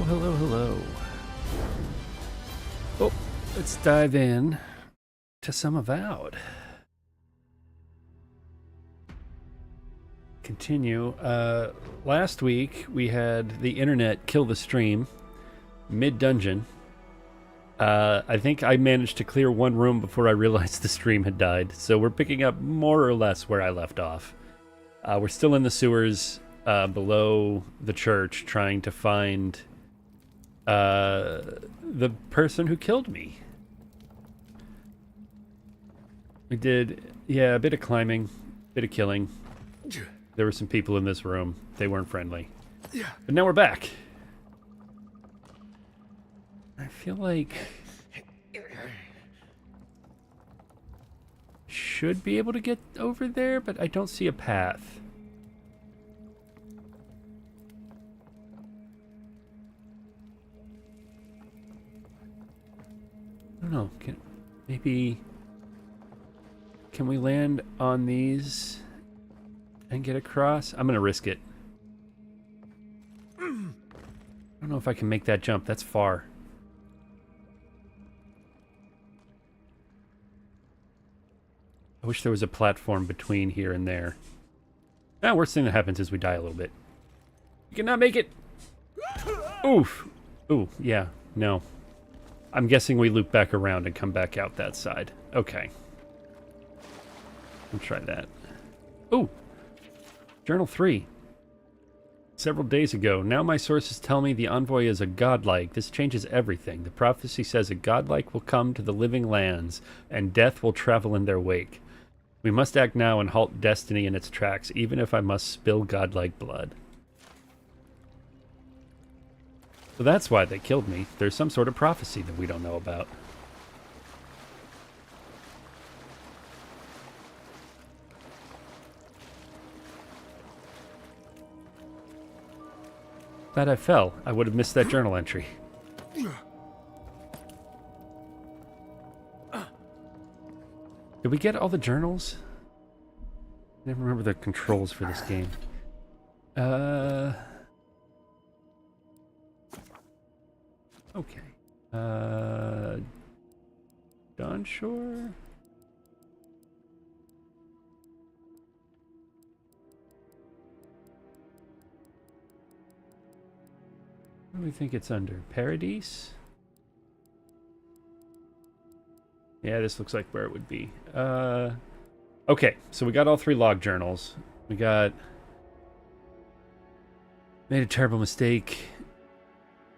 Hello, hello. Oh, let's dive in to some Avowed. Continue. Last week we had the internet kill the stream mid-dungeon. I think I managed to clear one room before I realized the stream had died, so we're picking up more or less where I left off. We're still in the sewers below the church trying to find the person who killed me. We did, yeah, a bit of climbing, a bit of killing. There were some people in this room. They weren't friendly. But now we're back. I feel like should be able to get over there, but I don't see a path. I don't know. Can we land on these and get across? I'm gonna risk it. I don't know if I can make that jump. That's far. I wish there was a platform between here and there. Ah, worst thing that happens is we die a little bit. You cannot make it! Oof! Ooh, yeah, no. I'm guessing we loop back around and come back out that side. Okay. We'll try that. Ooh! Journal 3. Several days ago, now my sources tell me the envoy is a godlike. This changes everything. The prophecy says a godlike will come to the living lands, and death will travel in their wake. We must act now and halt destiny in its tracks, even if I must spill godlike blood. So that's why they killed me. There's some sort of prophecy that we don't know about. Glad I fell. I would have missed that journal entry. Did we get all the journals? I never remember the controls for this game. Okay. Dawnshore? What do we think it's under? Paradise? Yeah, this looks like where it would be. Okay, so we got all 3 log journals. We got... Made a terrible mistake.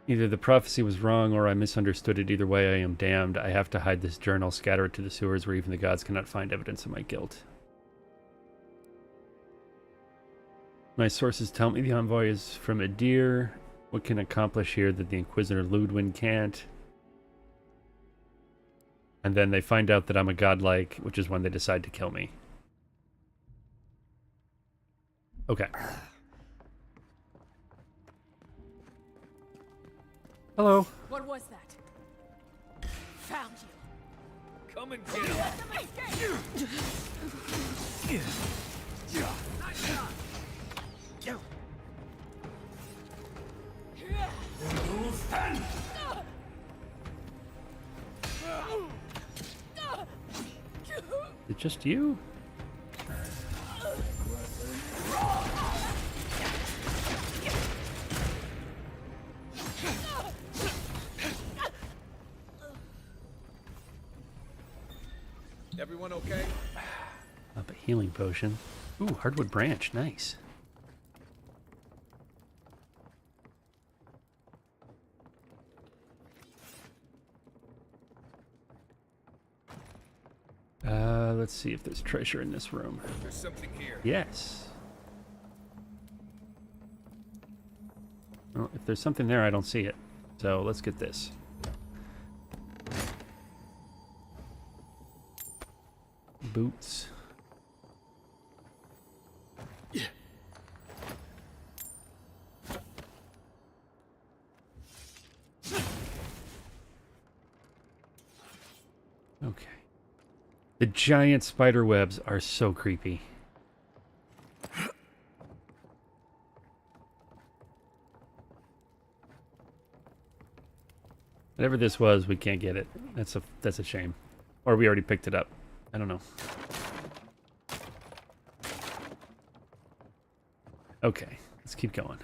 Either the prophecy was wrong or I misunderstood it. Either way, I am damned. I have to hide this journal, scatter it to the sewers where even the gods cannot find evidence of my guilt. My sources tell me the envoy is from Adir. What can accomplish here that the Inquisitor Ludwin can't? And then they find out that I'm a godlike, which is when they decide to kill me. Okay. Hello. What was that? Found you. Come and get him. Nice shot. Is it just you? Everyone okay? Up a healing potion. Ooh, hardwood branch. Nice. Let's see if there's treasure in this room. There's something here. Yes. Well, if there's something there, I don't see it. So let's get this. Boots. Okay. The giant spider webs are so creepy. Whatever this was, we can't get it. That's a shame. Or we already picked it up. I don't know. Okay, let's keep going.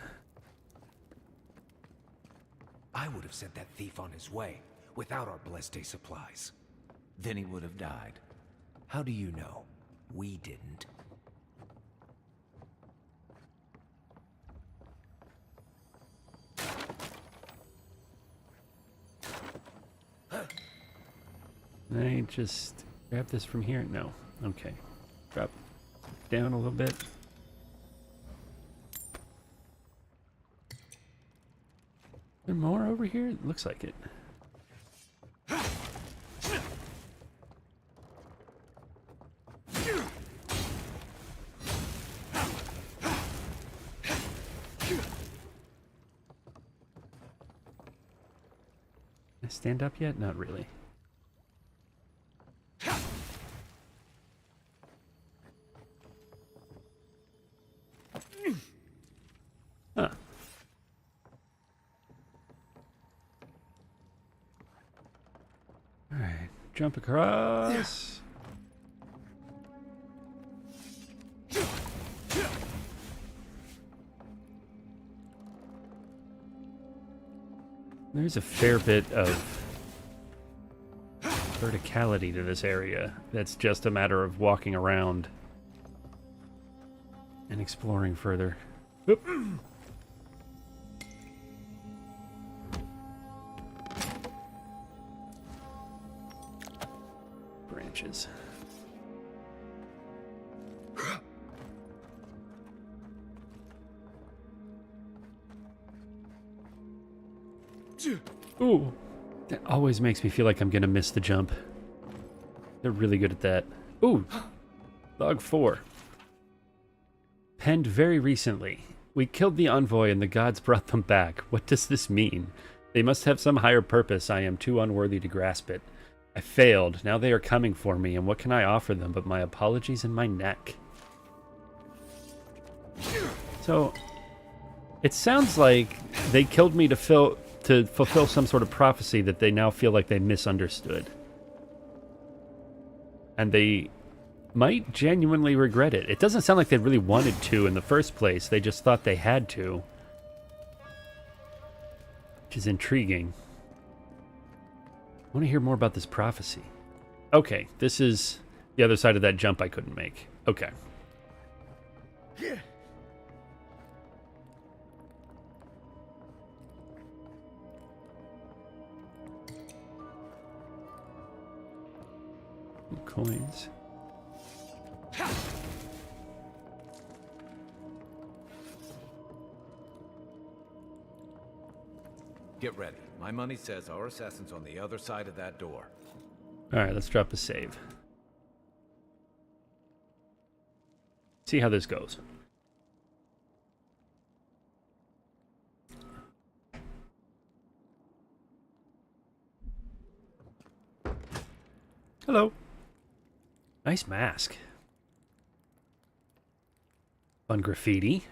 I would have sent that thief on his way without our blessed day supplies. Then he would have died. How do you know? We didn't. Can I just grab this from here? No. Okay. Drop down a little bit. Is there more over here? It looks like it. Can I stand up yet? Not really. Huh. All right, jump across. There's a fair bit of verticality to this area. That's just a matter of walking around and exploring further. Oop. Branches. Ooh, that always makes me feel like I'm gonna miss the jump. They're really good at that. Ooh, log 4. Penned very recently. We killed the envoy and the gods brought them back. What does this mean? They must have some higher purpose. I am too unworthy to grasp it. I failed. Now they are coming for me, and what can I offer them but my apologies and my neck? So, it sounds like they killed me to fulfill some sort of prophecy that they now feel like they misunderstood. And they might genuinely regret it. It doesn't sound like they really wanted to in the first place. They just thought they had to. Which is intriguing. I want to hear more about this prophecy. Okay, this is the other side of that jump I couldn't make. Okay. Coins. Get ready. My money says our assassin's on the other side of that door. Alright, let's drop a save. See how this goes. Hello. Nice mask. Fun graffiti.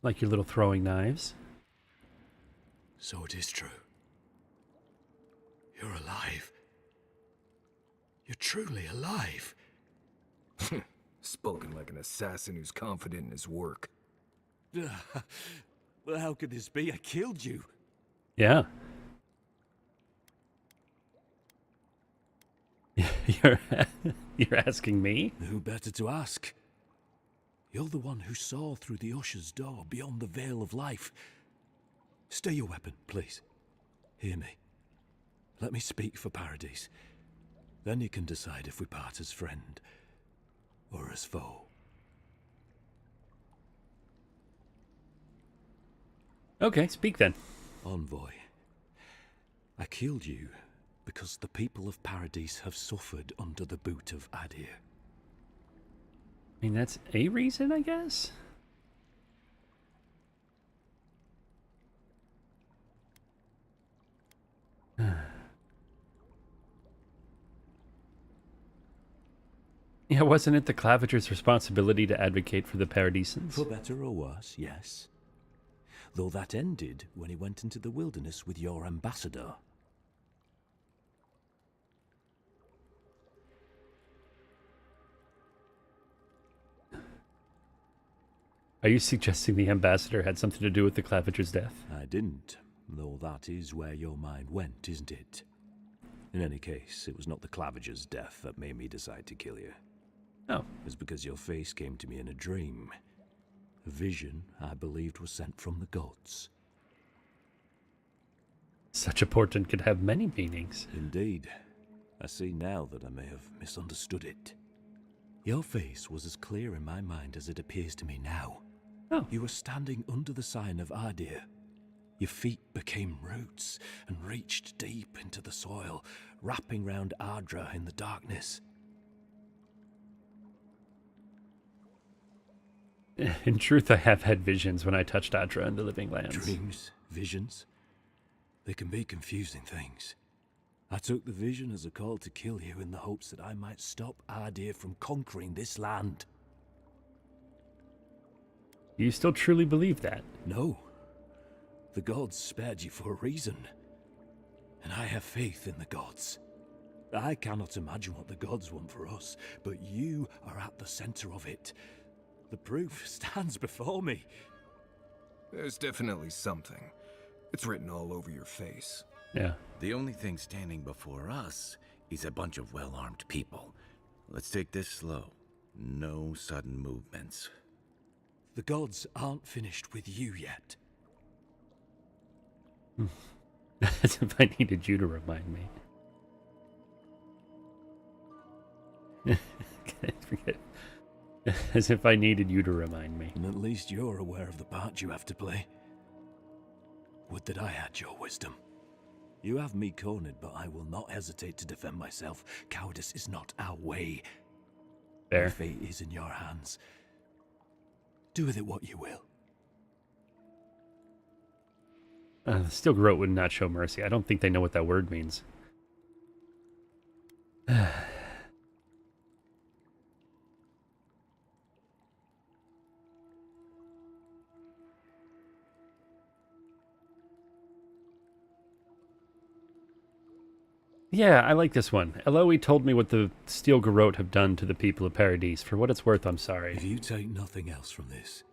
Like your little throwing knives. So it is true. You're alive. You're truly alive. Spoken like an assassin who's confident in his work. Well, how could this be? I killed you. Yeah. You're asking me? Who better to ask? You're the one who saw through the usher's door beyond the veil of life. Stay your weapon, please. Hear me. Let me speak for Paradise. Then you can decide if we part as friend or as foe. Okay, speak then. Envoy, I killed you because the people of Paradise have suffered under the boot of Adir. I mean, that's a reason, I guess? Yeah, wasn't it the Claviger's responsibility to advocate for the Paradisans? For better or worse, yes. Though that ended when he went into the wilderness with your ambassador. Are you suggesting the ambassador had something to do with the Claviger's death? I didn't, though that is where your mind went, isn't it? In any case, it was not the Claviger's death that made me decide to kill you. Oh. It was because your face came to me in a dream. A vision I believed was sent from the gods. Such a portent could have many meanings. Indeed. I see now that I may have misunderstood it. Your face was as clear in my mind as it appears to me now. Oh. You were standing under the sign of Ardir. Your feet became roots and reached deep into the soil, wrapping round Ardra in the darkness. In truth, I have had visions when I touched Adra in the Living Lands. Dreams, visions, they can be confusing things. I took the vision as a call to kill you in the hopes that I might stop Ardir from conquering this land. You still truly believe that? No. The gods spared you for a reason. And I have faith in the gods. I cannot imagine what the gods want for us, but you are at the center of it. The proof stands before me. There's definitely something. It's written all over your face. Yeah. The only thing standing before us is a bunch of well-armed people. Let's take this slow. No sudden movements. The gods aren't finished with you yet. As if I needed you to remind me. Forget. As if I needed you to remind me. And at least you're aware of the part you have to play. Would that I had your wisdom. You have me cornered, but I will not hesitate to defend myself. Cowardice is not our way. Fair. My fate is in your hands. Do with it what you will. The Steel Garrote would not show mercy. I don't think they know what that word means. Yeah, I like this one. Eloy told me what the Steel Garrote have done to the people of Paradise. For what it's worth, I'm sorry. If you take nothing else from this,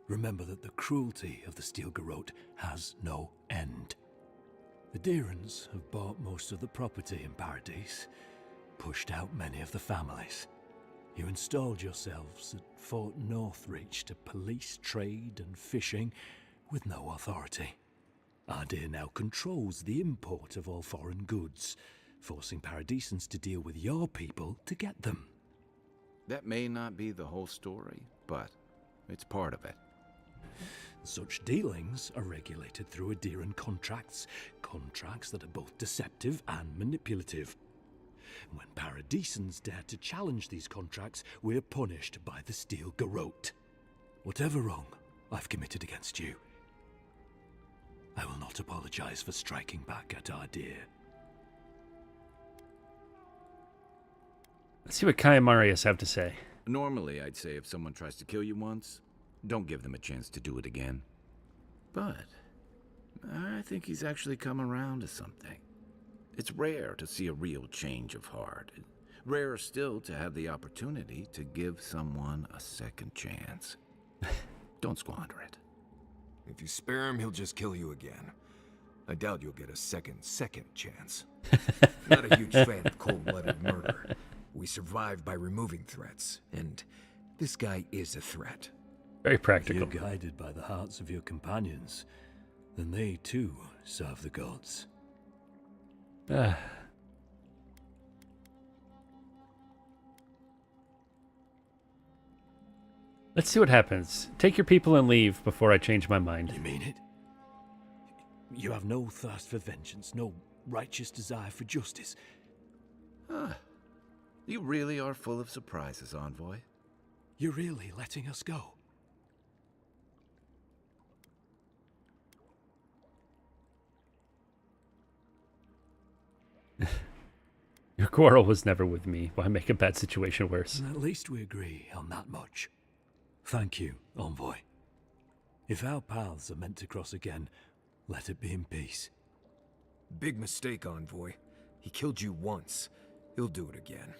remember that the cruelty of the Steel Garrote has no end. The Deerans have bought most of the property in Paradise, pushed out many of the families. You installed yourselves at Fort Northreach to police trade and fishing with no authority. Ardir now controls the import of all foreign goods, forcing Paradisans to deal with your people to get them. That may not be the whole story, but it's part of it. Such dealings are regulated through Adiran contracts, contracts that are both deceptive and manipulative. When Paradisans dare to challenge these contracts, we're punished by the Steel Garrote. Whatever wrong I've committed against you, I will not apologize for striking back at Ardir. Let's see what Kai and Marius have to say. Normally, I'd say if someone tries to kill you once, don't give them a chance to do it again. But I think he's actually come around to something. It's rare to see a real change of heart. Rarer still to have the opportunity to give someone a second chance. Don't squander it. If you spare him, he'll just kill you again. I doubt you'll get a second chance. Not a huge fan of cold-blooded murder. We survive by removing threats, and this guy is a threat. Very If practical. you're guided by the hearts of your companions, then they too serve the gods. Let's see what happens. Take your people and leave before I change my mind. You mean it? You have no thirst for vengeance, no righteous desire for justice. You really are full of surprises, Envoy. You're really letting us go? Your quarrel was never with me. Why make a bad situation worse? And at least we agree on that much. Thank you, Envoy. If our paths are meant to cross again, let it be in peace. Big mistake, Envoy. He killed you once. He'll do it again.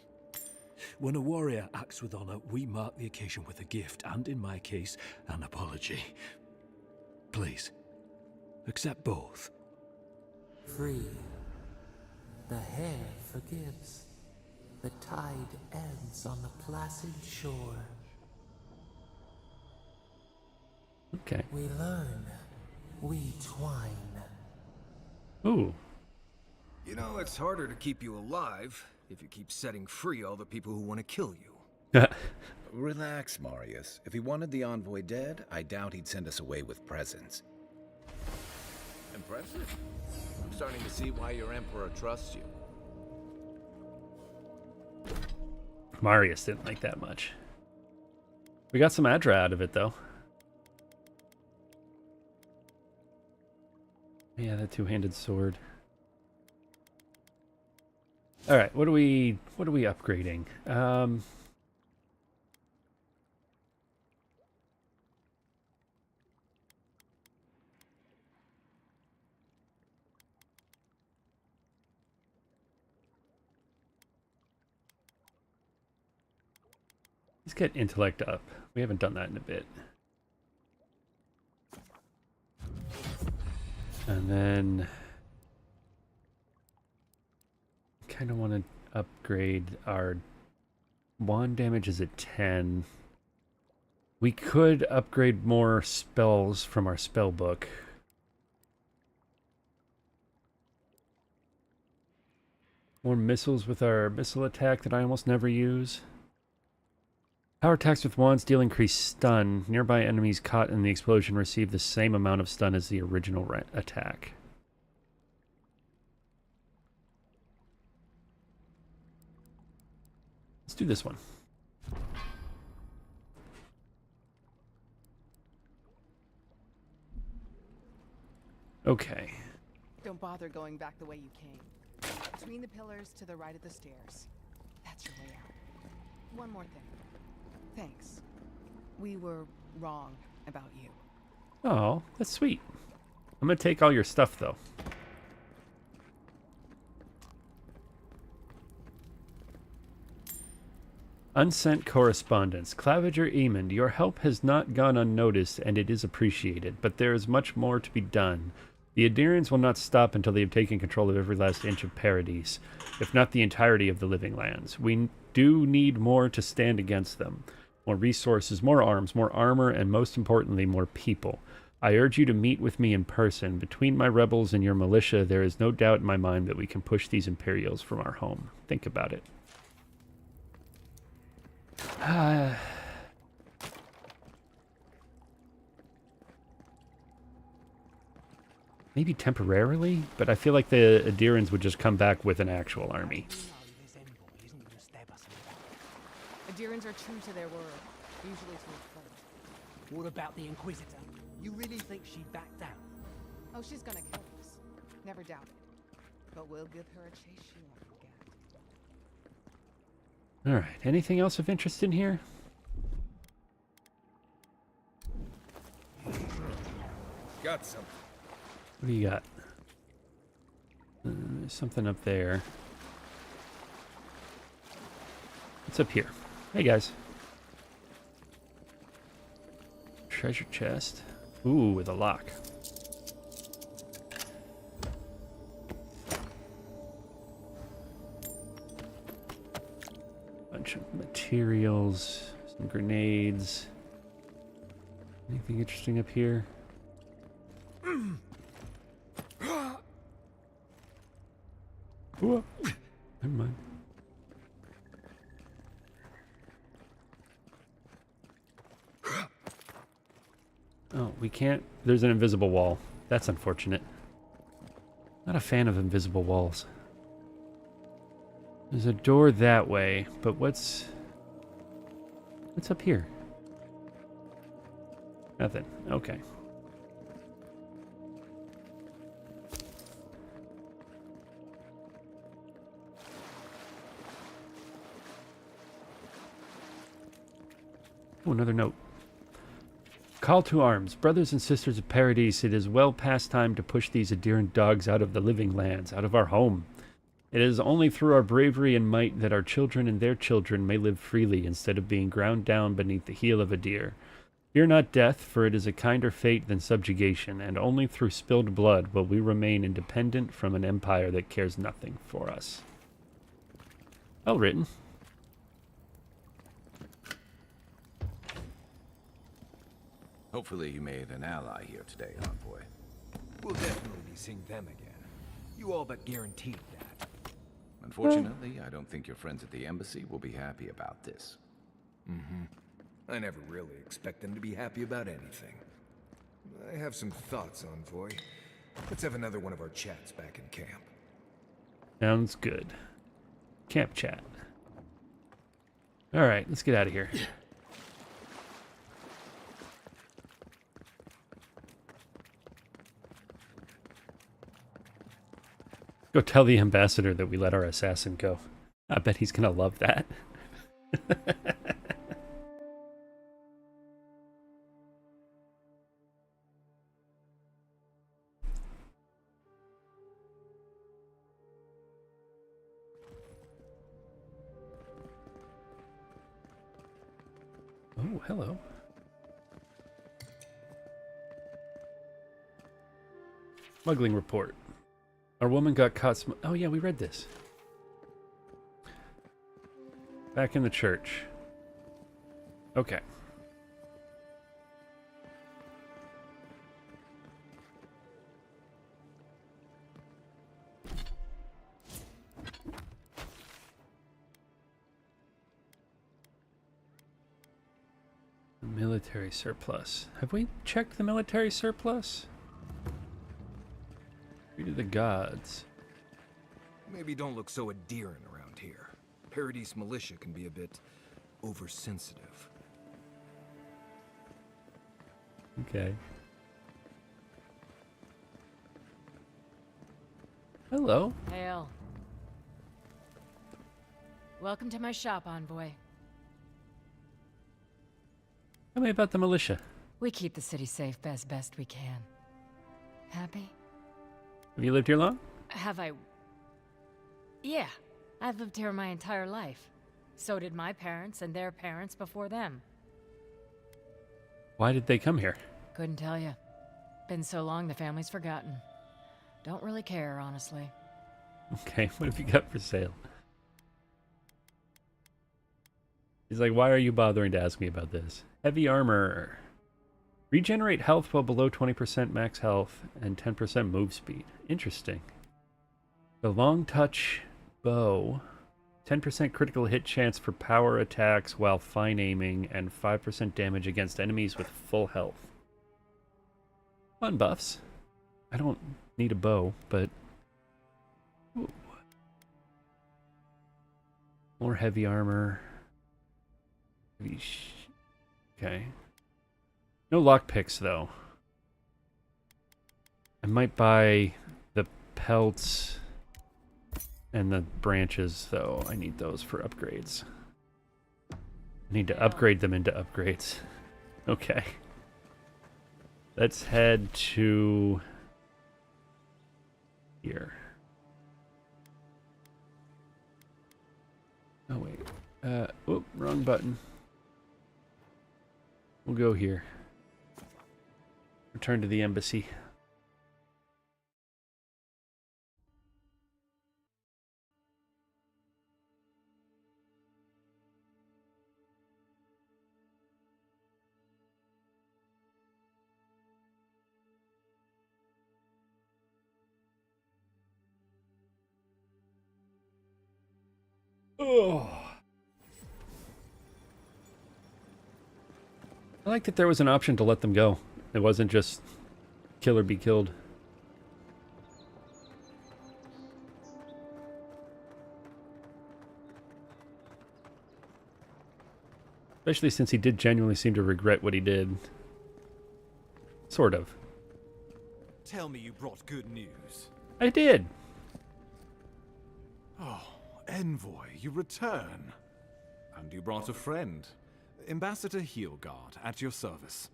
When a warrior acts with honor, we mark the occasion with a gift, and in my case, an apology. Please, accept both. Free. The hair forgives. The tide ends on the placid shore. Okay. We learn. We twine. Ooh. You know, it's harder to keep you alive if you keep setting free all the people who want to kill you. Relax, Marius. If he wanted the envoy dead, I doubt he'd send us away with presents. Impressive. I'm starting to see why your emperor trusts you. Marius didn't like that much. We got some Adra out of it, though. Yeah, the two-handed sword. All right, what are we upgrading? Let's get intellect up. We haven't done that in a bit. And then kind of want to upgrade our wand damage is at 10. We could upgrade more spells from our spell book. More missiles with our missile attack that I almost never use. Power attacks with wands deal increased stun. Nearby enemies caught in the explosion receive the same amount of stun as the original attack. Let's do this one. Okay. Don't bother going back the way you came. Between the pillars to the right of the stairs. That's your way out. One more thing. Thanks. We were wrong about you. Oh, that's sweet. I'm gonna take all your stuff, though. Unsent correspondence. Claviger Emond, your help has not gone unnoticed, and it is appreciated, but there is much more to be done. The Adirians will not stop until they have taken control of every last inch of Paradise, if not the entirety of the Living Lands. We do need more to stand against them. More resources, more arms, more armor, and most importantly, more people. I urge you to meet with me in person. Between my rebels and your militia, there is no doubt in my mind that we can push these Imperials from our home. Think about it. Maybe temporarily, but I feel like the Adirians would just come back with an actual army. Adirians are true to their word, usually to a fault. What about the Inquisitor? You really think she'd back down? Oh, she's gonna kill us. Never doubt it. But we'll give her a chase she won't forget. Alright, anything else of interest in here? Got something. What do you got? There's something up there. What's up here? Hey, guys. Treasure chest. Ooh, with a lock. Bunch of materials, some grenades. Anything interesting up here? Whoa. Never mind. Oh, we can't. There's an invisible wall. That's unfortunate. Not a fan of invisible walls. There's a door that way, but what's up here? Nothing. Okay. Oh, another note. Call to arms. Brothers and sisters of Paradise, it is well past time to push these adherent dogs out of the living lands, out of our home. It is only through our bravery and might that our children and their children may live freely instead of being ground down beneath the heel of a deer. Fear not death, for it is a kinder fate than subjugation, and only through spilled blood will we remain independent from an empire that cares nothing for us. Well written. Hopefully you made an ally here today, Envoy. We'll definitely be seeing them again. You all but guaranteed that. Unfortunately, I don't think your friends at the embassy will be happy about this. I never really expect them to be happy about anything. I have some thoughts, Envoy. Let's have another one of our chats back in camp. Sounds good. Camp chat. Alright, let's get out of here. Go tell the ambassador that we let our assassin go. I bet he's gonna love that. Oh, hello. Smuggling report. Our woman got caught oh yeah, we read this. Back in the church. Okay. Military surplus. Have we checked the military surplus? Free to the gods. Maybe don't look so adherent around here. Paradise militia can be a bit oversensitive. Okay. Hello. Hail. Welcome to my shop, Envoy. Tell me about the militia. We keep the city safe as best we can. Happy? Have you lived here long? Have I? Yeah, I've lived here my entire life. So did my parents and their parents before them. Why did they come here? Couldn't tell you. Been so long the family's forgotten. Don't really care, honestly. Okay, what have you got for sale? He's like, why are you bothering to ask me about this? Heavy armor. Regenerate health while below 20% max health and 10% move speed. Interesting. The long touch bow. 10% critical hit chance for power attacks while fine aiming and 5% damage against enemies with full health. Fun buffs. I don't need a bow, but... Ooh. More heavy armor. Okay. No lockpicks, though. I might buy the pelts and the branches, though. I need those for upgrades. I need to upgrade them into upgrades. Okay. Let's head to here. Oh, wait. Whoop, wrong button. We'll go here. Return to the embassy. Oh. I like that there was an option to let them go. It wasn't just kill or be killed. Especially since he did genuinely seem to regret what he did. Sort of. Tell me you brought good news. I did. Oh, Envoy, you return. And you brought a friend. Ambassador Heelguard, at your service.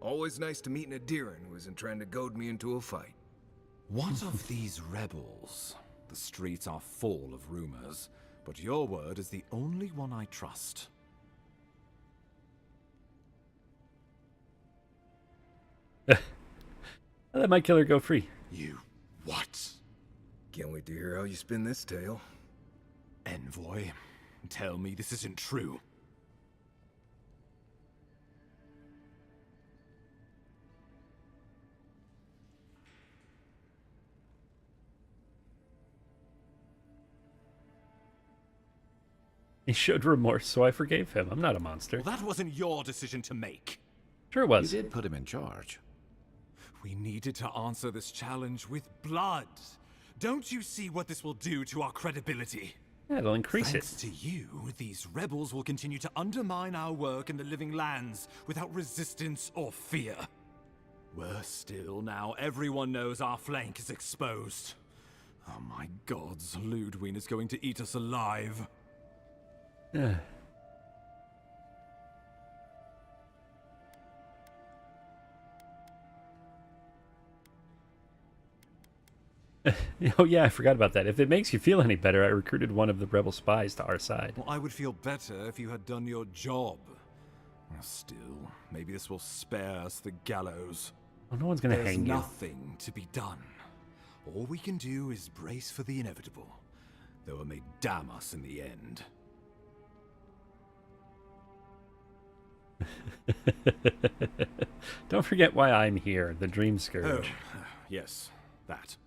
Always nice to meet an Adiran who isn't trying to goad me into a fight. What of these rebels? The streets are full of rumors, but your word is the only one I trust. I let my killer go free. You what? Can't wait to hear how you spin this tale. Envoy, tell me this isn't true. He showed remorse, so I forgave him. I'm not a monster. Well, that wasn't your decision to make. Sure it was. You did put him in charge. We needed to answer this challenge with blood. Don't you see what this will do to our credibility? Yeah, it'll increase Thanks it. to you, these rebels will continue to undermine our work in the Living Lands without resistance or fear. Worse still, now everyone knows our flank is exposed. Oh my gods, Ludwig is going to eat us alive. Oh yeah, I forgot about that. If it makes you feel any better, I recruited one of the rebel spies to our side. Well, I would feel better if you had done your job. Still, maybe this will spare us the gallows. Oh, no one's gonna There's hang you. nothing to be done. All we can do is brace for the inevitable, though it may damn us in the end. Don't forget why I'm here, the Dream Scourge. Oh, yes, that.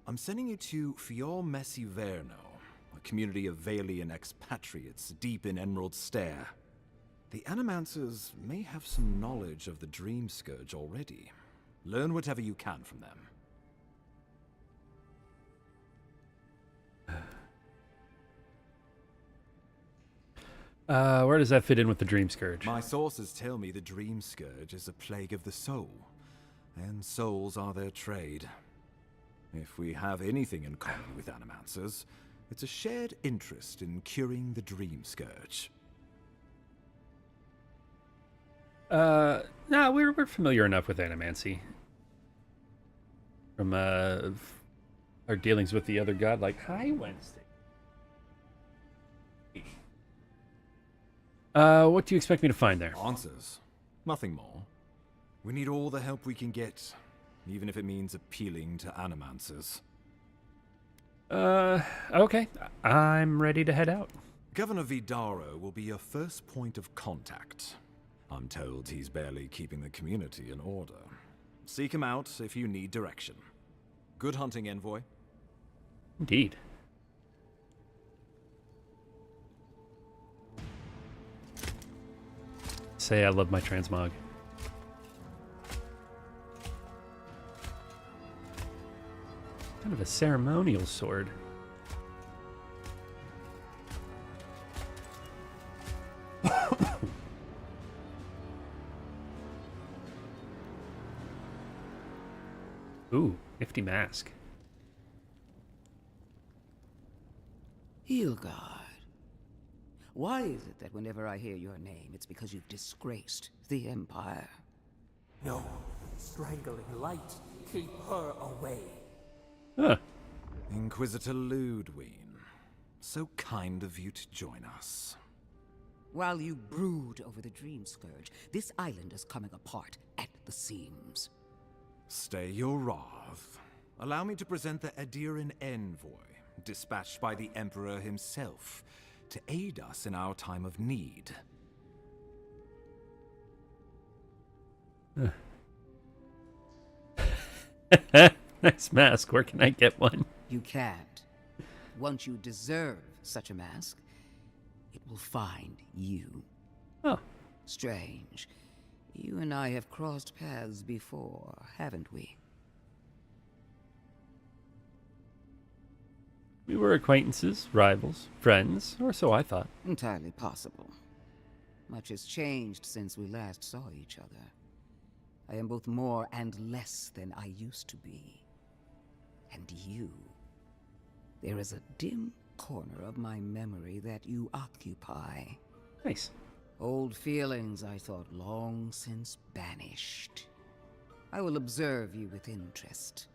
I'm sending you to Fior Messi Verno, a community of Valian expatriates deep in Emerald Stair. The Animancers may have some knowledge of the Dream Scourge already. Learn whatever you can from them. Where does that fit in with the Dream Scourge? My sources tell me the Dream Scourge is a plague of the soul, and souls are their trade. If we have anything in common with Animancers, it's a shared interest in curing the Dream Scourge. No, we're familiar enough with Animancy. From our dealings with the other god, like, hi, Wednesday. What do you expect me to find there? Answers. Nothing more. We need all the help we can get, even if it means appealing to Animancers. Okay. I'm ready to head out. Governor Vidaro will be your first point of contact. I'm told he's barely keeping the community in order. Seek him out if you need direction. Good hunting, Envoy. Indeed. Say I love my transmog. Kind of a ceremonial sword. Ooh, nifty mask. Heelguard. Why is it that whenever I hear your name, it's because you've disgraced the Empire? No, strangling light. Keep her away. Huh. Inquisitor Ludwig. So kind of you to join us. While you brood over the Dream Scourge, this island is coming apart at the seams. Stay your wrath. Allow me to present the Adiran Envoy, dispatched by the Emperor himself, to aid us in our time of need. Nice mask. Where can I get one? You can't. Once you deserve such a mask, it will find you. Oh. Strange. You and I have crossed paths before, haven't we? We were acquaintances, rivals, friends, or so I thought. Entirely possible. Much has changed since we last saw each other. I am both more and less than I used to be. And you. There is a dim corner of my memory that you occupy. Nice. Old feelings I thought long since banished. I will observe you with interest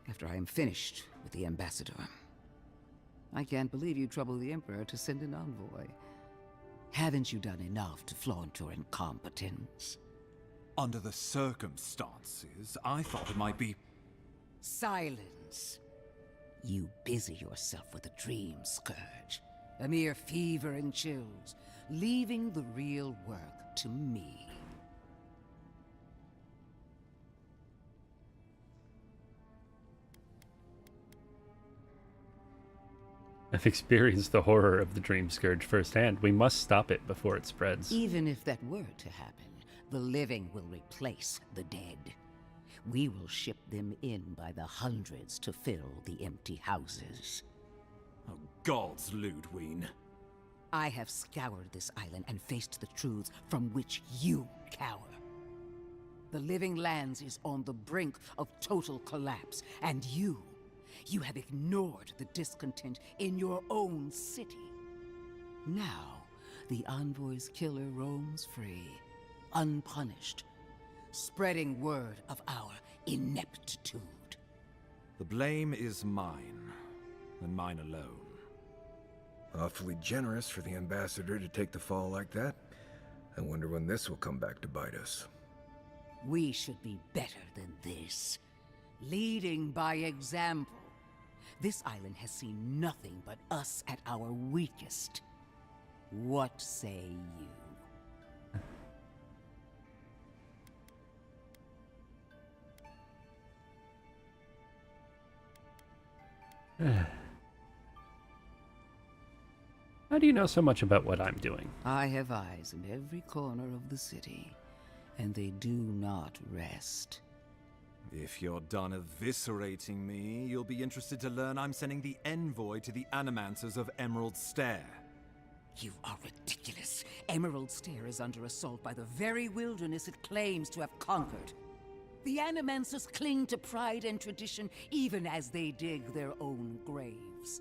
after I am finished with the ambassador. I can't believe you troubled the Emperor to send an envoy. Haven't you done enough to flaunt your incompetence? Under the circumstances, I thought it might be... Silence. You busy yourself with a dream scourge, a mere fever and chills, leaving the real work to me. I've experienced the horror of the Dream Scourge firsthand. We must stop it before it spreads. Even if that were to happen, the living will replace the dead. We will ship them in by the hundreds to fill the empty houses. Oh, gods, Ludwig. I have scoured this island and faced the truths from which you cower. The Living Lands is on the brink of total collapse, and you have ignored the discontent in your own city. Now, the Envoy's killer roams free, unpunished, spreading word of our ineptitude. The blame is mine, and mine alone. Awfully generous for the ambassador to take the fall like that. I wonder when this will come back to bite us. We should be better than this. Leading by example. This island has seen nothing but us at our weakest. What say you? How do you know so much about what I'm doing? I have eyes in every corner of the city, and they do not rest. If you're done eviscerating me, you'll be interested to learn I'm sending the envoy to the Animancers of Emerald Stair. You are ridiculous. Emerald Stair is under assault by the very wilderness it claims to have conquered. The Animancers cling to pride and tradition even as they dig their own graves.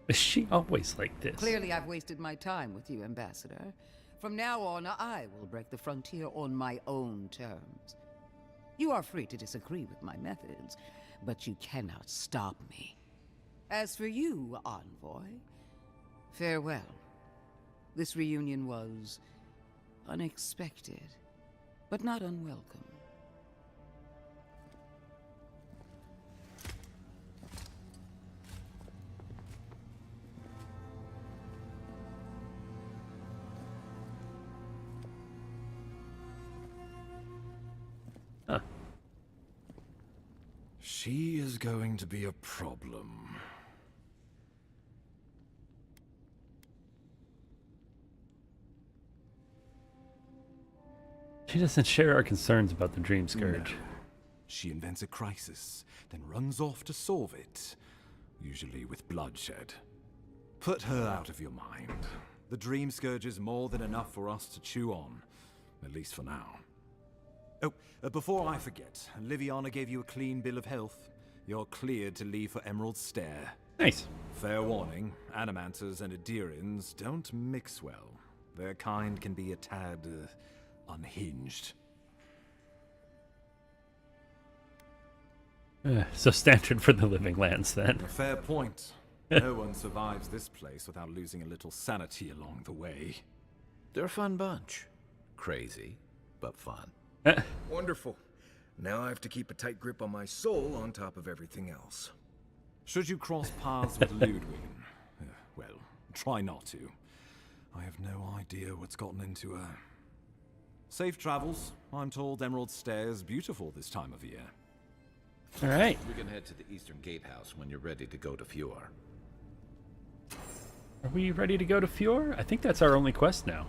Is she always like this? Clearly I've wasted my time with you, Ambassador. From now on, I will break the frontier on my own terms. You are free to disagree with my methods, but you cannot stop me. As for you, Envoy, farewell. This reunion was unexpected, but not unwelcome. She is going to be a problem. She doesn't share our concerns about the Dream Scourge. No. She invents a crisis, then runs off to solve it, usually with bloodshed. Put her out of your mind. The Dream Scourge is more than enough for us to chew on, at least for now. Oh, before I forget, Liviana gave you a clean bill of health. You're cleared to leave for Emerald Stair. Nice. Fair warning, Animancers and Adirians don't mix well. Their kind can be a tad unhinged. So standard for the Living Lands, then. A fair point. No one survives this place without losing a little sanity along the way. They're a fun bunch. Crazy, but fun. Wonderful. Now I have to keep a tight grip on my soul on top of everything else. Should you cross paths with Ludwig, well, try not to. I have no idea what's gotten into her. Safe travels. I'm told Emerald Stair is beautiful this time of year. All right. We can head to the Eastern Gatehouse when you're ready to go to Fjord. Are we ready to go to Fjord? I think that's our only quest now.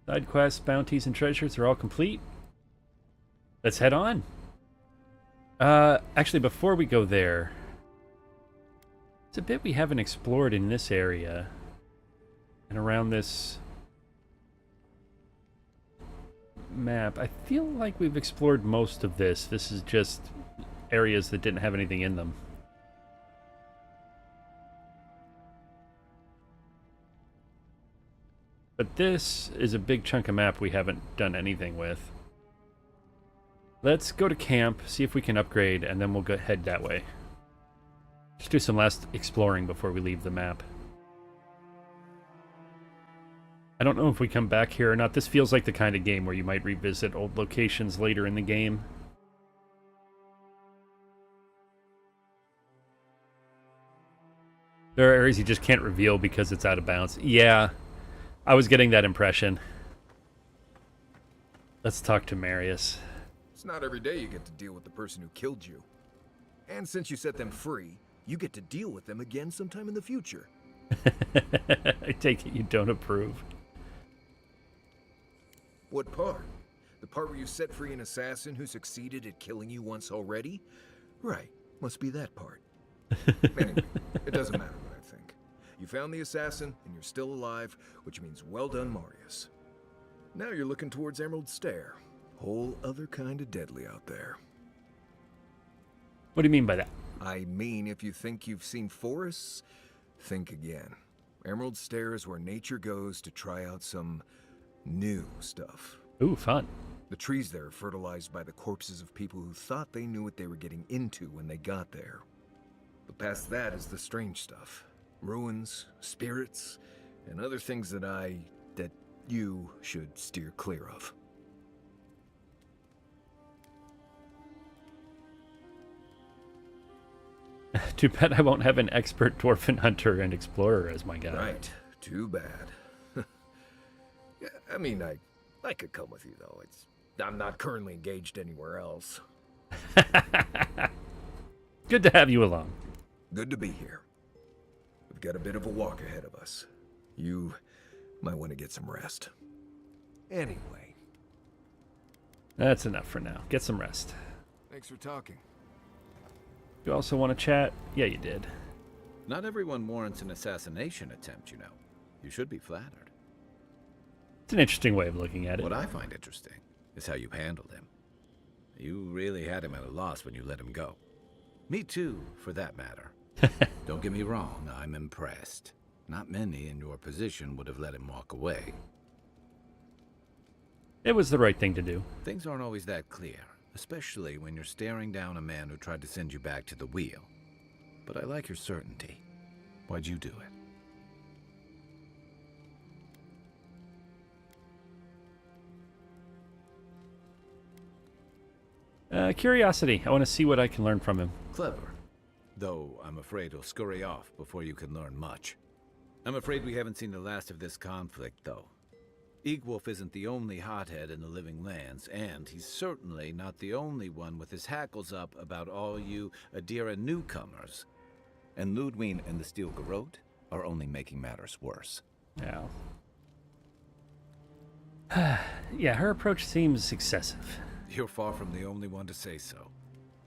Side quests, bounties, and treasures are all complete. Let's head on. Actually, before we go there, it's a bit we haven't explored in this area and around this map. I feel like we've explored most of this. This is just areas that didn't have anything in them. But this is a big chunk of map we haven't done anything with. Let's go to camp, see if we can upgrade, and then we'll go head that way. Just do some last exploring before we leave the map. I don't know if we come back here or not. This feels like the kind of game where you might revisit old locations later in the game. There are areas you just can't reveal because it's out of bounds. Yeah, I was getting that impression. Let's talk to Marius. It's not every day you get to deal with the person who killed you. And since you set them free, you get to deal with them again sometime in the future. I take it you don't approve. What part? The part where you set free an assassin who succeeded at killing you once already? Right, must be that part. Anyway, it doesn't matter what I think. You found the assassin, and you're still alive, which means well done, Marius. Now you're looking towards Emerald Stair. Whole other kind of deadly out there. What do you mean by that? I mean, if you think you've seen forests, think again. Emerald Stair is where nature goes to try out some new stuff. Ooh, fun. The trees there are fertilized by the corpses of people who thought they knew what they were getting into when they got there. But past that is the strange stuff. Ruins, spirits, and other things that you should steer clear of. Too bad I won't have an expert dwarven hunter and explorer as my guy. Right. Too bad. Yeah, I mean, I could come with you, though. I'm not currently engaged anywhere else. Good to have you along. Good to be here. We've got a bit of a walk ahead of us. You might want to get some rest. Anyway. That's enough for now. Get some rest. Thanks for talking. You also want to chat? Yeah, you did. Not everyone warrants an assassination attempt, you know. You should be flattered. It's an interesting way of looking at it. What I find interesting is how you handled him. You really had him at a loss when you let him go. Me too, for that matter. Don't get me wrong, I'm impressed. Not many in your position would have let him walk away. It was the right thing to do. Things aren't always that clear, especially when you're staring down a man who tried to send you back to the wheel. But I like your certainty. Why'd you do it? Curiosity. I want to see what I can learn from him. Clever. Though I'm afraid he'll scurry off before you can learn much. I'm afraid we haven't seen the last of this conflict, though. Eagwolf isn't the only hothead in the living lands, and he's certainly not the only one with his hackles up about all you Adira newcomers. And Ludwine and the Steel Garrote are only making matters worse. Yeah. Yeah, her approach seems excessive. You're far from the only one to say so.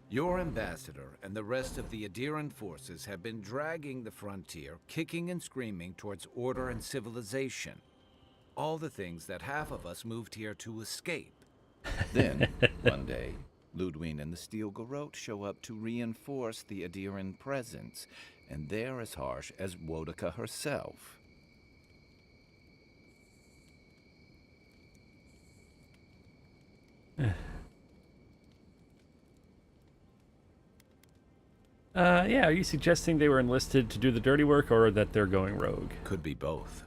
Your ambassador and the rest of the Adiran forces have been dragging the frontier, kicking and screaming towards order and civilization. All the things that half of us moved here to escape. Then, one day, Ludwine and the Steel Garrote show up to reinforce the Adiran presence, and they're as harsh as Wodika herself. Yeah, are you suggesting they were enlisted to do the dirty work, or that they're going rogue? Could be both.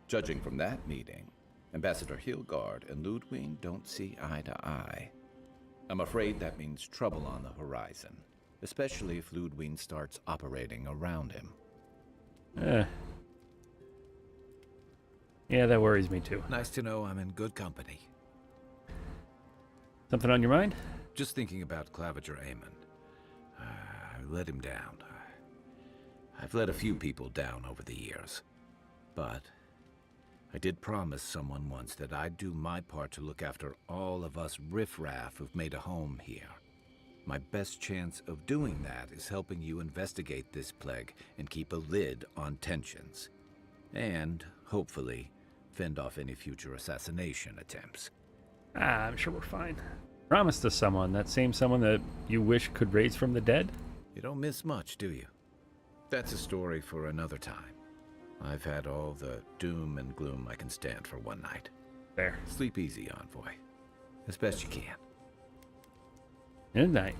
Judging from that meeting, Ambassador Hilgard and Ludwine don't see eye to eye. I'm afraid that means trouble on the horizon, especially if Ludwine starts operating around him. Yeah, that worries me too. Nice to know I'm in good company. Something on your mind? Just thinking about Claviger Amon. I let him down. I've let a few people down over the years. But I did promise someone once that I'd do my part to look after all of us riffraff who've made a home here. My best chance of doing that is helping you investigate this plague and keep a lid on tensions. And, hopefully, fend off any future assassination attempts. I'm sure we're fine. Promise to someone, that same someone that you wish could raise from the dead? You don't miss much, do you? That's a story for another time. I've had all the doom and gloom I can stand for one night. Fair. Sleep easy, Envoy. As best you can. Good night.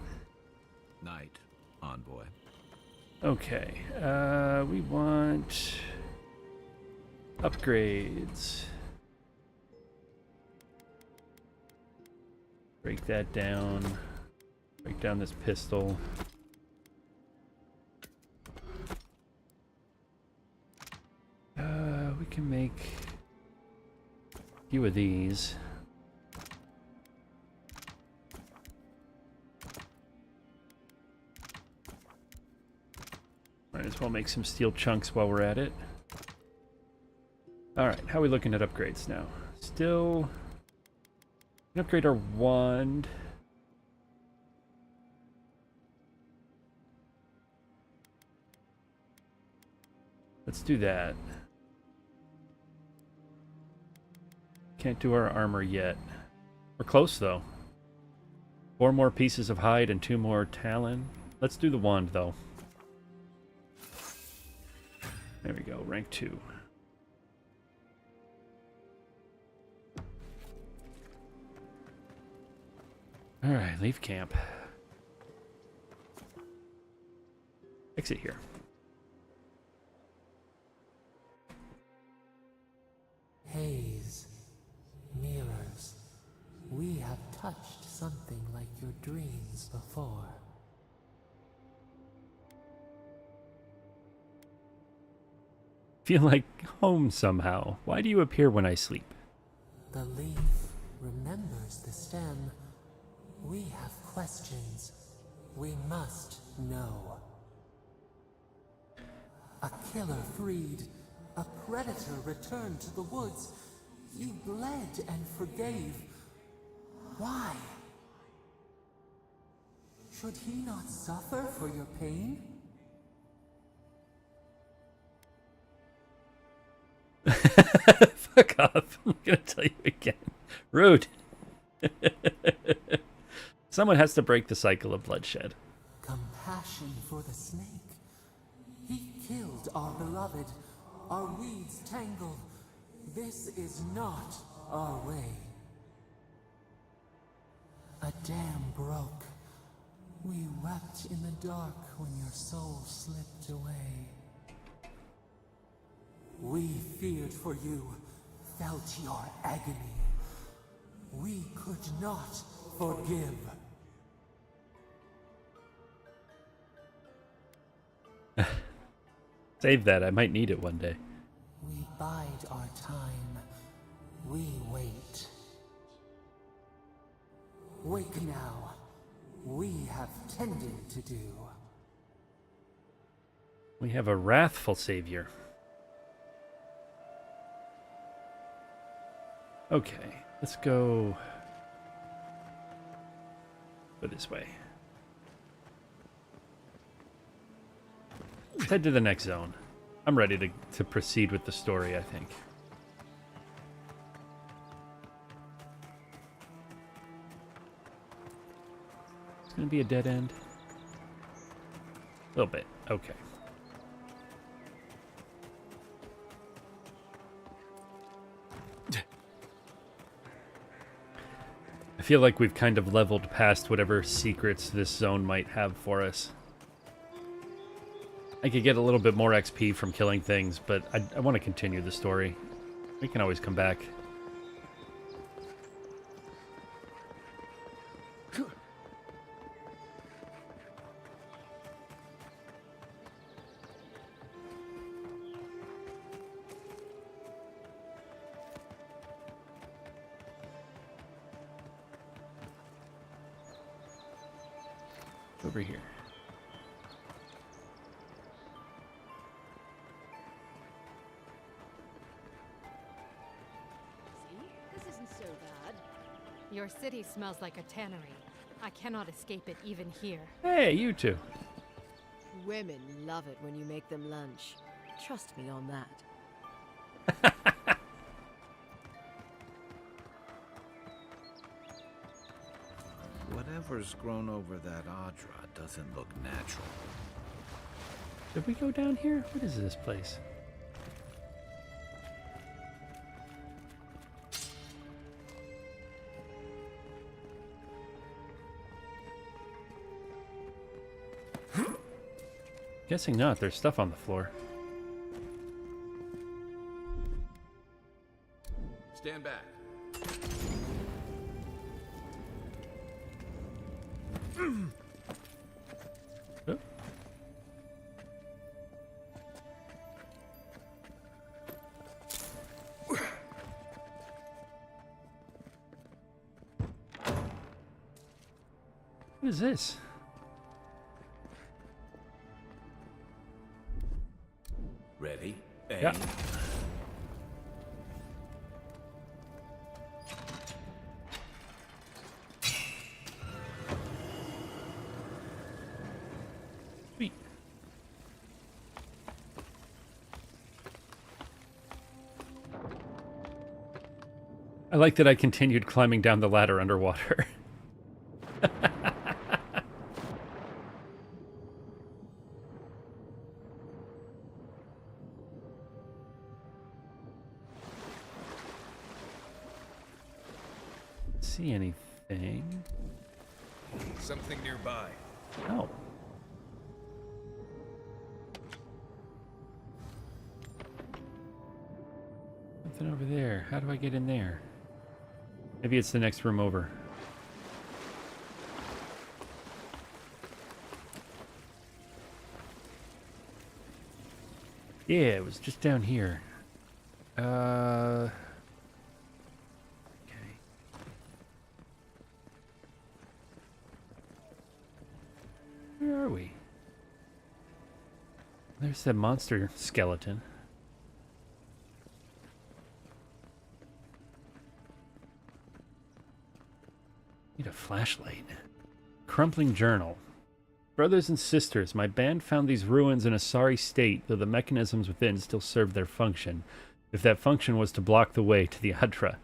Night, Envoy. Okay, we want upgrades. Break that down. Break down this pistol. We can make a few of these. Might as well make some steel chunks while we're at it. Alright, how are we looking at upgrades now? Still... upgrade our wand. Let's do that. Can't do our armor yet. We're close though. 4 more pieces of hide and 2 more talon. Let's do the wand though. There we go, rank 2. Alright, leave camp. Exit here. Haze, mirrors, we have touched something like your dreams before. Feel like home somehow. Why do you appear when I sleep? The leaf remembers the stem. We have questions. We must know. A killer freed. A predator returned to the woods. He bled and forgave. Why? Should he not suffer for your pain? Fuck off. I'm gonna tell you again. Rude. Someone has to break the cycle of bloodshed. Compassion for the snake. He killed our beloved. Our weeds tangled. This is not our way. A dam broke. We wept in the dark when your soul slipped away. We feared for you, felt your agony. We could not forgive. Save that, I might need it one day. We bide our time. We wait. Wake now. We have tending to do. We have a wrathful savior. Okay, let's go this way. Let's head to the next zone. I'm ready to proceed with the story, I think. It's gonna be a dead end. A little bit, okay. I feel like we've kind of leveled past whatever secrets this zone might have for us. I could get a little bit more XP from killing things, but I want to continue the story. We can always come back. Over here. See? This isn't so bad. Your city smells like a tannery. I cannot escape it even here. Hey, you two. Women love it when you make them lunch. Trust me on that. whatever's grown over that Adra doesn't look natural. Did we go down here? What is this place? Guessing not. There's stuff on the floor. Stand back. Oh. What is this? Ready? Aim. Yeah. Sweet. I like that I continued climbing down the ladder underwater. See anything? Something nearby. Oh. Something over there. How do I get in there? Maybe it's the next room over. Yeah, it was just down here. Okay. Where are we? There's that monster skeleton. Need a flashlight. Crumpling journal. Brothers and sisters, my band found these ruins in a sorry state, though the mechanisms within still served their function, if that function was to block the way to the Adra.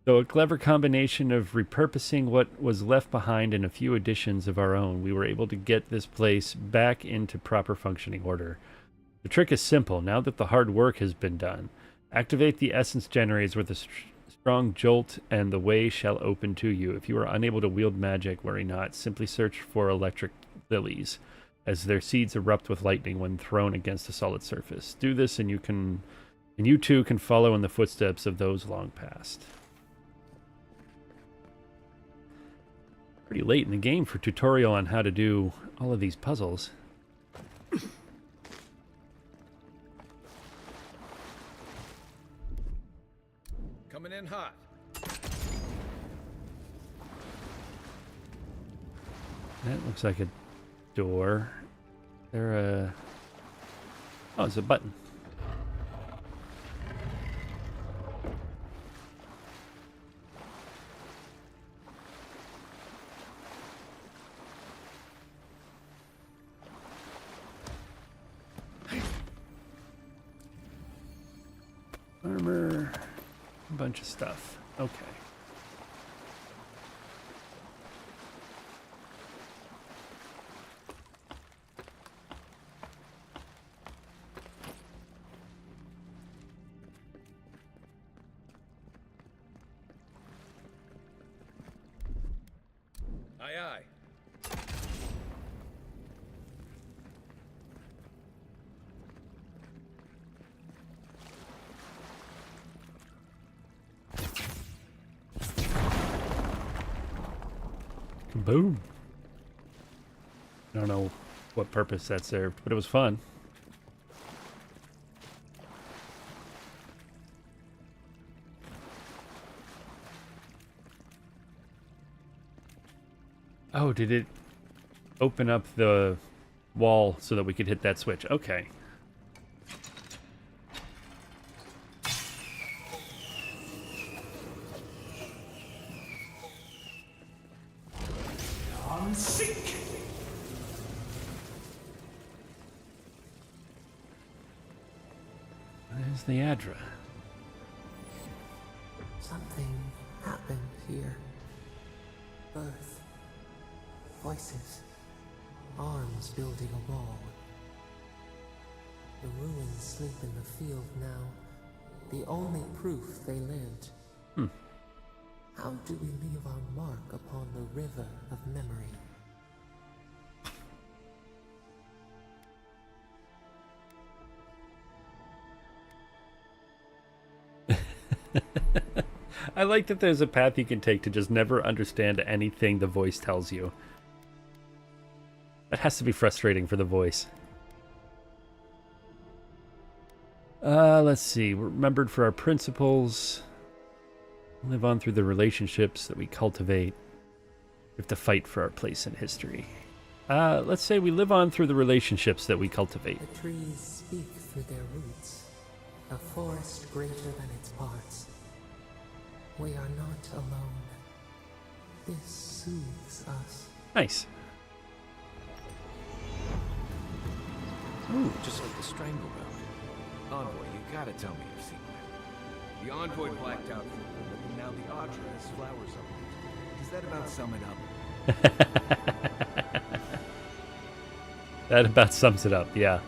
Though a clever combination of repurposing what was left behind and a few additions of our own, we were able to get this place back into proper functioning order. The trick is simple. Now that the hard work has been done, activate the essence generators with a strong jolt, and the way shall open to you. If you are unable to wield magic, worry not. Simply search for electric lilies, as their seeds erupt with lightning when thrown against a solid surface. Do this, and you too can follow in the footsteps of those long past. Pretty late in the game for tutorial on how to do all of these puzzles. Coming in hot. That looks like a door. There oh, it's a button. Armor. A bunch of stuff. Okay. Aye, aye. Boom. I don't know what purpose that served, but it was fun. Oh, did it open up the wall so that we could hit that switch? Okay. There's the Adra. Something happened here. Birth, Voices. Arms building a wall. The ruins sleep in the field now. The only proof they lived. How do we leave our mark upon the river of memory? I like that there's a path you can take to just never understand anything the voice tells you. That has to be frustrating for the voice. Let's see. We're remembered for our principles. Live on through the relationships that we cultivate. We have to fight for our place in history. Let's say we live on through the relationships that we cultivate. The trees speak through their roots. A forest greater than its parts. We are not alone. This soothes us. Nice. Ooh. Just like the Stranglebound. Envoy, you gotta tell me you've seen that. The Envoy blacked out for a moment, and now the Audra has flowers on it. Does that about sum it up? That about sums it up, yeah.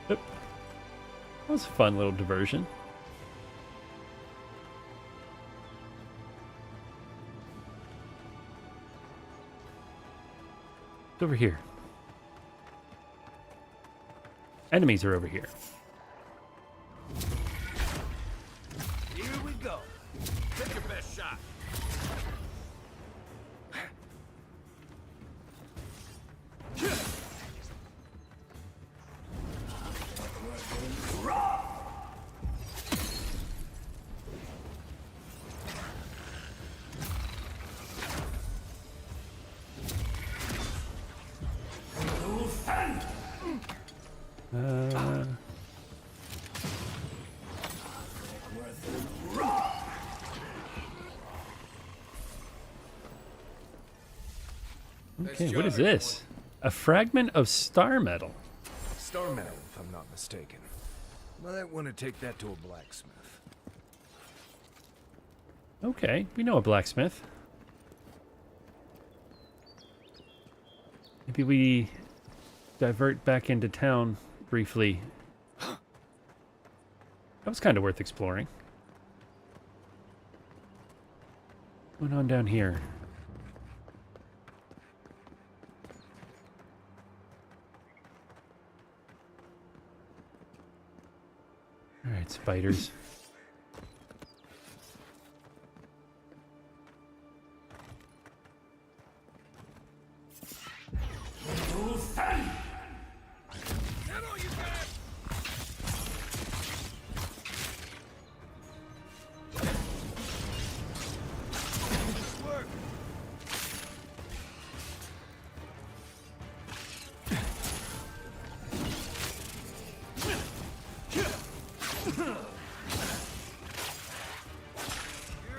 Yep. That was a fun little diversion. It's over here. Enemies are over here. Here we go. Take your best shot. Okay, what is this? A fragment of star metal. Star metal, if I'm not mistaken. Might want to take that to a blacksmith. Okay, we know a blacksmith. Maybe we divert back into town briefly. That was kind of worth exploring. What's going on down here? Alright, spiders.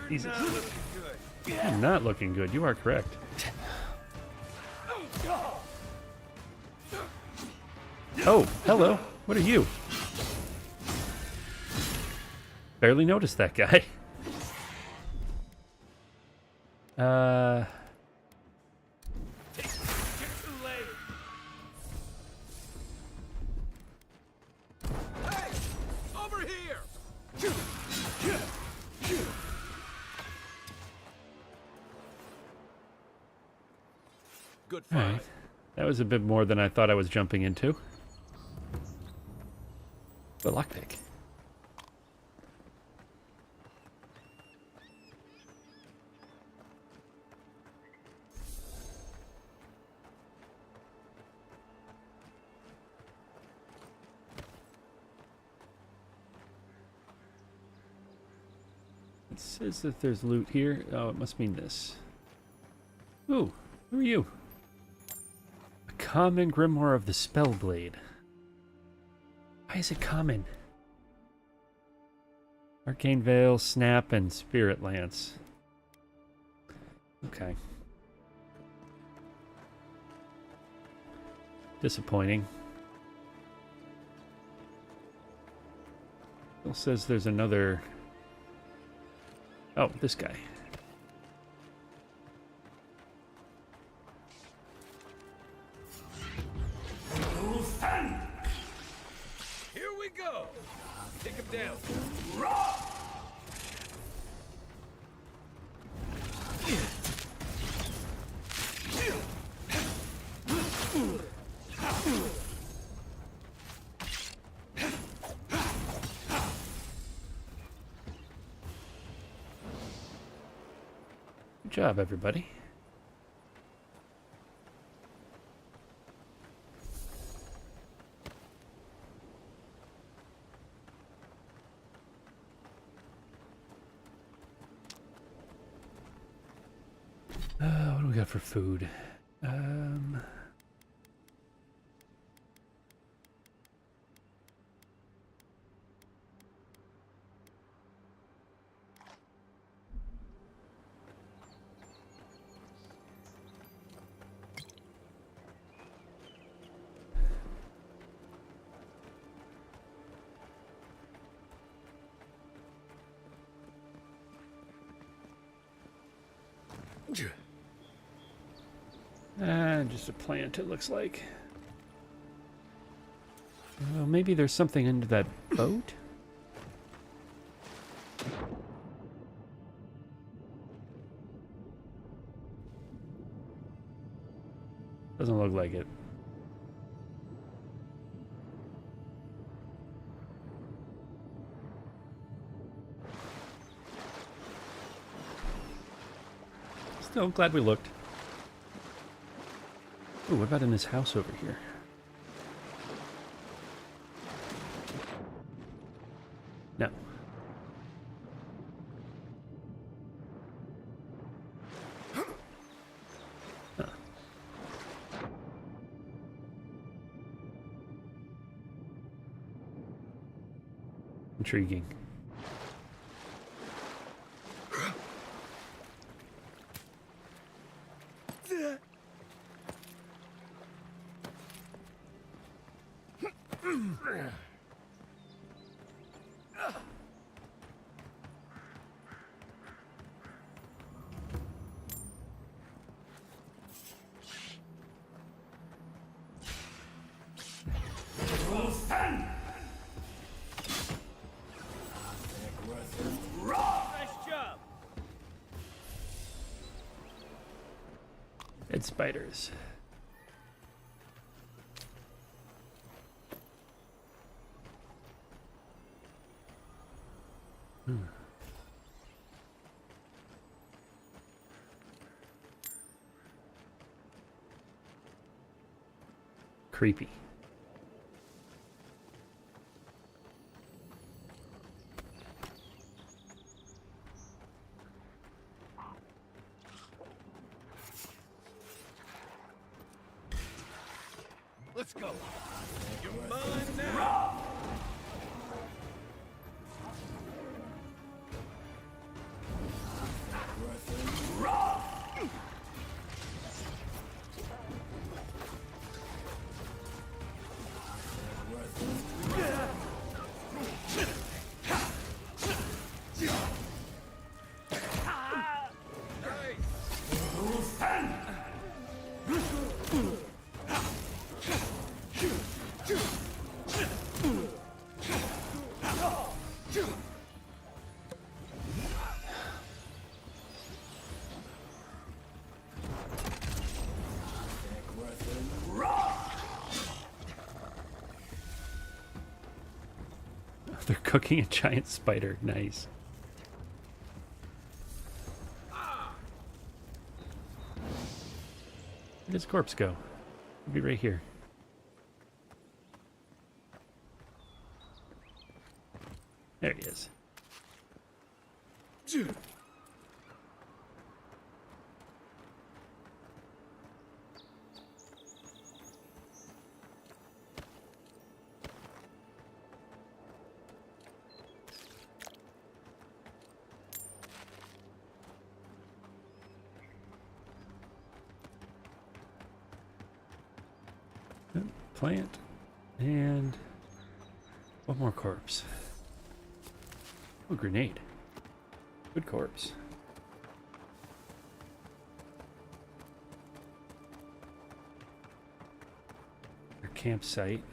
Jesus. I'm not looking good. You are correct. Oh, hello. What are you? Barely noticed that guy. Over here! Good fight. Alright. That was a bit more than I thought I was jumping into. The lockpick. It says that there's loot here. Oh, it must mean this. Ooh, who are you? A common grimoire of the Spellblade. Why is it common? Arcane Veil, Snap, and Spirit Lance. Okay. Disappointing. Still says there's another Oh, this guy. Here we go. Take him down. Good job, everybody. What do we got for food? Just a plant, it looks like. Well, maybe there's something under that boat? Doesn't look like it. Still glad we looked. Ooh, what about in this house over here? No. Huh. Intriguing. Dead spiders. Creepy. Let's go. You're mine now. They're cooking a giant spider. Nice. Where'd his corpse go? It'll be right here. There he is. Plant and one more corpse. Oh, grenade. Good corpse. Our campsite.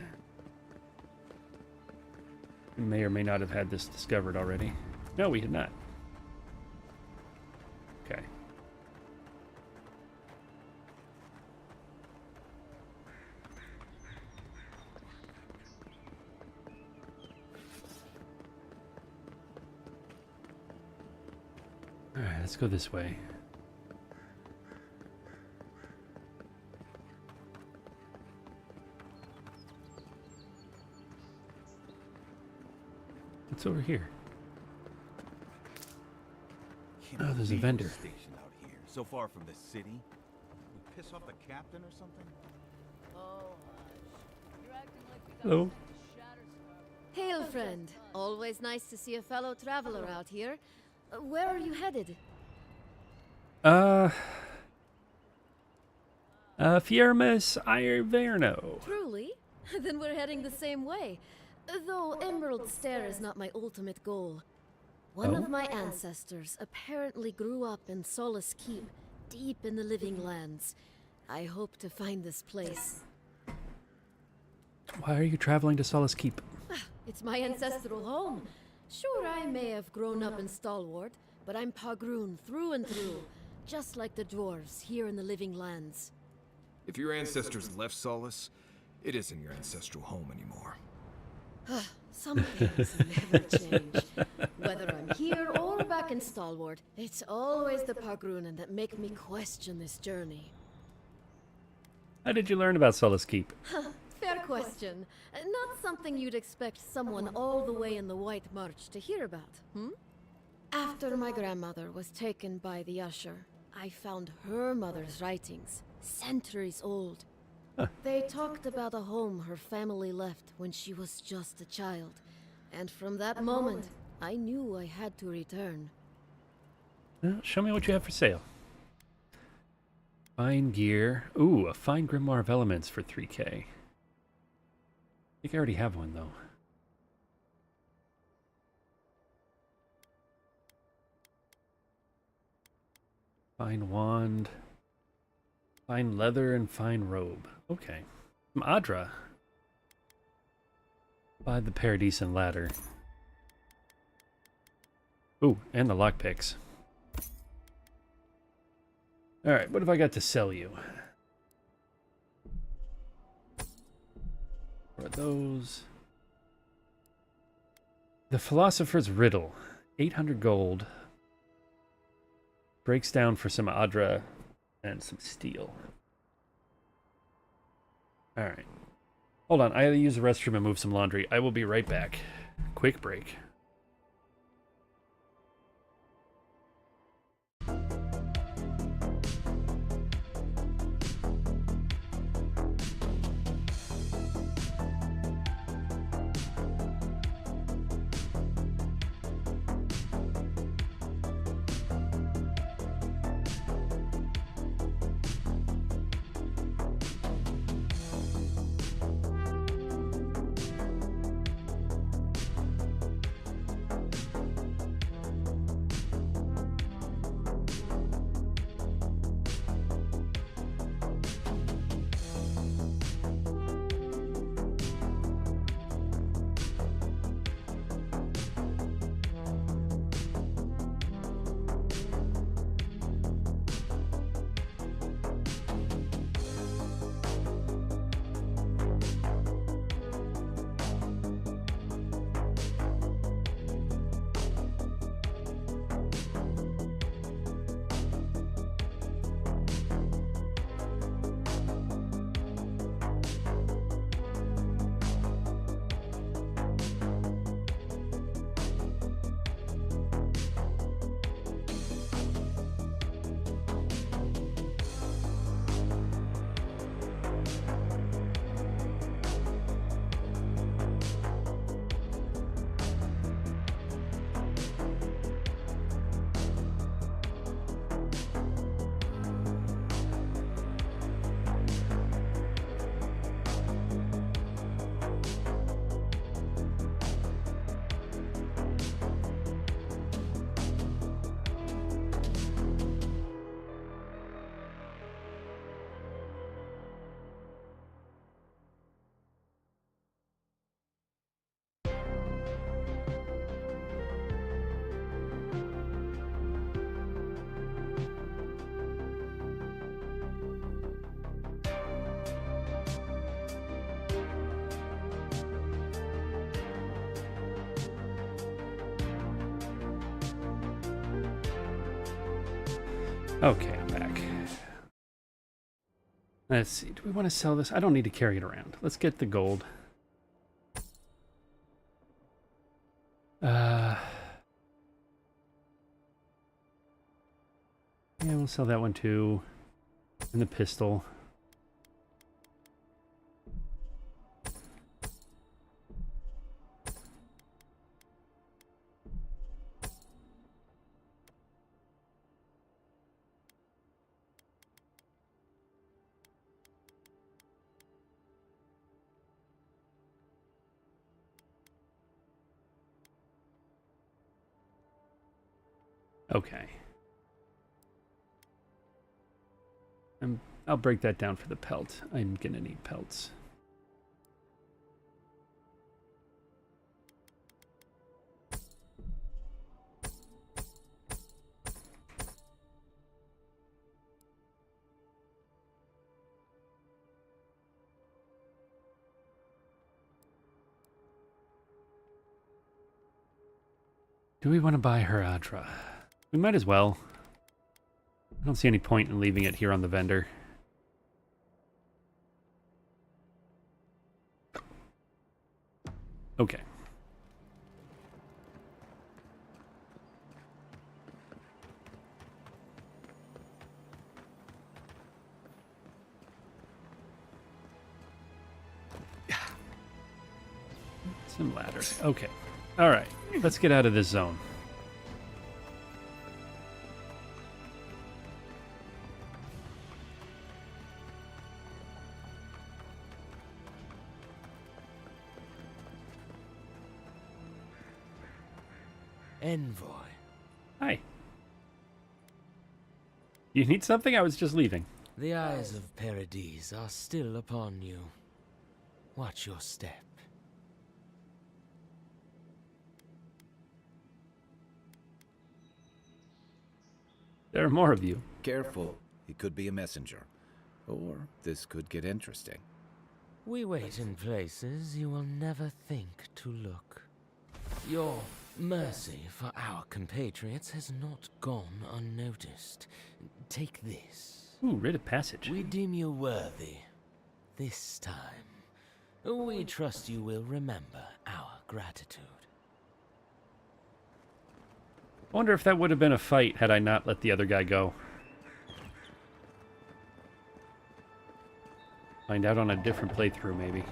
We may or may not have had this discovered already. No, we did not. Okay. Alright, let's go this way. What's over here? Oh, there's a vendor. Station out here, so far from the city. We piss off the captain or something? Hello. Hail, friend. Always nice to see a fellow traveler out here. Where are you headed? Fiermus Ierverno. Truly? Then we're heading the same way. Though Emerald Stair is not my ultimate goal. One of my ancestors apparently grew up in Solace Keep, deep in the Living Lands. I hope to find this place. Why are you traveling to Solace Keep? It's my ancestral home. Sure, I may have grown up in Stalwart, but I'm Pagroon through and through, just like the dwarves here in the Living Lands. If your ancestors left Solace, it isn't your ancestral home anymore. Some things never change. Whether I'm here or back in Stalwart, it's always the Pagroonen that make me question this journey. How did you learn about Solace Keep? Fair question. Not something you'd expect someone all the way in the White March to hear about, hmm? After my grandmother was taken by the Usher, I found her mother's writings, centuries old. They talked about a home her family left when she was just a child. And from that moment, I knew I had to return. Well, show me what you have for sale. Fine gear. Ooh, a fine grimoire of elements for 3K. I think I already have one, though. Fine wand. Fine leather and fine robe. Okay. Some Adra. Buy the Paradisen ladder. Ooh, and the lockpicks. Alright, what have I got to sell you? What are those? The Philosopher's Riddle. 800 gold. Breaks down for some Adra and some steel. Alright. Hold on, I gotta use the restroom and move some laundry. I will be right back. Quick break. Okay, I'm back. Let's see. Do we want to sell this? I don't need to carry it around. Let's get the gold. Yeah, we'll sell that one too. And the pistol. Okay. I'll break that down for the pelt. I'm gonna need pelts. Do we want to buy her Adra? We might as well. I don't see any point in leaving it here on the vendor. Okay. Some ladders. Okay. All right. Let's get out of this zone. Envoy. Hi. You need something? I was just leaving. The eyes of Paradise are still upon you. Watch your step. There are more of you. Careful. He could be a messenger. Or this could get interesting. We wait in places you will never think to look. Your mercy for our compatriots has not gone unnoticed. Take this. Ooh, writ of passage. We deem you worthy. This time, we trust you will remember our gratitude. I wonder if that would have been a fight had I not let the other guy go. Find out on a different playthrough, maybe.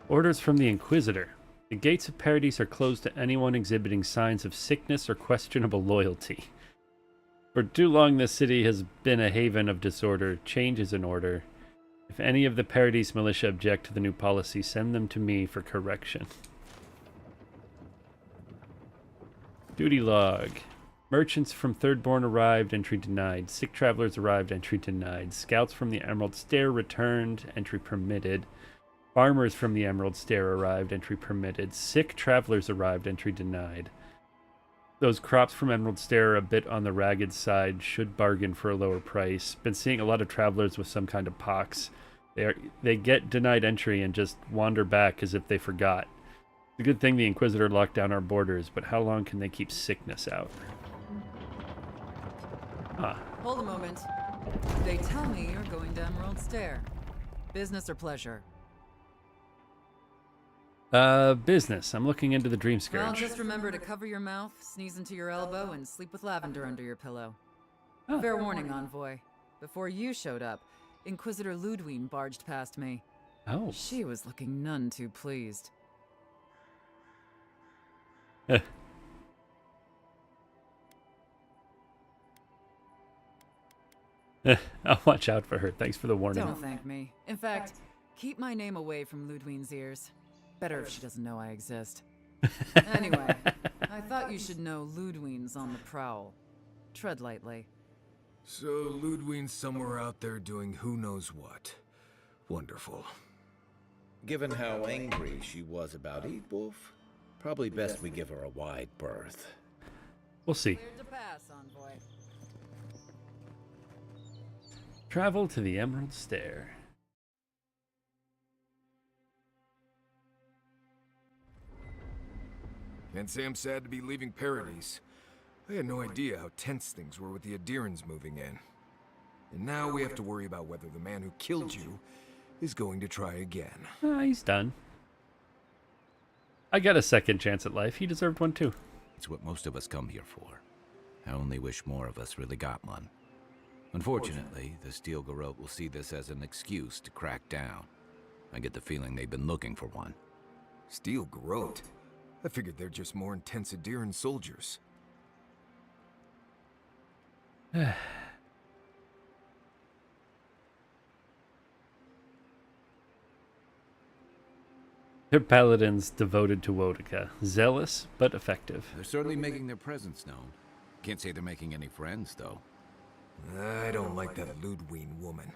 Orders from the Inquisitor. The gates of Paradise are closed to anyone exhibiting signs of sickness or questionable loyalty. For too long, this city has been a haven of disorder. Change is in order. If any of the Paradise militia object to the new policy, send them to me for correction. Duty log. Merchants from Thirdborn arrived, entry denied. Sick travelers arrived, entry denied. Scouts from the Emerald Stair returned, entry permitted. Farmers from the Emerald Stair arrived, entry permitted. Sick travelers arrived, entry denied. Those crops from Emerald Stair are a bit on the ragged side, should bargain for a lower price. Been seeing a lot of travelers with some kind of pox. They get denied entry and just wander back as if they forgot. It's a good thing the Inquisitor locked down our borders, but how long can they keep sickness out? Ah. Hold a moment. They tell me you're going to Emerald Stair. Business or pleasure? Business. I'm looking into the Dream Scourge. Well, just remember to cover your mouth, sneeze into your elbow, and sleep with lavender under your pillow. Oh. Fair warning, Envoy. Before you showed up, Inquisitor Ludwine barged past me. Oh. She was looking none too pleased. I'll watch out for her. Thanks for the warning. Don't thank me. In fact, keep my name away from Ludwine's ears. Better if she doesn't know I exist. Anyway, I thought you should know Ludwine's on the prowl. Tread lightly. So Ludwine's somewhere out there doing who knows what. Wonderful. Given how angry she was about Eatwolf, probably best we give her a wide berth. We'll see. Cleared to pass, Envoy. Travel to the Emerald Stair. Can't say I'm sad to be leaving Paradise. I had no idea how tense things were with the Adirans moving in. And now we have to worry about whether the man who killed you is going to try again. He's done. I got a second chance at life. He deserved one too. It's what most of us come here for. I only wish more of us really got one. Unfortunately, the Steel Garrote will see this as an excuse to crack down. I get the feeling they've been looking for one. Steel Garrote? I figured they're just more intense Adiran soldiers. They're paladins devoted to Wodica. Zealous, but effective. They're certainly making their presence known. Can't say they're making any friends, though. I don't like that Ludwine woman.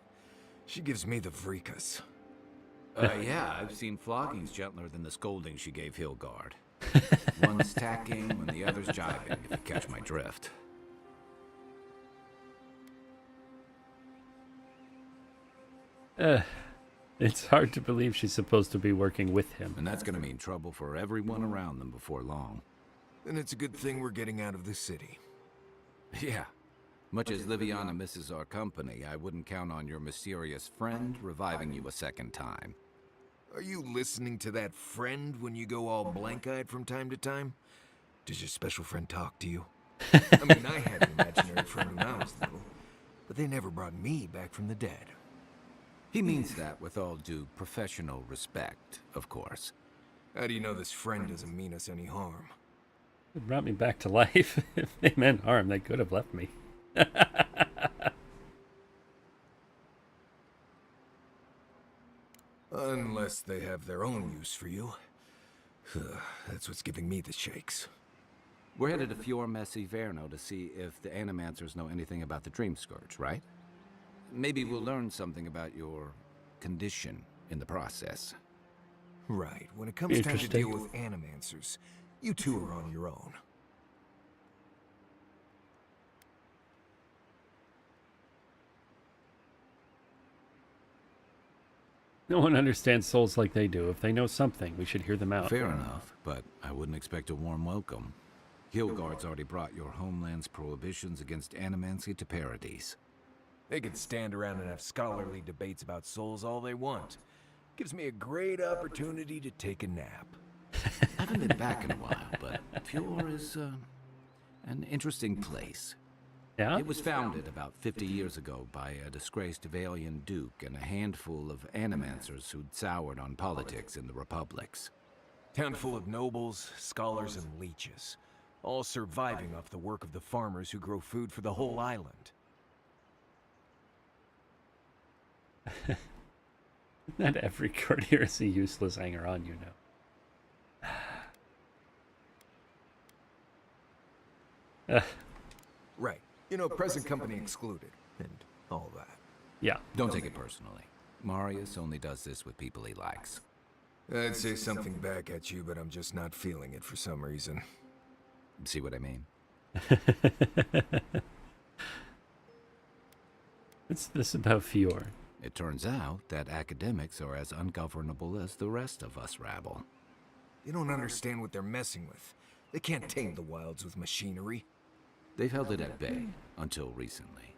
She gives me the freakus. Yeah, I've seen floggings gentler than the scolding she gave Hilgard. One's tacking when the other's jibing, if you catch my drift. It's hard to believe she's supposed to be working with him. And that's gonna mean trouble for everyone around them before long. And it's a good thing we're getting out of the city. Yeah. Much as Liviana misses our company, I wouldn't count on your mysterious friend reviving you a second time. Are you listening to that friend when you go all blank-eyed from time to time? Does your special friend talk to you? I mean, I had an imaginary friend when I was little, but they never brought me back from the dead. He means that with all due professional respect, of course. How do you know this friend doesn't mean us any harm? It brought me back to life. If they meant harm, they could have left me. Unless they have their own use for you. That's what's giving me the shakes. We're headed to Fior Messi Verno to see if the Animancers know anything about the Dream Scourge, right? Maybe we'll learn something about your condition in the process. Right. When it comes time to deal with Animancers, you two are on your own. No one understands souls like they do. If they know something, we should hear them out. Fair enough, but I wouldn't expect a warm welcome. Hilgard's already brought your homeland's prohibitions against animancy to paradise. They can stand around and have scholarly debates about souls all they want. Gives me a great opportunity to take a nap. I haven't been back in a while, but Fior is an interesting place. Yeah? It was founded about 50 years ago by a disgraced Valian duke and a handful of animancers who'd soured on politics in the republics. Town full of nobles, scholars, and leeches, all surviving off the work of the farmers who grow food for the whole island. Not every courtier is a useless hanger-on, you know. Right. You know, present company excluded, and all that. Yeah. Don't take it personally. Marius only does this with people he likes. I'd say something back at you, but I'm just not feeling it for some reason. See what I mean? What's this about Fior? It turns out that academics are as ungovernable as the rest of us rabble. You don't understand what they're messing with. They can't tame the wilds with machinery. They've held it at bay until recently.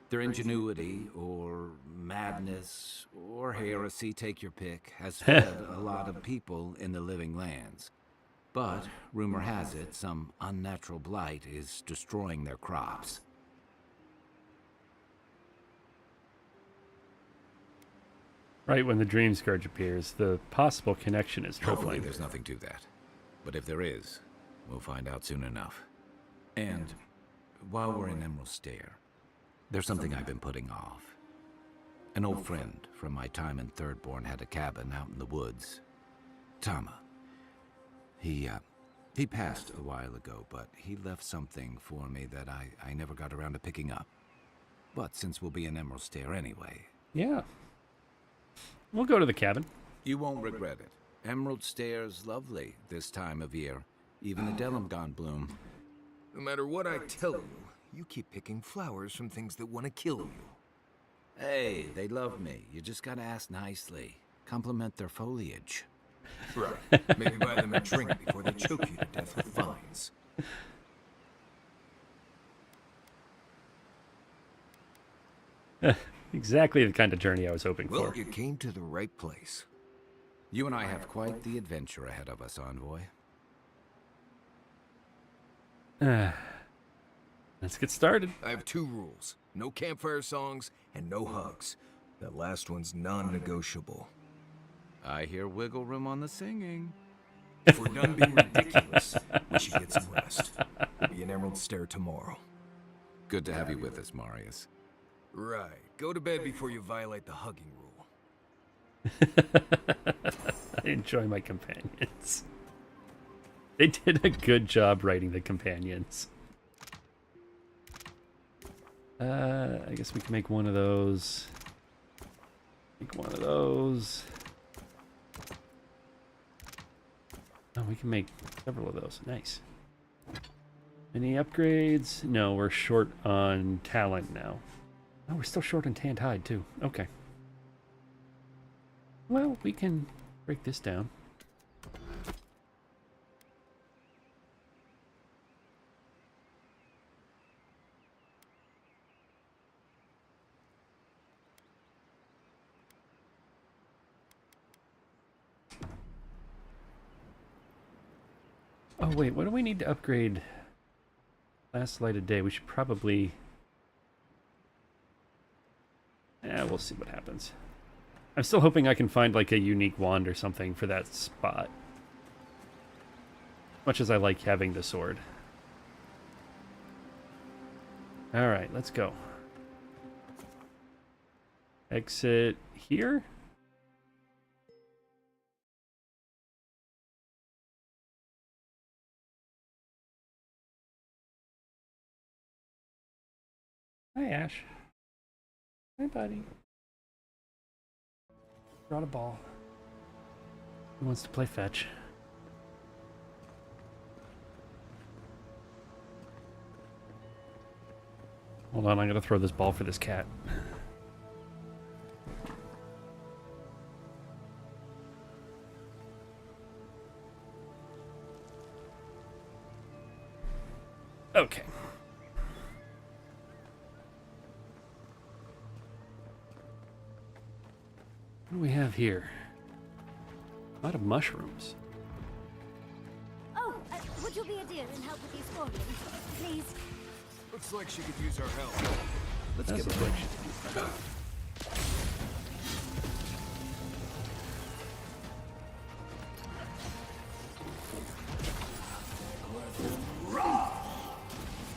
Their ingenuity, or madness, or heresy, take your pick, has fed a lot of people in the living lands. But, rumor has it, some unnatural blight is destroying their crops. Right when the Dream Scourge appears, the possible connection is Hopefully troubling. there's nothing to that. But if there is, we'll find out soon enough. And while we're in Emerald Stair, there's something I've been putting off. An old friend from my time in Thirdborn had a cabin out in the woods. Tama. He passed a while ago, but he left something for me that I never got around to picking up. But since we'll be in Emerald Stair anyway... Yeah. We'll go to the cabin. You won't regret it. Emerald Stair's lovely this time of year. Even the Delimgon bloom. No matter what I tell you, you keep picking flowers from things that want to kill you. Hey, they love me. You just gotta ask nicely. Compliment their foliage. Right. Maybe buy them a drink before they choke you to death with vines. Exactly the kind of journey I was hoping Well, for. you came to the right place. You and I have quite the adventure ahead of us, Envoy. Let's get started. I have 2 rules. No campfire songs and no hugs. That last one's non-negotiable. I hear wiggle room on the singing. If we're done being ridiculous, we should get some rest. We'll be in Emerald Stair tomorrow. Good to have you with us, Marius. Right. Go to bed before you violate the hugging rule. I enjoy my companions. They did a good job writing the companions. I guess we can make one of those. Make one of those. Oh, we can make several of those. Nice. Any upgrades? No, we're short on talent now. Oh, we're still short on tanned hide, too. Okay. Well, we can break this down. Oh, wait, what do we need to upgrade? Last light of day. We should probably... Yeah, we'll see what happens. I'm still hoping I can find like a unique wand or something for that spot. Much as I like having the sword. Alright, let's go. Exit here? Hi, Ash. Hi, buddy. Brought a ball. He wants to play fetch. Hold on, I'm gonna throw this ball for this cat. Okay. What do we have here? A lot of mushrooms. Oh, would you be a dear and help with these forms, please? Looks like she could use our help. Let's That's get a moving.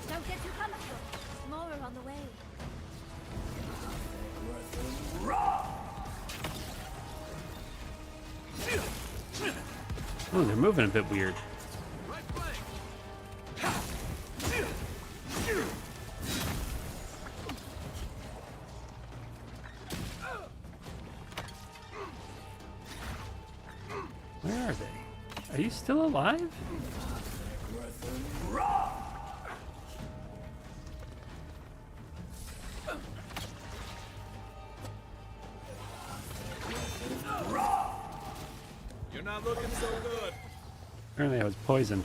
Don't get too comfortable. More are on the way. Oh, they're moving a bit weird. Where are they? Are you still alive? You're not looking so good. Apparently I was poisoned.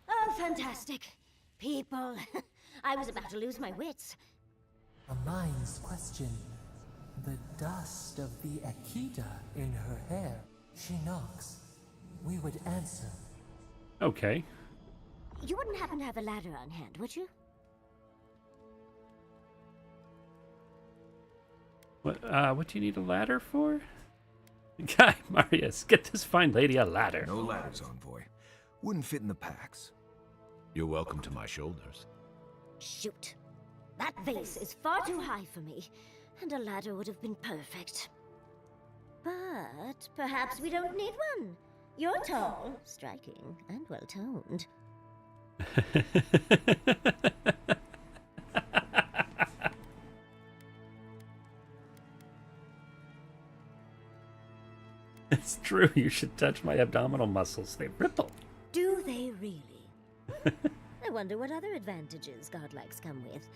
Oh, fantastic. People. I was about to lose my wits. A mind's question. The dust of the Akita in her hair. She knocks. We would answer. Okay. You wouldn't happen to have a ladder on hand, would you? What do you need a ladder for? Guy, Marius, get this fine lady a ladder. No ladders, Envoy. Wouldn't fit in the packs. You're welcome to my shoulders. Shoot. That vase is far too high for me, and a ladder would have been perfect. But perhaps we don't need one. You're tall, striking, and well-toned. It's true, you should touch my abdominal muscles. They ripple. Do they really? I wonder what other advantages godlikes come with.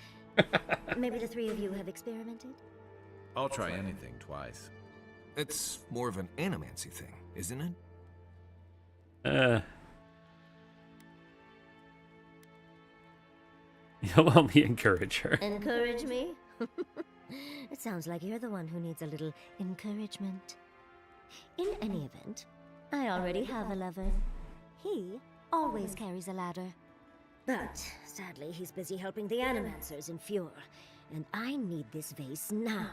Maybe the 3 of you have experimented? I'll try anything twice. It's more of an animancy thing, isn't it? You'll only encourage her. Encourage me? It sounds like you're the one who needs a little encouragement. In any event, I already have a lover. He always carries a ladder. But sadly, he's busy helping the Animancers in Fjord, and I need this vase now.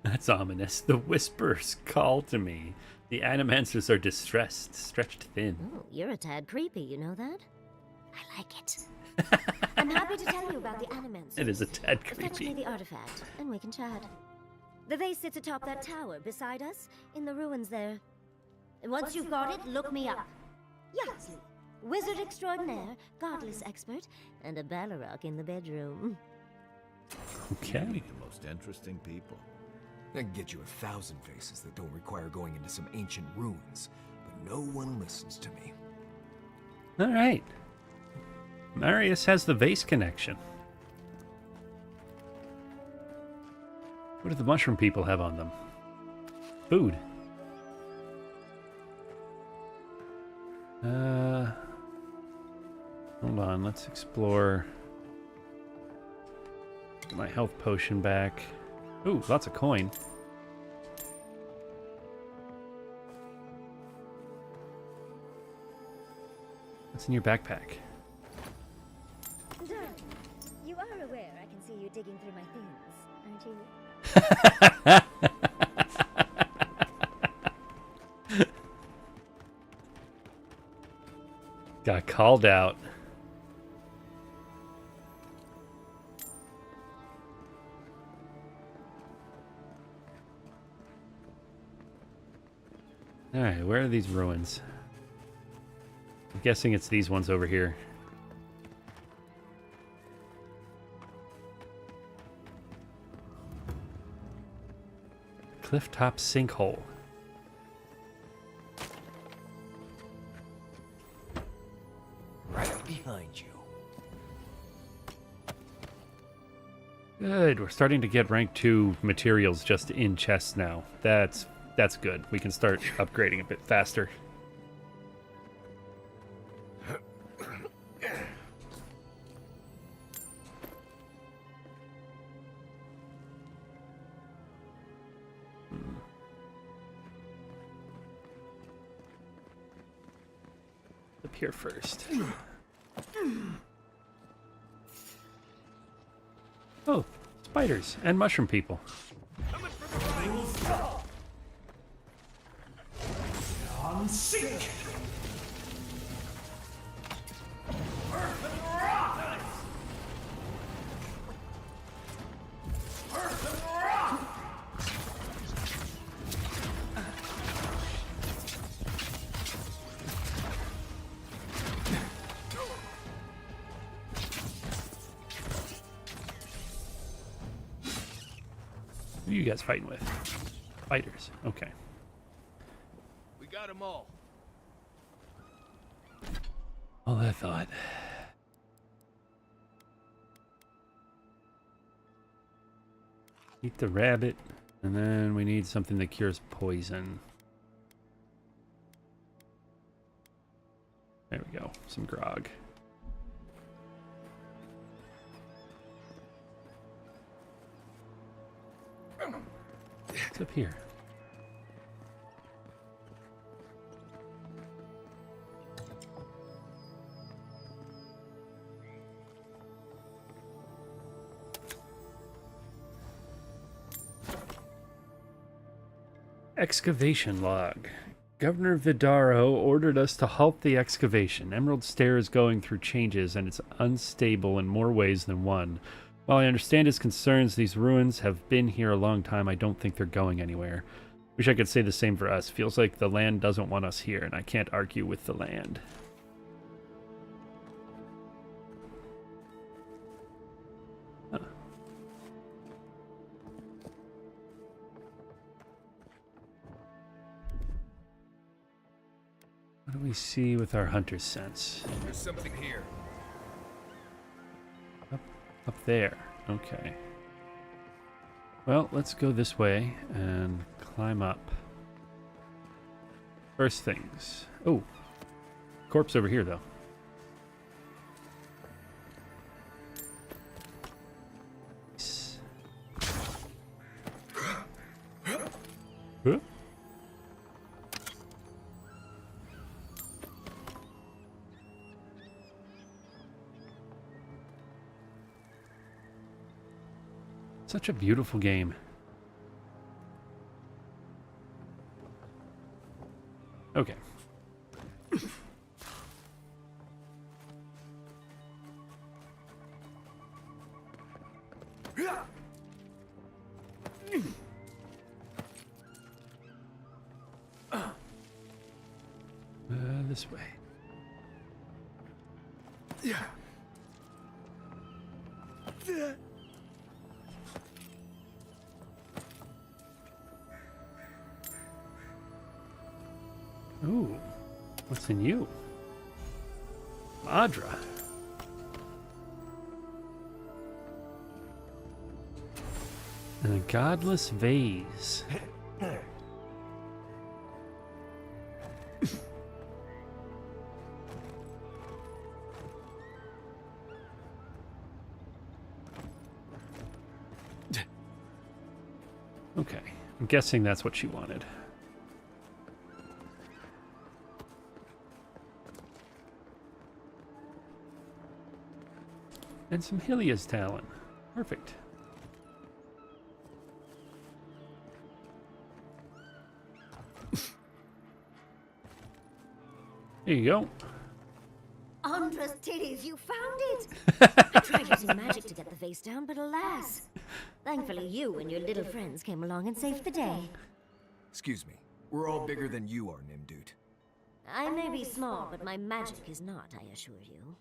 That's ominous. The whispers call to me. The Animancers are distressed, stretched thin. Oh, you're a tad creepy, you know that? I like it. I'm happy to tell you about the Animancers. It is a tad Fetch creepy. me the artifact, and we can chat. The vase sits atop that tower beside us, in the ruins there. And once you've got it, look me up. Yaxley, wizard extraordinaire, godless expert, and a Balrog in the bedroom. Okay. You meet the most interesting people. I can get you 1,000 faces that don't require going into some ancient ruins, but no one listens to me. All right. Marius has the vase connection. What do the mushroom people have on them? Food. Hold on, let's explore. Get my health potion back. Ooh, lots of coin. What's in your backpack? Darling, you are aware I can see you digging through my things, aren't you? Got called out. Alright, where are these ruins? I'm guessing it's these ones over here. Clifftop sinkhole. Right behind you. Good, we're starting to get rank 2 materials just in chests now. That's good. We can start upgrading a bit faster. Up here first. Oh, spiders and mushroom people. They will fall. On sink. Earth and rock. Earth and rock. Who are you guys fighting with? Fighters. Okay. We got them all. All I thought. Eat the rabbit, and then we need something that cures poison. There we go. Some grog. What's up here? Excavation log. Governor Vidaro ordered us to halt the excavation. Emerald Stair is going through changes and it's unstable in more ways than one. While I understand his concerns, these ruins have been here a long time. I don't think they're going anywhere. Wish I could say the same for us. Feels like the land doesn't want us here, and I can't argue with the land. Huh. What do we see with our hunter's sense? There's something here. Up there. Okay. Well, let's go this way and climb up. First things. Oh, Corpse over here, though. Huh? Such a beautiful game. Okay. This way. Yeah. Ooh, what's in you? Madra. And a godless vase. Okay, I'm guessing that's what she wanted. And some Hylia's talon. Perfect. There you go. Andras titties, you found it! I tried using magic to get the vase down, but alas. Thankfully you and your little friends came along and saved the day. Excuse me. We're all bigger than you are, Nimdude. I may be small, but my magic is not, I assure you.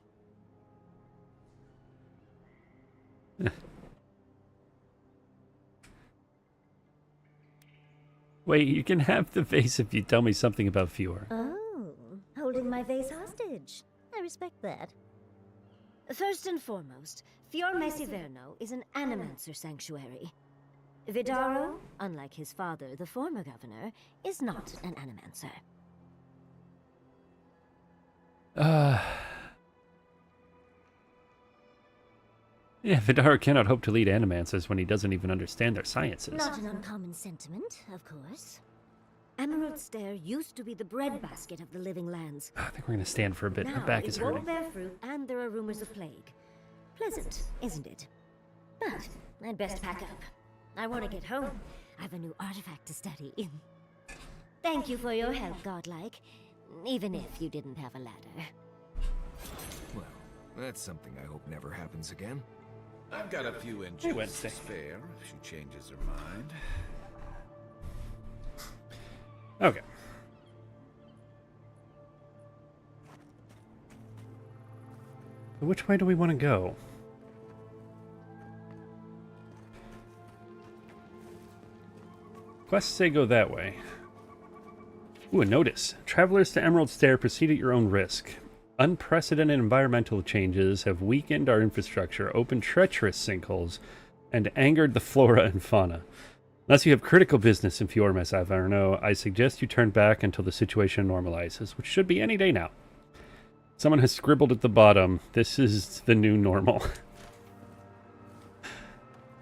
Wait, you can have the vase if you tell me something about Fiora. Oh, holding my vase hostage. I respect that. First and foremost, Fior Mesiverno is an animancer sanctuary. Vidaro, unlike his father, the former governor, is not an animancer. Yeah, Vidaro cannot hope to lead animancers when he doesn't even understand their sciences. Not an uncommon sentiment, of course. Emerald Stair used to be the breadbasket of the living lands. I think we're going to stand for a bit. My Now back it is won't hurting. bear fruit, and there are rumors of plague. Pleasant, isn't it? But I'd best pack up. I want to get home. I have a new artifact to study. Thank you for your help, Godlike. Even if you didn't have a ladder. Well, that's something I hope never happens again. I've got a few inches Wednesday. to spare if she changes her mind. Okay. So which way do we want to go? Quests say go that way. Ooh, a notice. Travelers to Emerald Stair, proceed at your own risk. Unprecedented environmental changes have weakened our infrastructure, opened treacherous sinkholes, and angered the flora and fauna. Unless you have critical business in Fior Mesiverno, I suggest you turn back until the situation normalizes, which should be any day now. Someone has scribbled at the bottom, this is the new normal.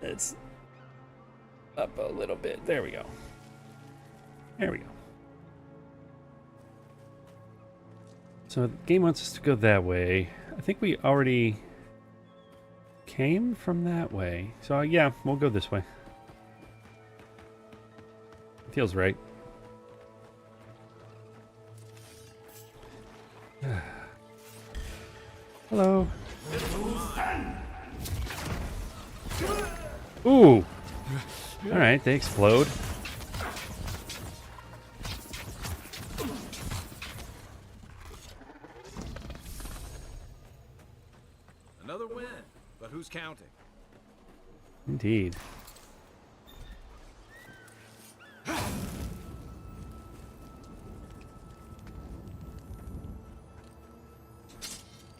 It's up a little bit. There we go. There we go. So the game wants us to go that way. I think we already came from that way. So yeah, we'll go this way. Feels right. Hello. Ooh. All right, they explode. Another win, but who's counting? Indeed.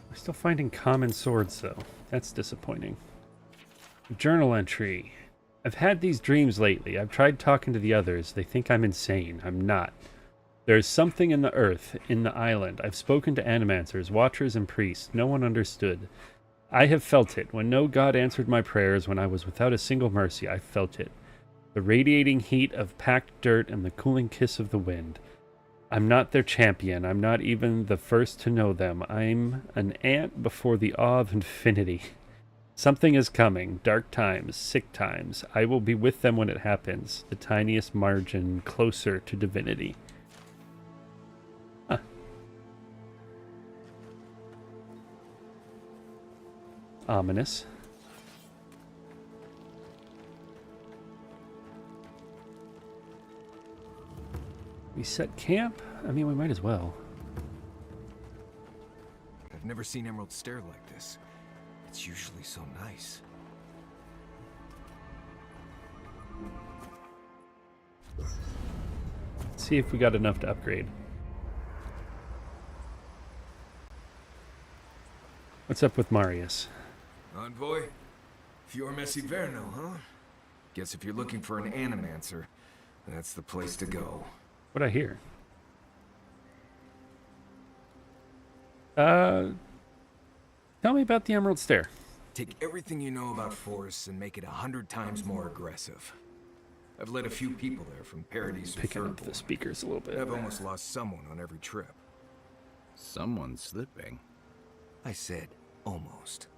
We're still finding common swords, though. That's disappointing. Journal entry. I've had these dreams lately. I've tried talking to the others. They think I'm insane. I'm not. There is something in the earth, in the island. I've spoken to animancers, watchers, and priests. No one understood. I have felt it. When no god answered my prayers, when I was without a single mercy, I felt it. The radiating heat of packed dirt and the cooling kiss of the wind. I'm not their champion. I'm not even the first to know them. I'm an ant before the awe of infinity. Something is coming. Dark times, sick times. I will be with them when it happens. The tiniest margin closer to divinity. Huh. Ominous. We set camp? I mean, we might as well. I've never seen Emerald Stair like this. It's usually so nice. Let's see if we got enough to upgrade. What's up with Marius? Envoy? Fior Messi Verno, huh? Guess if you're looking for an animancer, that's the place to go. What'd I hear? Tell me about the Emerald Stair. Take everything you know about forests and make it 100 times more aggressive. I've led a few people there from Paradise to Picking up Third the speakers a little bit. I've almost lost someone on every trip. Someone's slipping. I said almost.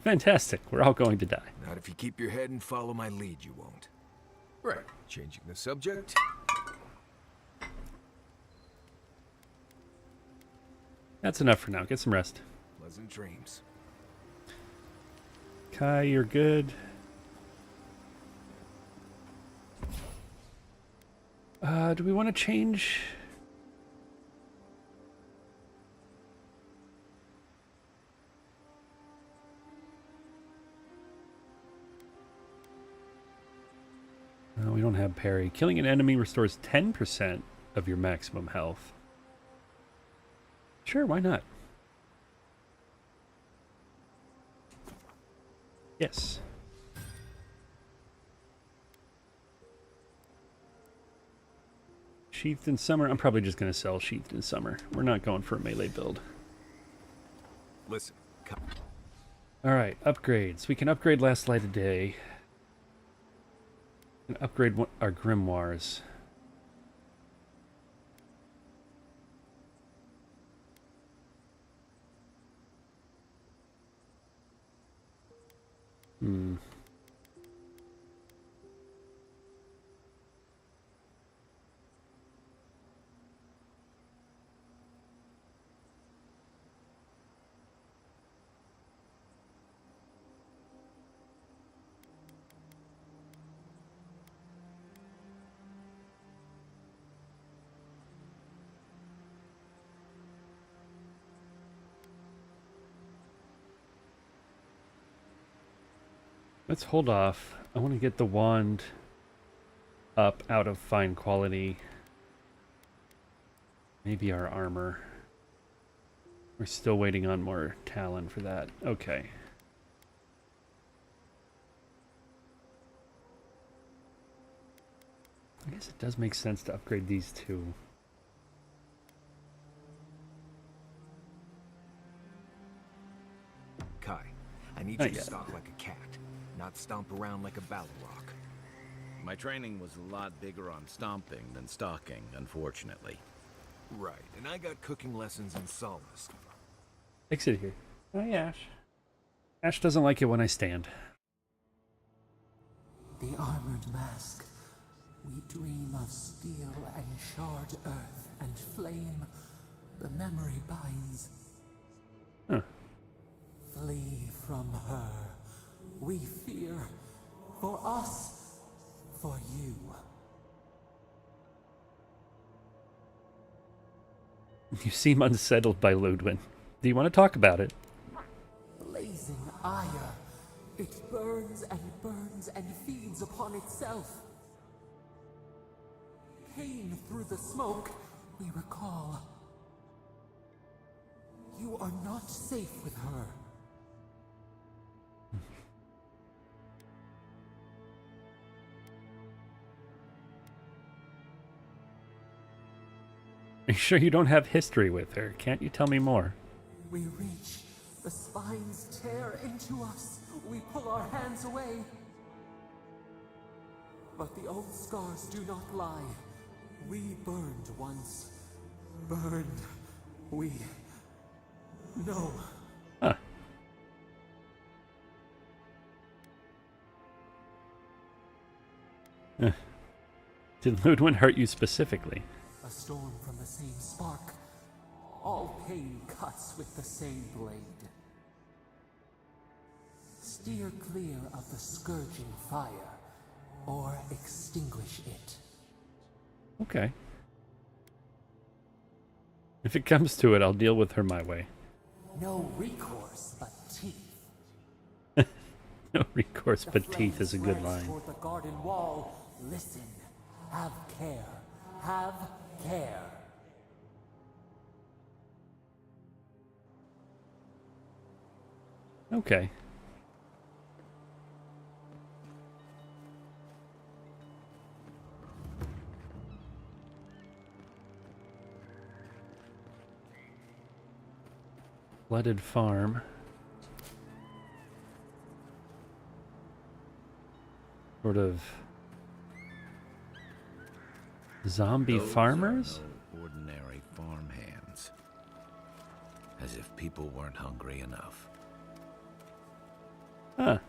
Fantastic. We're all going to die. Not if you keep your head and follow my lead, you won't. Right. Changing the subject. That's enough for now. Get some rest. Pleasant dreams. Kai, you're good. Do we want to change? No, we don't have parry. Killing an enemy restores 10% of your maximum health. Sure, why not? Yes. Sheathed in Summer. I'm probably just going to sell Sheathed in Summer. We're not going for a melee build. Listen. Alright, upgrades. We can upgrade Last Light of Day. We can upgrade our grimoires. Let's hold off. I want to get the wand up out of fine quality. Maybe our armor. We're still waiting on more talon for that. Okay. I guess it does make sense to upgrade these two. Kai, I need you to stalk like a cat, not stomp around like a battle rock. My training was a lot bigger on stomping than stalking, unfortunately. Right, and I got cooking lessons in Solace. Exit here. Hi, Ash. Ash doesn't like it when I stand. The armored mask. We dream of steel and shard earth and flame. The memory binds. Huh. Flee from her. We fear. For us. For you. You seem unsettled by Ludwin. Do you want to talk about it? Blazing ire. It burns and feeds upon itself. Pain through the smoke, we recall. You are not safe with her. Are you sure you don't have history with her? Can't you tell me more? We reach. The spines tear into us. We pull our hands away. But the old scars do not lie. We burned once. Burned. We know. Huh. Did Ludwin hurt you specifically? A storm from the same spark. All pain cuts with the same blade. Steer clear of the scourging fire, or extinguish it. Okay. If it comes to it, I'll deal with her my way. No recourse but teeth. No recourse but teeth is a good line. Toward the garden wall. Listen. Have care. Have care. Okay. Flooded farm. Sort of zombie Those farmers? are no ordinary farm hands. As if people weren't hungry enough. Huh.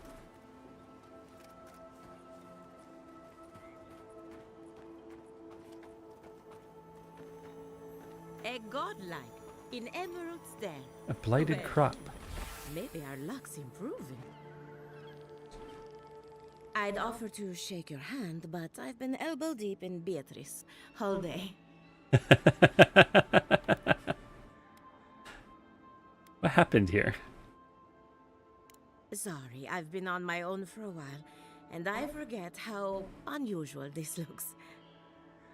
A godlike in Emerald Stair. A blighted Well, crop. Maybe our luck's improving. I'd offer to shake your hand, but I've been elbow deep in Beatrice all day. What happened here? Sorry, I've been on my own for a while, and I forget how unusual this looks.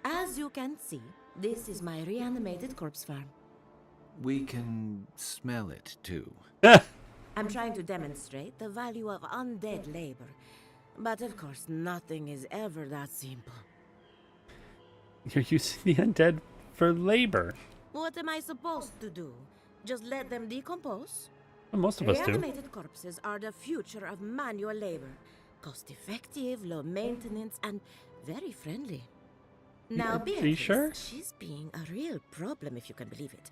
As you can see, this is my reanimated corpse farm. We can smell it, too. I'm trying to demonstrate the value of undead labor, but of course nothing is ever that simple. You're using the undead for labor. What am I supposed to do? Just let them decompose? Well, most of us do. Reanimated corpses are the future of manual labor. Cost-effective, low maintenance, and very friendly. Now, Are you Beatrice, sure? she's being a real problem if you can believe it.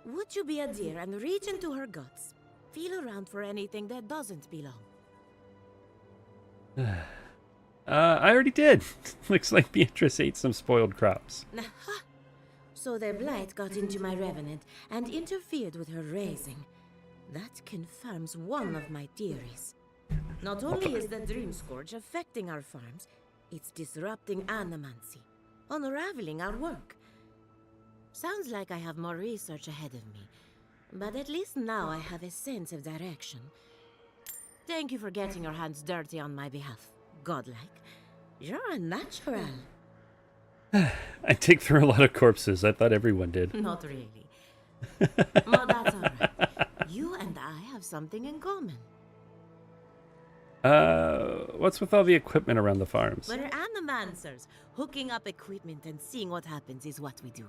Would you be a dear and reach into her guts? Feel around for anything that doesn't belong. I already did. Looks like Beatrice ate some spoiled crops. Aha! So their blight got into my revenant and interfered with her raising. That confirms one of my theories. Not only is the Dream Scourge affecting our farms, it's disrupting animancy, unraveling our work. Sounds like I have more research ahead of me, but at least now I have a sense of direction. Thank you for getting your hands dirty on my behalf, godlike. You're a natural. I dig through a lot of corpses. I thought everyone did. Not really. Well, that's all right. You and I have something in common. What's with all the equipment around the farms? We're animancers. Hooking up equipment and seeing what happens is what we do.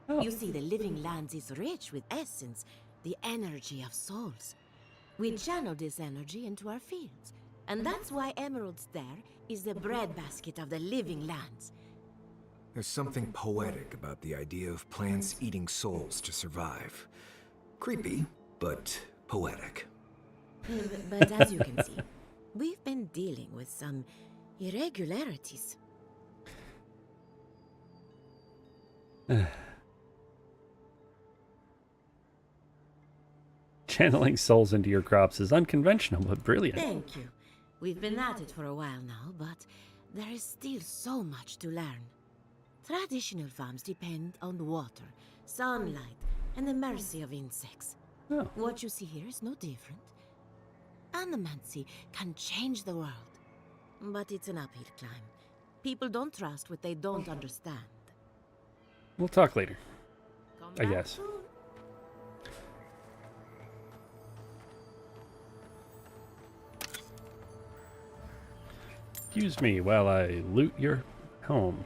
Oh. You see, the living lands is rich with essence, the energy of souls. We channel this energy into our fields. And that's why Emerald Stair is the breadbasket of the living lands. There's something poetic about the idea of plants eating souls to survive. Creepy, but poetic. But as you can see, we've been dealing with some irregularities. Channeling souls into your crops is unconventional, but brilliant. Thank you. We've been at it for a while now, but there is still so much to learn. Traditional farms depend on water, sunlight, and the mercy of insects. Oh. What you see here is no different. Animancy can change the world, but it's an uphill climb. People don't trust what they don't understand. We'll talk later, Come I back guess. soon. Excuse me while I loot your home.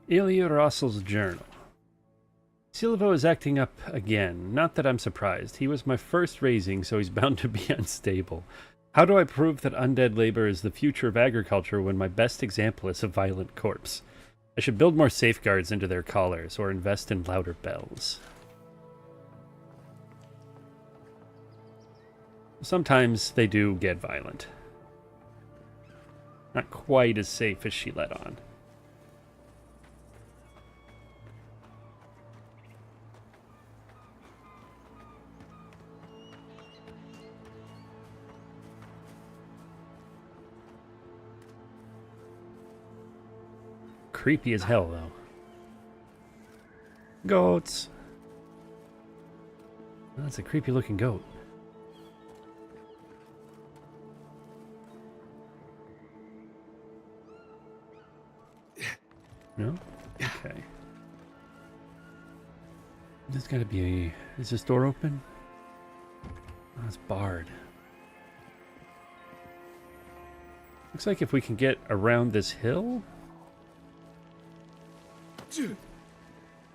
Ilya Rossel's journal. Silvo is acting up again. Not that I'm surprised. He was my first raising, so he's bound to be unstable. How do I prove that undead labor is the future of agriculture when my best example is a violent corpse? I should build more safeguards into their collars or invest in louder bells. Sometimes they do get violent. Not quite as safe as she let on. Creepy as hell, though. Goats. That's a creepy looking goat. No? Okay. There's gotta be a... Is this door open? Oh, it's barred. Looks like if we can get around this hill...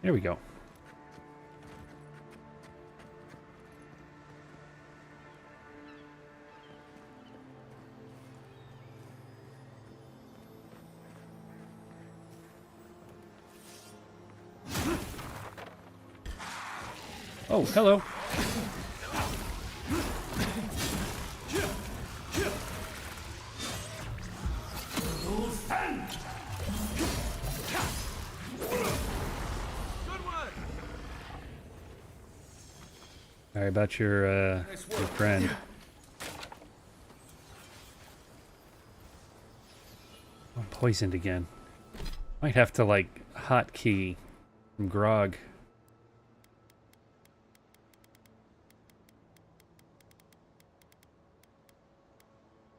There we go. Oh, hello. Sorry about your friend. I'm poisoned again. Might have to, like, hotkey some grog.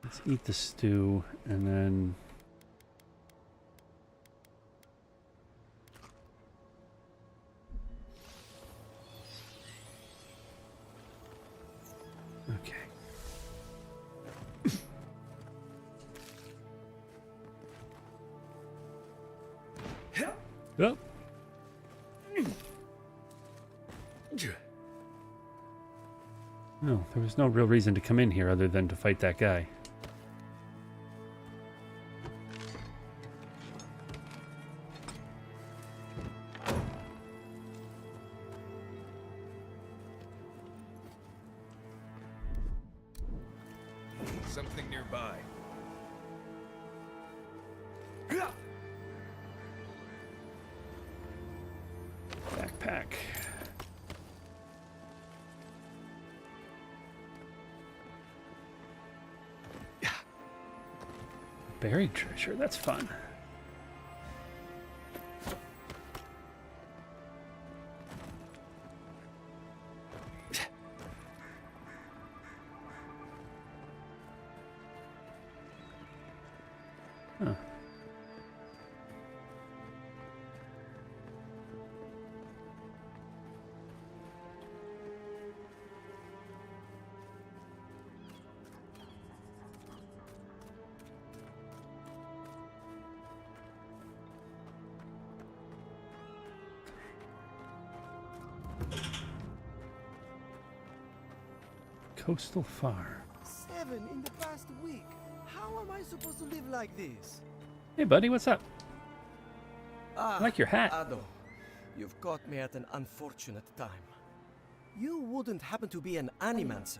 Let's eat the stew, and then... Okay. Oh. No, there was no real reason to come in here other than to fight that guy. Something nearby. Backpack. Buried treasure, that's fun. Huh. Coastal Farm. 7 in the past week. How am I supposed to live like this? Hey, buddy, what's up? Ah, I like your hat. Ado, you've caught me at an unfortunate time. You wouldn't happen to be an animancer.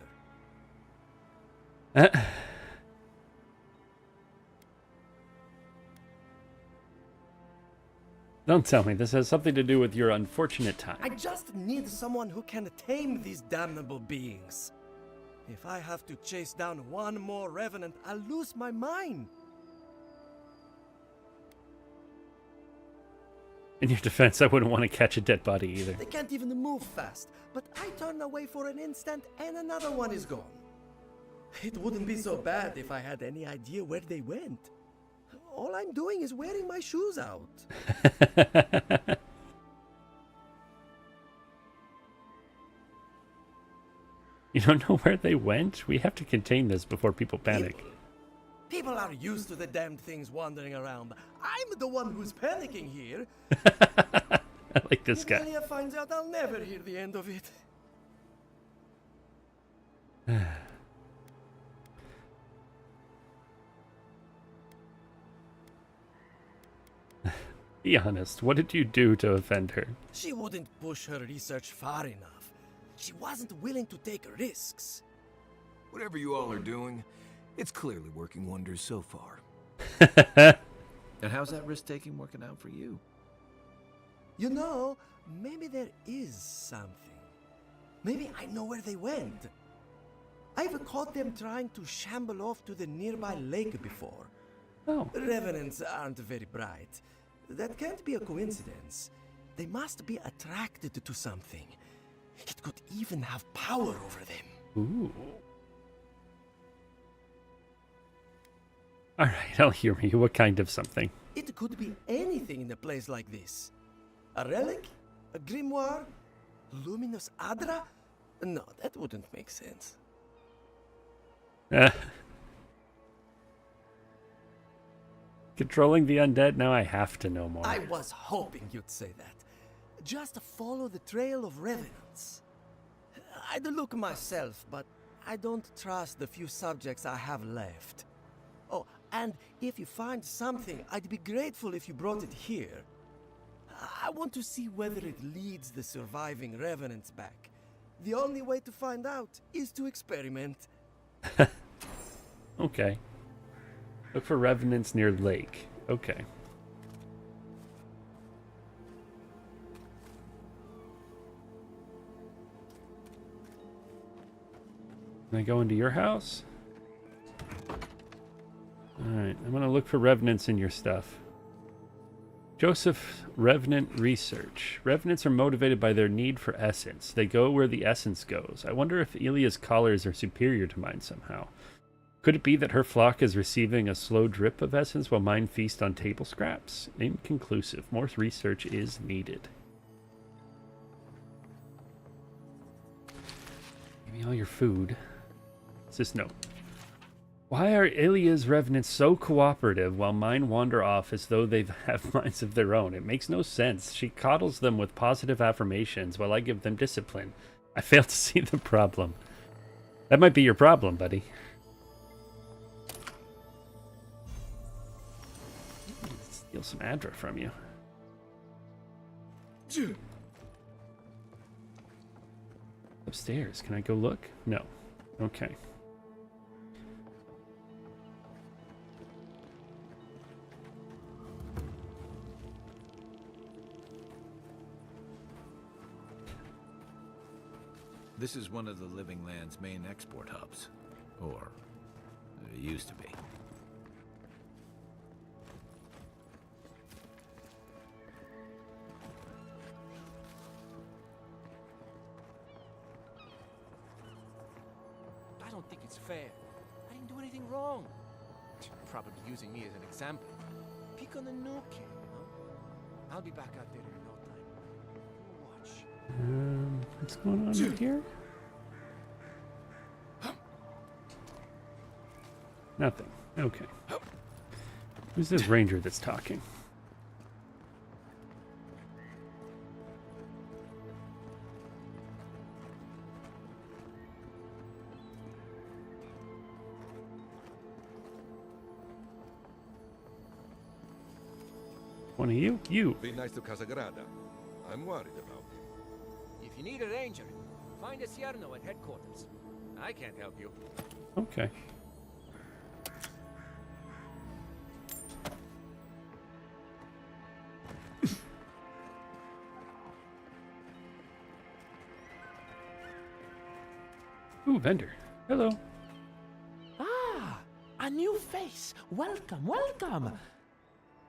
Don't tell me this has something to do with your unfortunate time. I just need someone who can tame these damnable beings. If I have to chase down one more revenant, I'll lose my mind. In your defense, I wouldn't want to catch a dead body either. They can't even move fast, but I turn away for an instant and another one is gone. It wouldn't be so bad if I had any idea where they went. All I'm doing is wearing my shoes out. You don't know where they went? We have to contain this before people panic. People are used to the damned things wandering around. I'm the one who's panicking here. I like this If guy. Elia finds out, I'll never hear the end of it. Be honest, what did you do to offend her? She wouldn't push her research far enough. She wasn't willing to take risks. Whatever you all are doing, it's clearly working wonders so far. And how's that risk-taking working out for you? You know, maybe there is something. Maybe I know where they went. I've caught them trying to shamble off to the nearby lake before. Oh. Revenants aren't very bright. That can't be a coincidence. They must be attracted to something. It could even have power over them. Ooh. Alright, I'll hear you. What kind of something? It could be anything in a place like this. A relic? A grimoire? Luminous Adra? No, that wouldn't make sense. Controlling the undead? Now I have to know more. I was hoping you'd say that. Just follow the trail of revenants. I'd look myself, but I don't trust the few subjects I have left. Oh, and if you find something, I'd be grateful if you brought it here. I want to see whether it leads the surviving revenants back. The only way to find out is to experiment. Okay. Look for revenants near lake. Okay. Can I go into your house? Alright, I'm gonna look for revenants in your stuff. Joseph, Revenant Research. Revenants are motivated by their need for essence. They go where the essence goes. I wonder if Elia's collars are superior to mine somehow. Could it be that her flock is receiving a slow drip of essence while mine feast on table scraps? Inconclusive. More research is needed. Give me all your food. What's this note? Why are Ilia's revenants so cooperative while mine wander off as though they have minds of their own? It makes no sense. She coddles them with positive affirmations while I give them discipline. I fail to see the problem. That might be your problem, buddy. Steal some Adra from you. Upstairs. Can I go look? No. Okay. This is one of the Living Land's main export hubs. Or, it used to be. I don't think it's fair. I didn't do anything wrong. Probably using me as an example. Pick on the new kid, you know? I'll be back out there in no time. Watch. What's going on in here? Nothing. Okay. Who's this ranger that's talking? One of you? You. Be nice to Casagrada. I'm worried about him. If you need a ranger, find a Cierno at headquarters. I can't help you. Okay. Ooh, vendor. Hello. Ah, a new face. Welcome, welcome.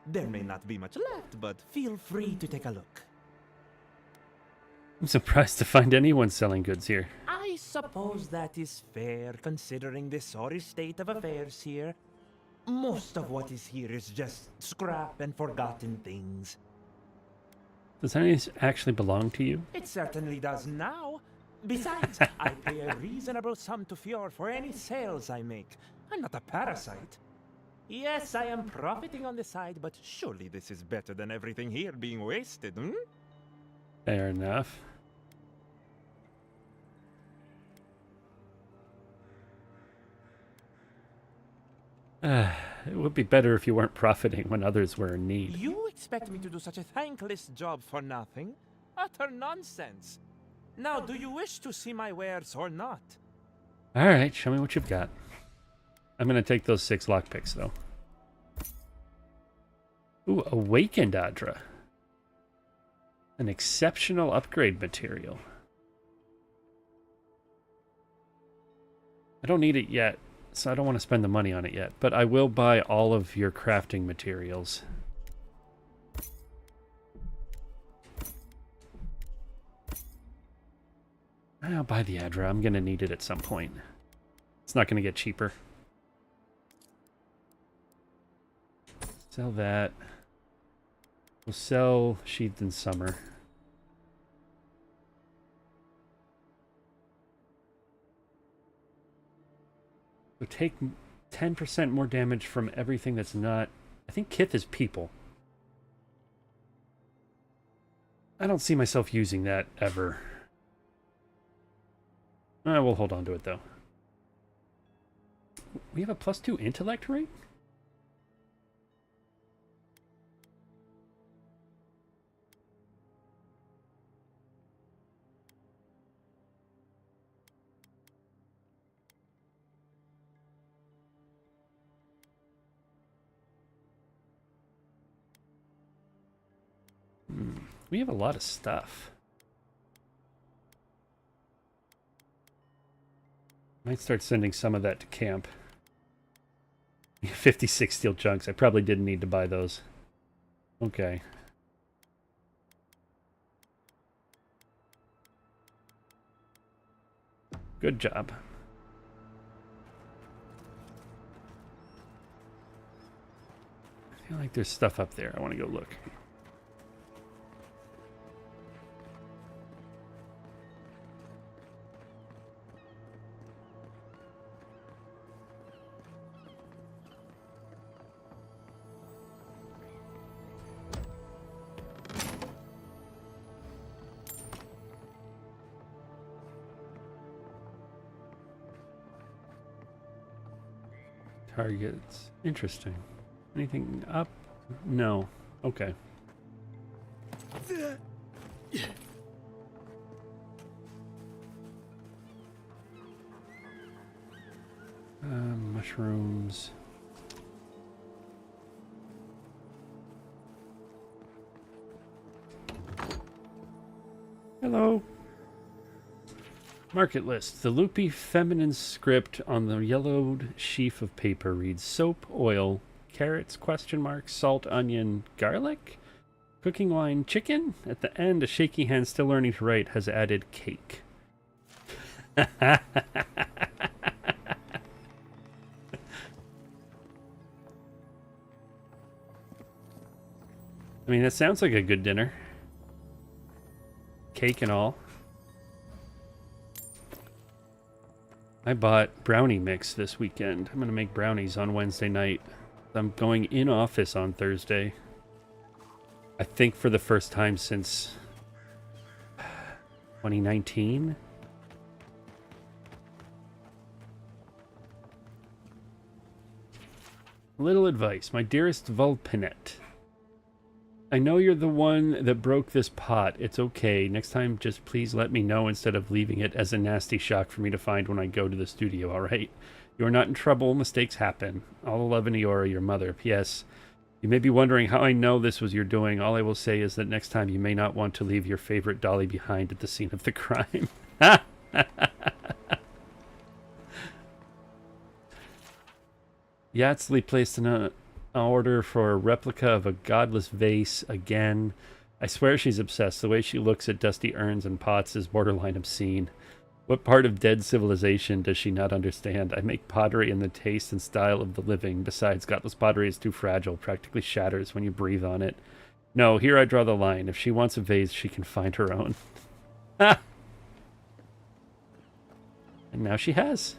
There may not be much left, but feel free to take a look. I'm surprised to find anyone selling goods here. I suppose that is fair, considering the sorry state of affairs here. Most of what is here is just scrap and forgotten things. Does any of this actually belong to you? It certainly does now. Besides, I pay a reasonable sum to Fjord for any sales I make. I'm not a parasite. Yes, I am profiting on the side, but surely this is better than everything here being wasted, hmm? Fair enough. It would be better if you weren't profiting when others were in need. You expect me to do such a thankless job for nothing? Utter nonsense. Now, do you wish to see my wares or not? All right, show me what you've got. I'm going to take those 6 lockpicks, though. Ooh, Awakened Adra. An exceptional upgrade material. I don't need it yet, so I don't want to spend the money on it yet. But I will buy all of your crafting materials. I'll buy the Adra. I'm going to need it at some point. It's not going to get cheaper. Sell that. We'll sell Sheathed in Summer. So take 10% more damage from everything that's not... I think Kith is people. I don't see myself using that ever. We'll hold on to it, though. We have a +2 intellect rate? We have a lot of stuff. Might start sending some of that to camp. 56 steel chunks. I probably didn't need to buy those. Okay. Good job. I feel like there's stuff up there. I want to go look. Targets. Interesting. Anything up? No. Okay. Mushrooms. Hello. Market list. The loopy feminine script on the yellowed sheaf of paper reads soap, oil, carrots, question mark, salt, onion, garlic, cooking wine, chicken. At the end, a shaky hand still learning to write has added cake. I mean, that sounds like a good dinner. Cake and all. I bought brownie mix this weekend. I'm going to make brownies on Wednesday night. I'm going in office on Thursday. I think for the first time since 2019. Little advice. My dearest Vulpinet. I know you're the one that broke this pot. It's okay. Next time, just please let me know instead of leaving it as a nasty shock for me to find when I go to the studio, alright? You're not in trouble. Mistakes happen. All the love in Eora, your mother. P.S. You may be wondering how I know this was your doing. All I will say is that next time you may not want to leave your favorite dolly behind at the scene of the crime. Yatsley placed an order for a replica of a godless vase again. I swear she's obsessed. The way she looks at dusty urns and pots is borderline obscene. What part of dead civilization does she not understand? I make pottery in the taste and style of the living. Besides, godless pottery is too fragile, practically shatters when you breathe on it. No, here I draw the line. If she wants a vase, she can find her own. And now she has.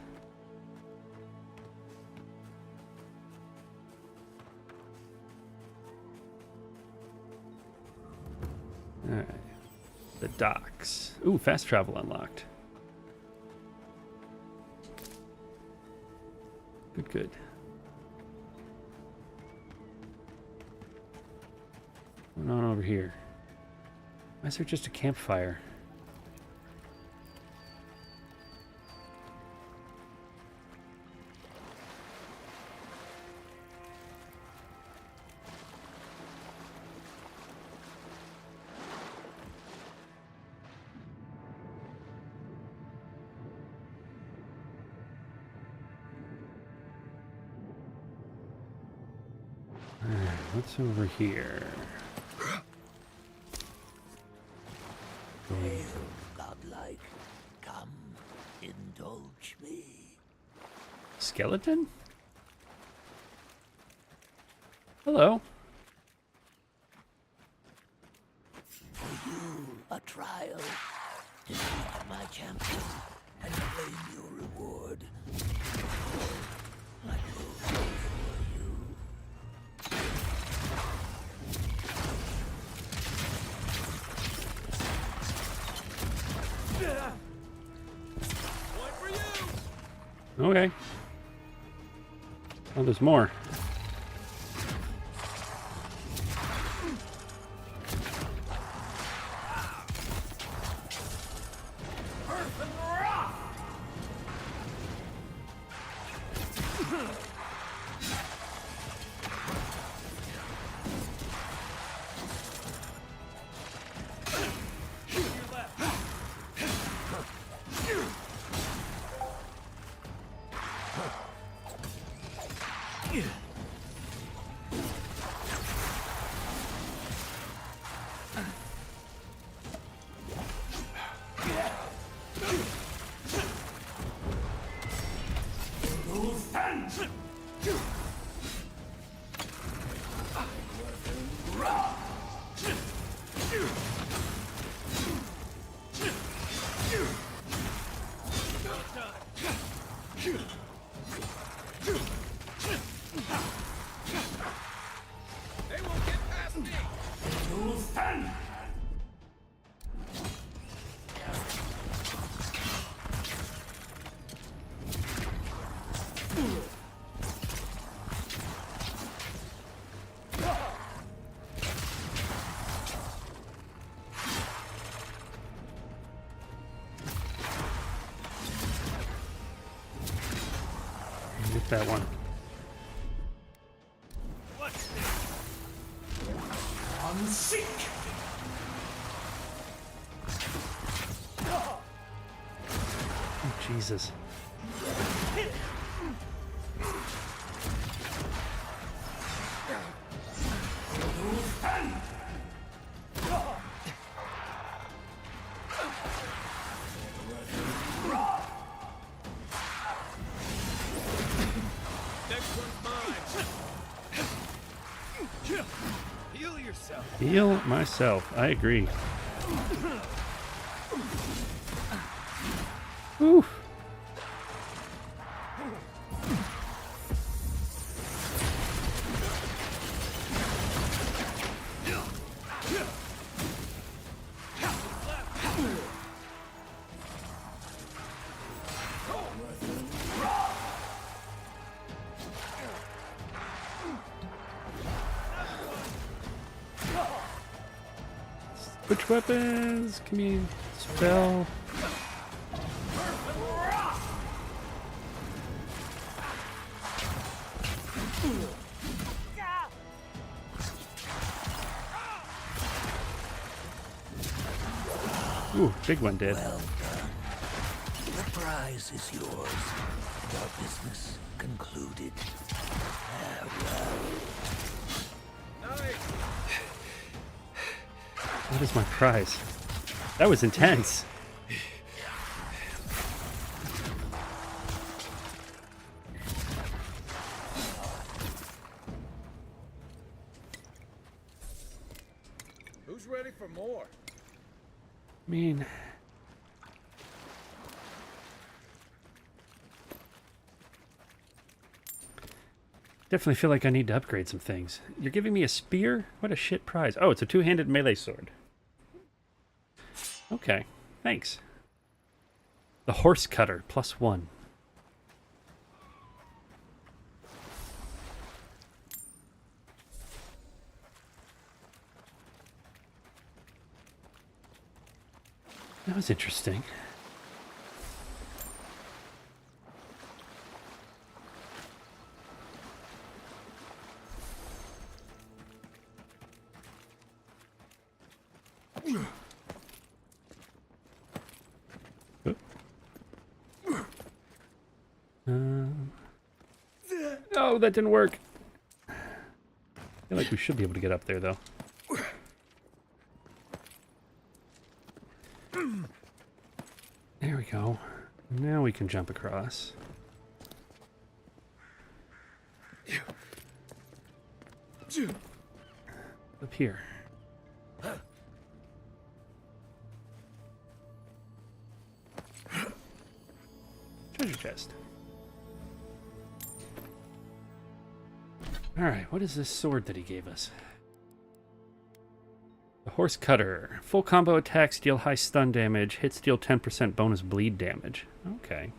Alright. The docks. Ooh, fast travel unlocked. Good, good. What's going on over here? Why is there just a campfire? What's over here? Hail, godlike. Come, indulge me. Skeleton? Hello. For you, a trial. Defeat my champion and claim your reward. I will go for you. Okay. Oh, there's more. Get that one. On seek. Oh, Jesus. Heal yourself. Heal myself. I agree. Oof. Which weapons can you spell? Ooh, big one did. Well done. The prize is yours. Your business concluded. Farewell. What is my prize? That was intense. Who's ready for more? I mean, Definitely feel like I need to upgrade some things. You're giving me a spear? What a shit prize. Oh, it's a two-handed melee sword. Okay, thanks. The horse cutter, +1. That was interesting. Oh, that didn't work. I feel like we should be able to get up there, though. There we go. Now we can jump across. Up here. Treasure chest. Alright, what is this sword that he gave us? The horse cutter. Full combo attacks deal high stun damage. Hits deal 10% bonus bleed damage. Okay.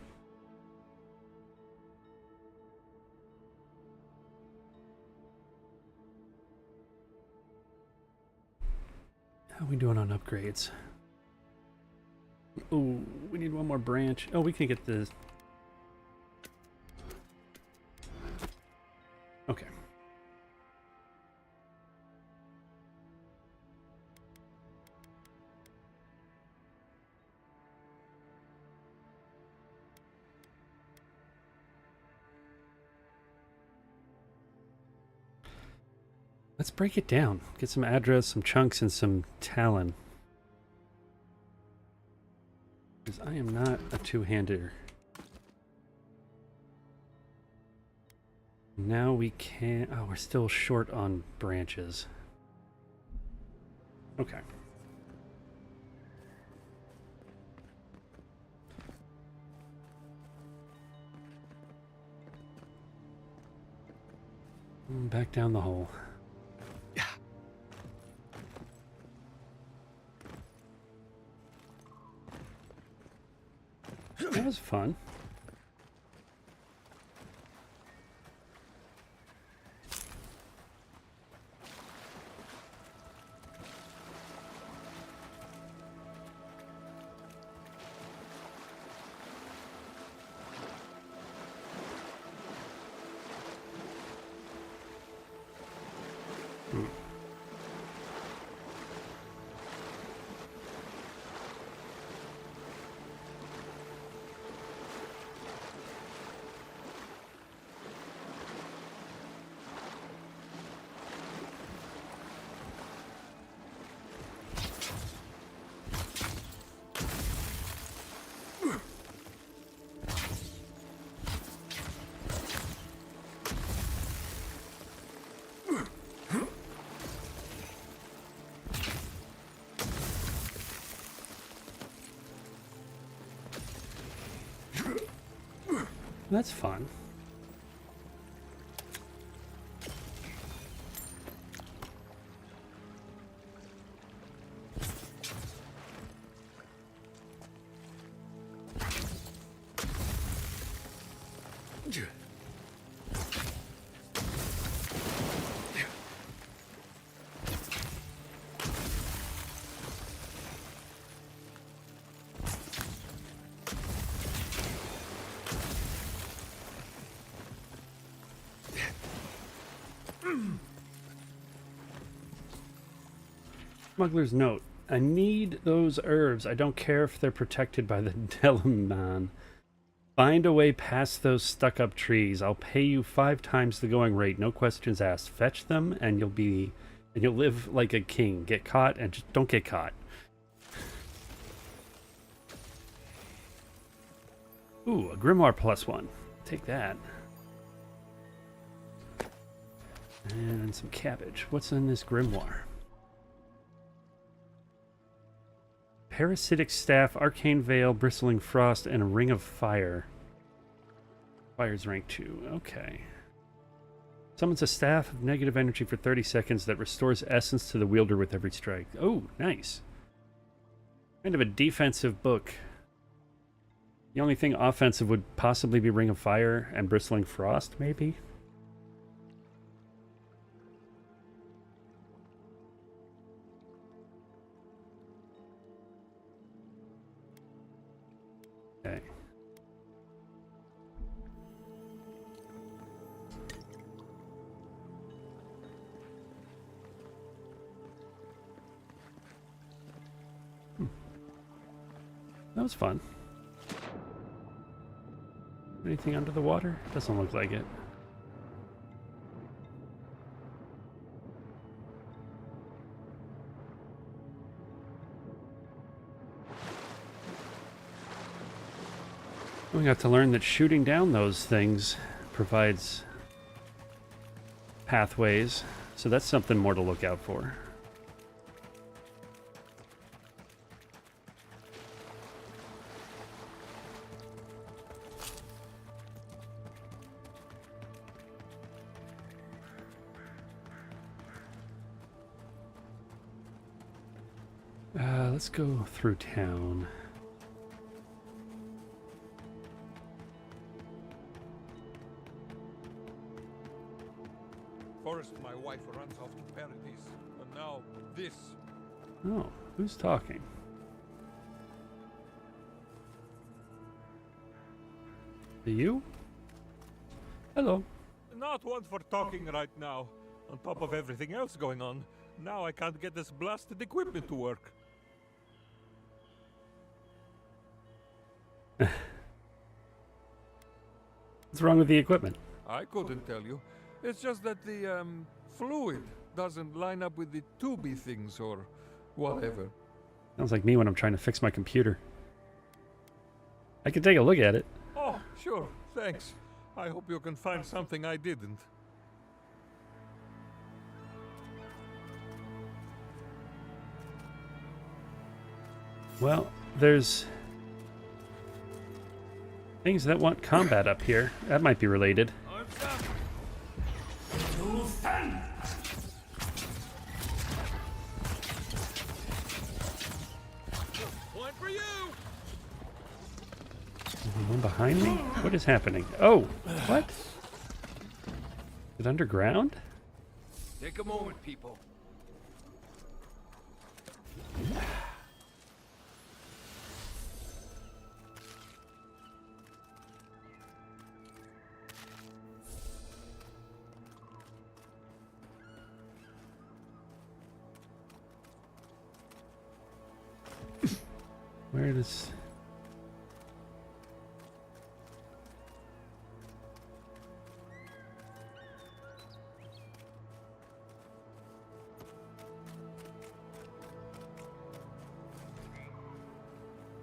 How are we doing on upgrades? Oh, we need one more branch. Oh, we can get the... Okay. Let's break it down. Get some address, some chunks, and some talon. Because I am not a two-hander. Now we can't... Oh, we're still short on branches. Okay. Back down the hole. That was fun. That's fun. Smuggler's note. I need those herbs. I don't care if they're protected by the Delaman. Find a way past those stuck-up trees. I'll pay you 5 times the going rate. No questions asked. Fetch them, and you'll live like a king. Get caught, and just don't get caught. Ooh, a grimoire +1. Take that. And some cabbage. What's in this grimoire? Parasitic Staff, Arcane Veil, Bristling Frost, and a Ring of Fire. Fire's rank 2. Okay. Summons a staff of negative energy for 30 seconds that restores essence to the wielder with every strike. Oh, nice. Kind of a defensive book. The only thing offensive would possibly be Ring of Fire and Bristling Frost, maybe? Okay. That was fun. Anything under the water? Doesn't look like it. We got to learn that shooting down those things provides pathways, so that's something more to look out for. Let's go through town. First, my wife runs off to paradise, and now this. Oh, who's talking? Are you? Hello. Not one for talking right now. On top of everything else going on, now I can't get this blasted equipment to work. What's wrong with the equipment? I couldn't tell you. It's just that the fluid doesn't line up with the tubey things or whatever. Sounds like me when I'm trying to fix my computer. I can take a look at it. Oh, sure. Thanks. I hope you can find something I didn't. Well, there's things that want combat up here. That might be related. Point for you. One behind me? What is happening? Oh, what? Is it underground? Take a moment, people. Where does...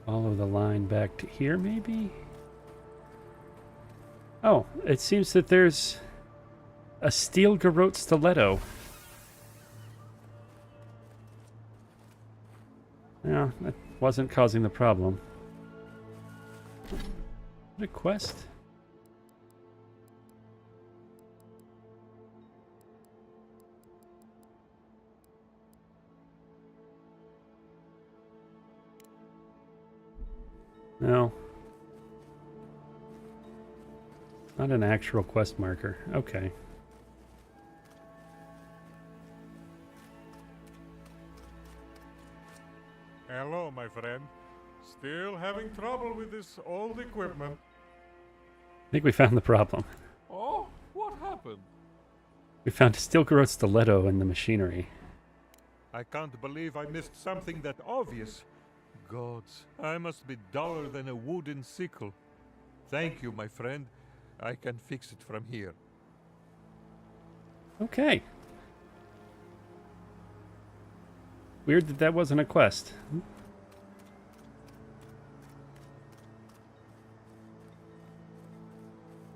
Follow the line back to here, maybe? Oh, it seems that there's a steel garrote stiletto. No, that wasn't causing the problem. What a quest. No. Not an actual quest marker. Okay. Hello, my friend. Still having trouble with this old equipment? I think we found the problem. Oh, what happened? We found a steel garrote stiletto in the machinery. I can't believe I missed something that obvious. Gods, I must be duller than a wooden sickle. Thank you, my friend. I can fix it from here. Okay. Weird that that wasn't a quest.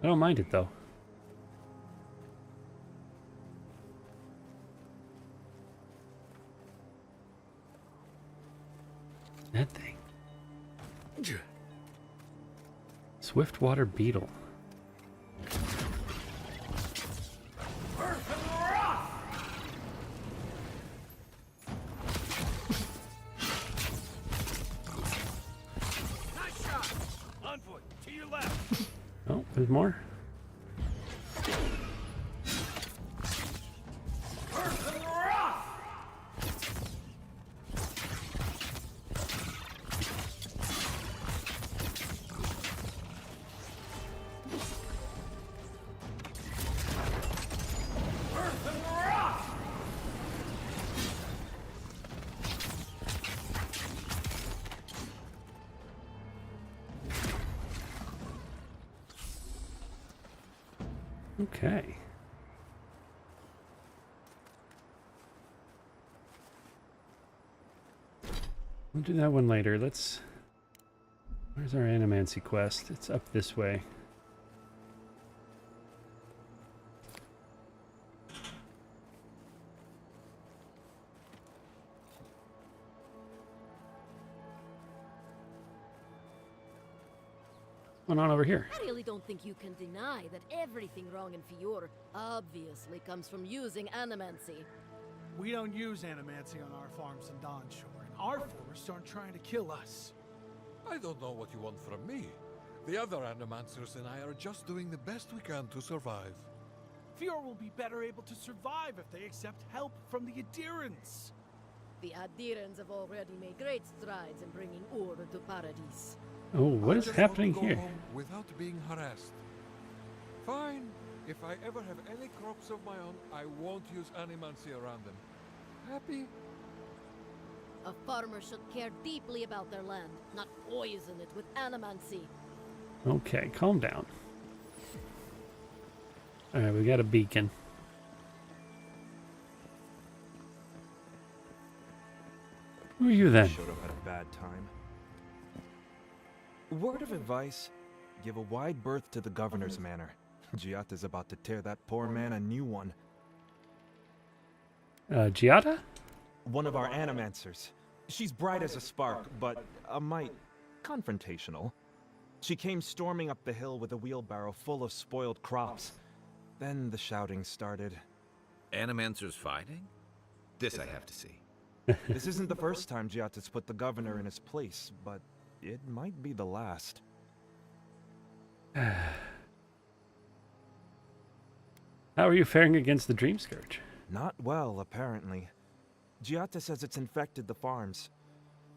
I don't mind it, though. That thing. Swiftwater beetle. There's more? Okay. We'll do that one later. Let's... Where's our Animancy quest? It's up this way. What's going on over here? I really don't think you can deny that everything wrong in Fior obviously comes from using animancy. We don't use animancy on our farms in Dawnshore, and our forests aren't trying to kill us. I don't know what you want from me. The other Animancers and I are just doing the best we can to survive. Fior will be better able to survive if they accept help from the adherents. The adherents have already made great strides in bringing order to Paradise. Oh, what is happening I just want to here? go home without being harassed. Fine. If I ever have any crops of my own, I won't use Animancy around them. Happy? A farmer should care deeply about their land, not poison it with animancy. Okay, calm down. Alright, we got a beacon. Who are you then? Should have had a bad time. Word of advice, give a wide berth to the governor's manor. Giata's about to tear that poor man a new one. Giata? One of our animancers. She's bright as a spark, but a mite confrontational. She came storming up the hill with a wheelbarrow full of spoiled crops. Then the shouting started. Animancers fighting? This I have to see. This isn't the first time Giata's put the governor in his place, but it might be the last. How are you faring against the Dream Scourge? Not well, apparently. Giata says it's infected the farms,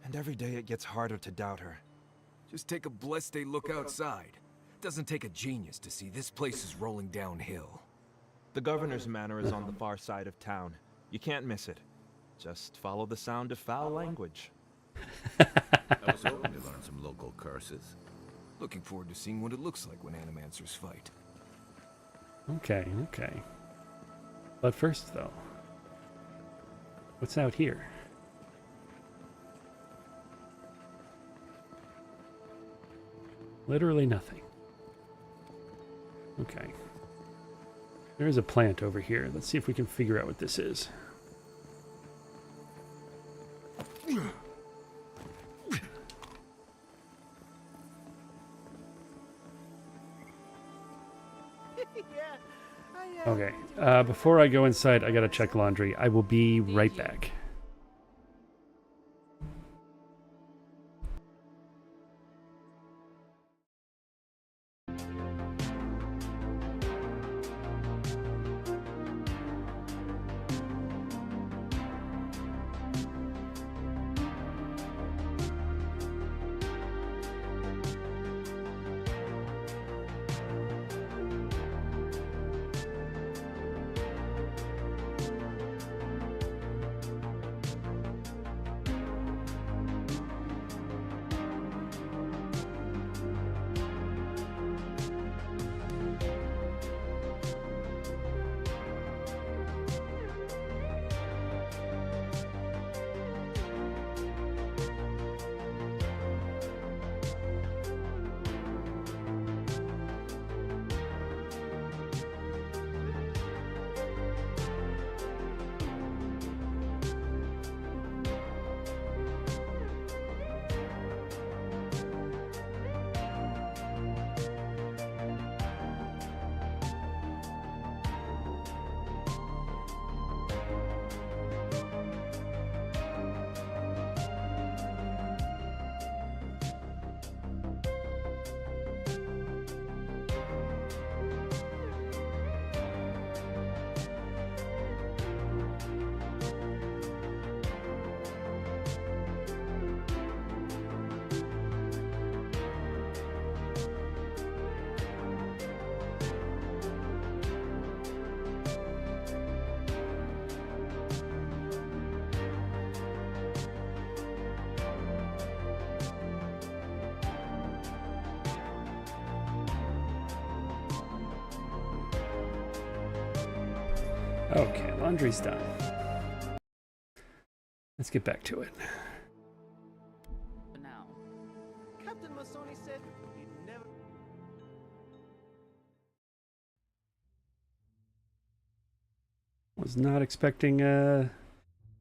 and every day it gets harder to doubt her. Just take a blessed day look outside. Doesn't take a genius to see this place is rolling downhill. The governor's manor is on the far side of town. You can't miss it. Just follow the sound of foul language. I was hoping to learn some local curses. Looking forward to seeing what it looks like when Animancers fight. Okay, okay. But first, though, what's out here? Literally nothing. Okay. There is a plant over here. Let's see if we can figure out what this is. Okay, before I go inside, I gotta check laundry. I will be right back. Okay, laundry's done. Let's get back to it. Now. Captain Masoni said he'd never... Was not expecting a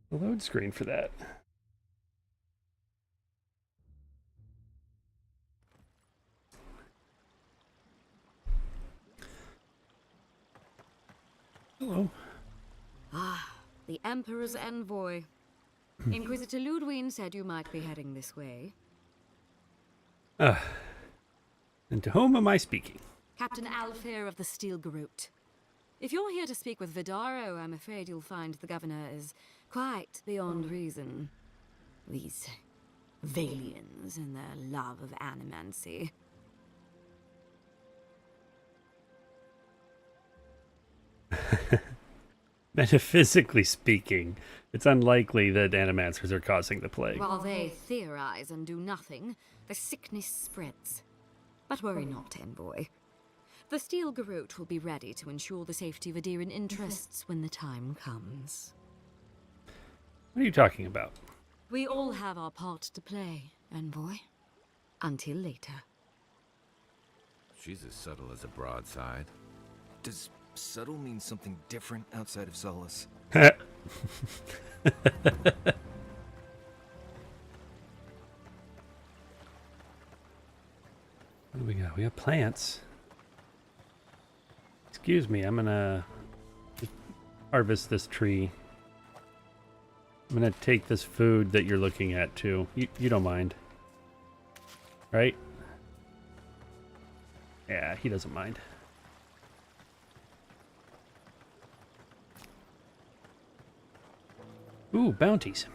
load screen for that. Hello. Ah, the Emperor's envoy. Inquisitor Ludwig said you might be heading this way. And to whom am I speaking? Captain Alfair of the Steel Garrote. If you're here to speak with Vidaro, I'm afraid you'll find the governor is quite beyond reason. These Valians and their love of animancy. Metaphysically speaking, it's unlikely that animancers are causing the plague. While they theorize and do nothing, the sickness spreads. But worry not, envoy. The Steel Garrote will be ready to ensure the safety of Adiran interests when the time comes. What are you talking about? We all have our part to play, envoy. Until later. She's as subtle as a broadside. Does subtle mean something different outside of Solace? What do we got? We got plants. Excuse me, I'm gonna harvest this tree. I'm gonna take this food that you're looking at too. You don't mind, right? Yeah, he doesn't mind. Ooh, bounties.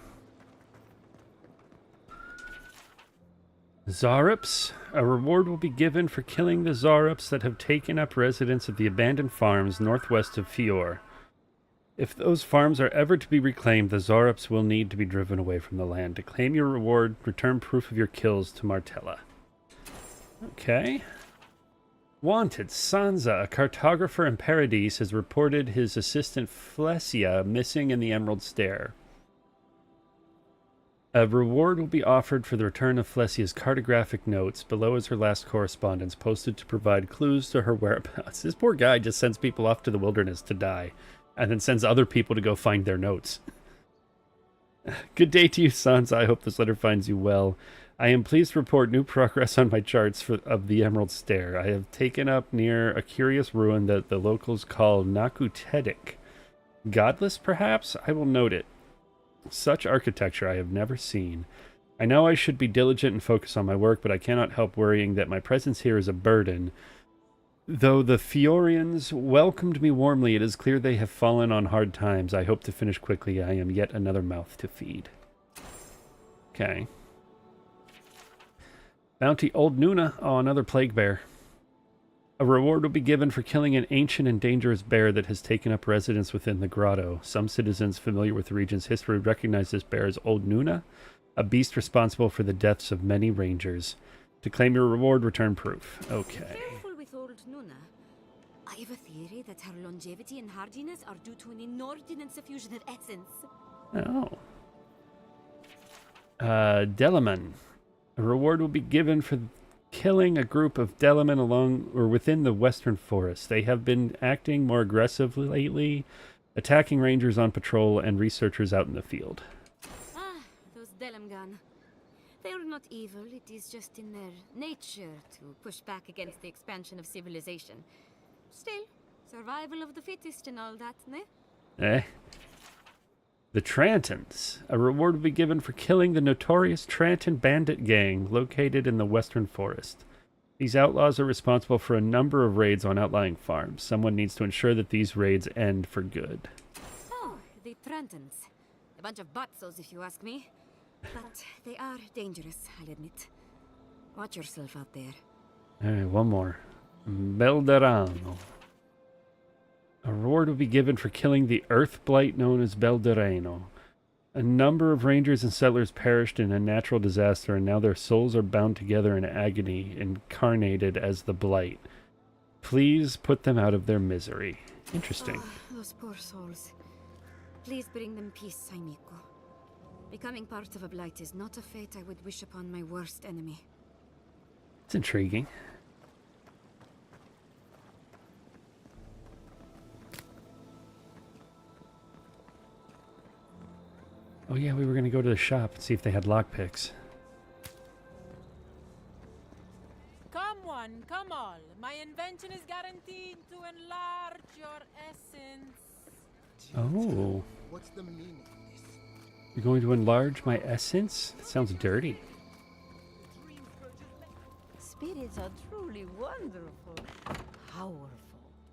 Zarups. A reward will be given for killing the Zarups that have taken up residence at the abandoned farms northwest of Fior. If those farms are ever to be reclaimed, the Zarups will need to be driven away from the land. To claim your reward, return proof of your kills to Martella. Okay. Wanted. Sansa, a cartographer in Paradise, has reported his assistant Flesia missing in the Emerald Stair. A reward will be offered for the return of Flesia's cartographic notes. Below is her last correspondence, posted to provide clues to her whereabouts. This poor guy just sends people off to the wilderness to die, and then sends other people to go find their notes. Good day to you, Sansa. I hope this letter finds you well. I am pleased to report new progress on my charts of the Emerald Stair. I have taken up near a curious ruin that the locals call Nakutedik. Godless, perhaps? I will note it. Such architecture I have never seen. I know I should be diligent and focus on my work, but I cannot help worrying that my presence here is a burden. Though the Fiorians welcomed me warmly, it is clear they have fallen on hard times. I hope to finish quickly. I am yet another mouth to feed. Okay. Bounty Old Nuna. Oh, another plague bear. A reward will be given for killing an ancient and dangerous bear that has taken up residence within the grotto. Some citizens familiar with the region's history recognize this bear as Old Nuna, a beast responsible for the deaths of many rangers. To claim your reward, return proof. Okay. Careful with Old Nuna. I have a theory that her longevity and hardiness are due to an inordinate suffusion of essence. Oh. Delaman. A reward will be given for killing a group of Delaman along or within the western forest. They have been acting more aggressively lately, attacking rangers on patrol and researchers out in the field. Ah, those Delamgan. They are not evil, it is just in their nature to push back against the expansion of civilization. Still, survival of the fittest and all that, ne? The Trantons. A reward will be given for killing the notorious Tranton bandit gang located in the western forest. These outlaws are responsible for a number of raids on outlying farms. Someone needs to ensure that these raids end for good. Oh, the Trantons. A bunch of butzos, if you ask me. But they are dangerous, I'll admit. Watch yourself out there. Alright, one more. Belderano. A reward will be given for killing the Earth Blight known as Belderano. A number of rangers and settlers perished in a natural disaster, and now their souls are bound together in agony, incarnated as the Blight. Please put them out of their misery. Interesting. Oh, those poor souls. Please bring them peace, Saimiko. Becoming part of a blight is not a fate I would wish upon my worst enemy. It's intriguing. Oh yeah, we were going to go to the shop and see if they had lockpicks. Come one, come all. My invention is guaranteed to enlarge your essence. Oh. What's the meaning of this? You're going to enlarge my essence? That sounds dirty. Spirits are truly wonderful, powerful,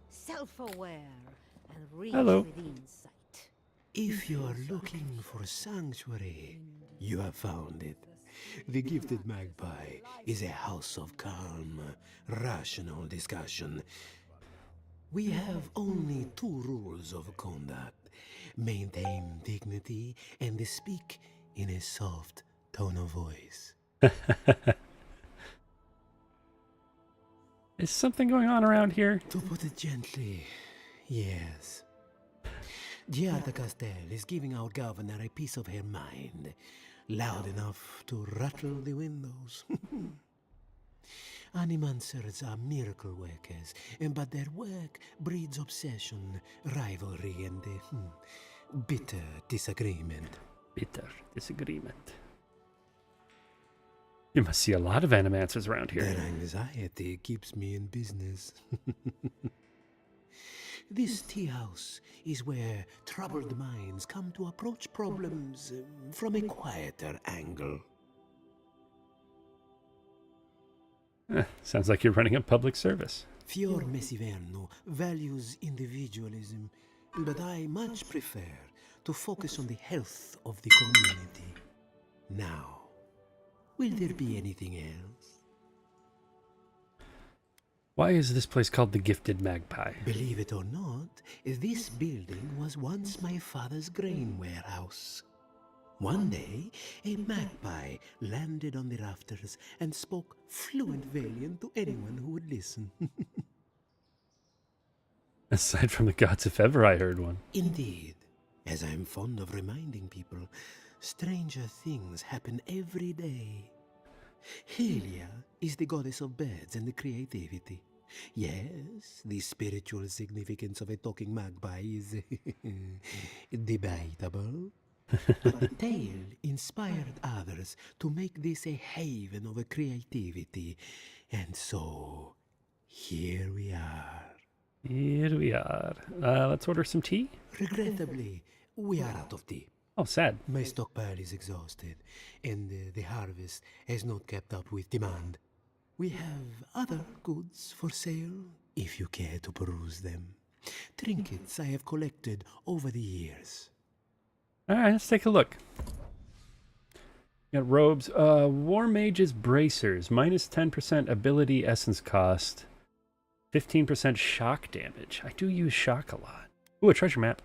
self-aware, and rich Hello. with insight. If you are looking for sanctuary, you have found it. The Gifted Magpie is a house of calm, rational discussion. We have only 2 rules of conduct. Maintain dignity and speak in a soft tone of voice. Is something going on around here? To put it gently, yes. Giada Castel is giving our governor a piece of her mind, loud enough to rattle the windows. Animancers are miracle workers, but their work breeds obsession, rivalry, and bitter disagreement. Bitter disagreement. You must see a lot of animancers around here. Their anxiety keeps me in business. This tea house is where troubled minds come to approach problems from a quieter angle. Sounds like you're running a public service. Fior Messiverno values individualism, but I much prefer to focus on the health of the community. Now, will there be anything else? Why is this place called the Gifted Magpie? Believe it or not, this building was once my father's grain warehouse. One day, a magpie landed on the rafters and spoke fluent Valian to anyone who would listen. Aside from the gods, if ever I heard one. Indeed, as I'm fond of reminding people, stranger things happen every day. Helia is the goddess of birds and creativity. Yes, the spiritual significance of a talking magpie is debatable. But the tale inspired others to make this a haven of creativity. And so, here we are. Here we are. Let's order some tea. Regrettably, we are out of tea. Oh, sad. My stockpile is exhausted, and the harvest has not kept up with demand. We have other goods for sale, if you care to peruse them. Trinkets I have collected over the years. Alright, let's take a look. Got robes. War Mage's bracers. Minus 10% ability essence cost. 15% shock damage. I do use shock a lot. Ooh, a treasure map.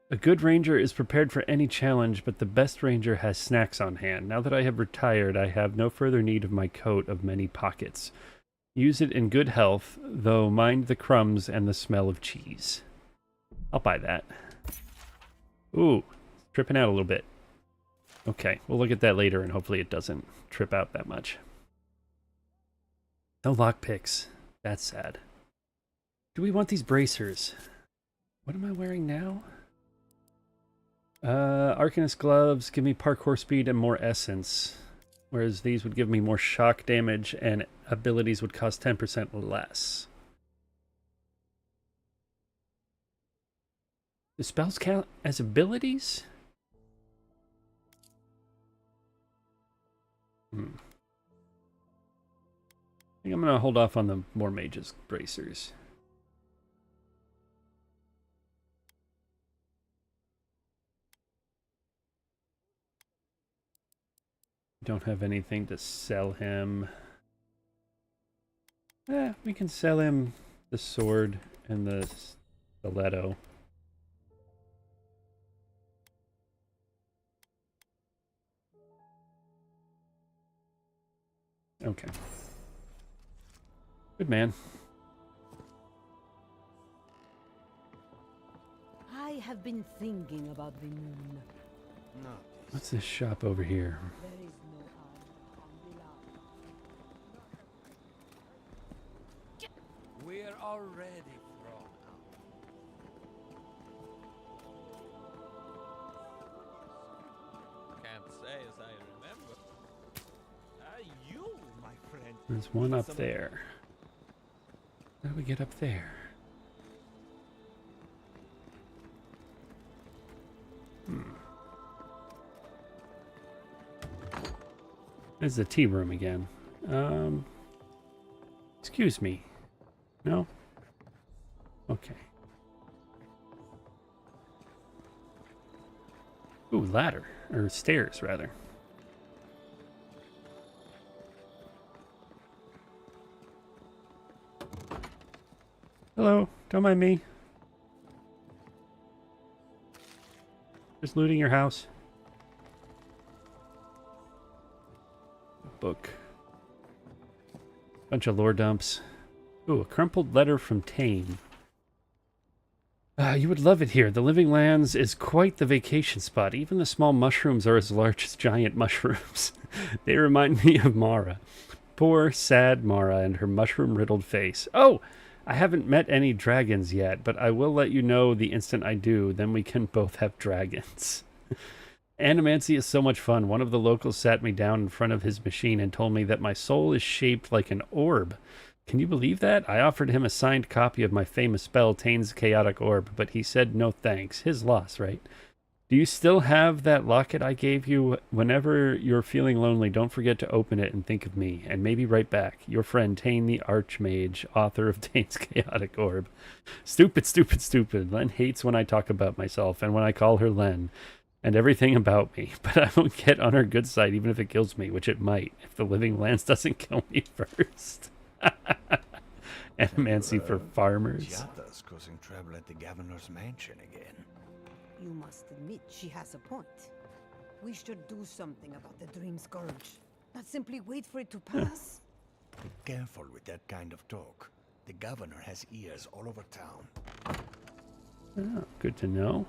A good ranger is prepared for any challenge, but the best ranger has snacks on hand. Now that I have retired, I have no further need of my coat of many pockets. Use it in good health, though mind the crumbs and the smell of cheese. I'll buy that. Ooh, tripping out a little bit. Okay, we'll look at that later, and hopefully it doesn't trip out that much. No lockpicks. That's sad. Do we want these bracers? What am I wearing now? Arcanist gloves give me parkour speed and more essence, whereas these would give me more shock damage and abilities would cost 10% less. Do spells count as abilities? I think I'm going to hold off on the War Mage's bracers. Don't have anything to sell him. We can sell him the sword and the stiletto. Okay. Good man. have been thinking about the moon. No. What's this shop over here? There is no harm on the land. We're already thrown out. Can't say as I remember. You, my friend. There's one up there. How do we get up there? This is the tea room again. Excuse me. No? Okay. Ooh, ladder. Or stairs, rather. Hello. Don't mind me. Just looting your house. Book. Bunch of lore dumps. Ooh, a crumpled letter from Tane. You would love it here. The Living Lands is quite the vacation spot. Even the small mushrooms are as large as giant mushrooms. They remind me of Mara. Poor, sad Mara and her mushroom-riddled face. Oh! I haven't met any dragons yet, but I will let you know the instant I do. Then we can both have dragons. Animancy is so much fun. One of the locals sat me down in front of his machine and told me that my soul is shaped like an orb. Can you believe that? I offered him a signed copy of my famous spell, Tane's Chaotic Orb, but he said no thanks. His loss, right? Do you still have that locket I gave you? Whenever you're feeling lonely, don't forget to open it and think of me, and maybe write back. Your friend, Tane the Archmage, author of Tane's Chaotic Orb. Stupid, stupid, stupid. Len hates when I talk about myself, and when I call her Len, and everything about me, but I won't get on her good side even if it kills me, which it might, if the Living Lands doesn't kill me first. Animancy for farmers. Giada's causing trouble at the governor's mansion again. You must admit she has a point. We should do something about the Dream Scourge. Not simply wait for it to pass. Be careful with that kind of talk. The governor has ears all over town. Oh, good to know.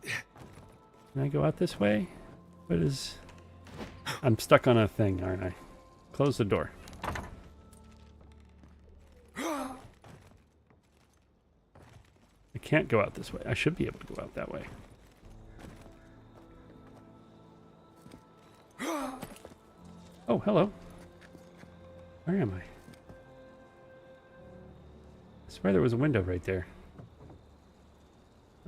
Can I go out this way? What is... I'm stuck on a thing, aren't I? Close the door. I can't go out this way. I should be able to go out that way. Oh, hello. Where am I? I swear there was a window right there.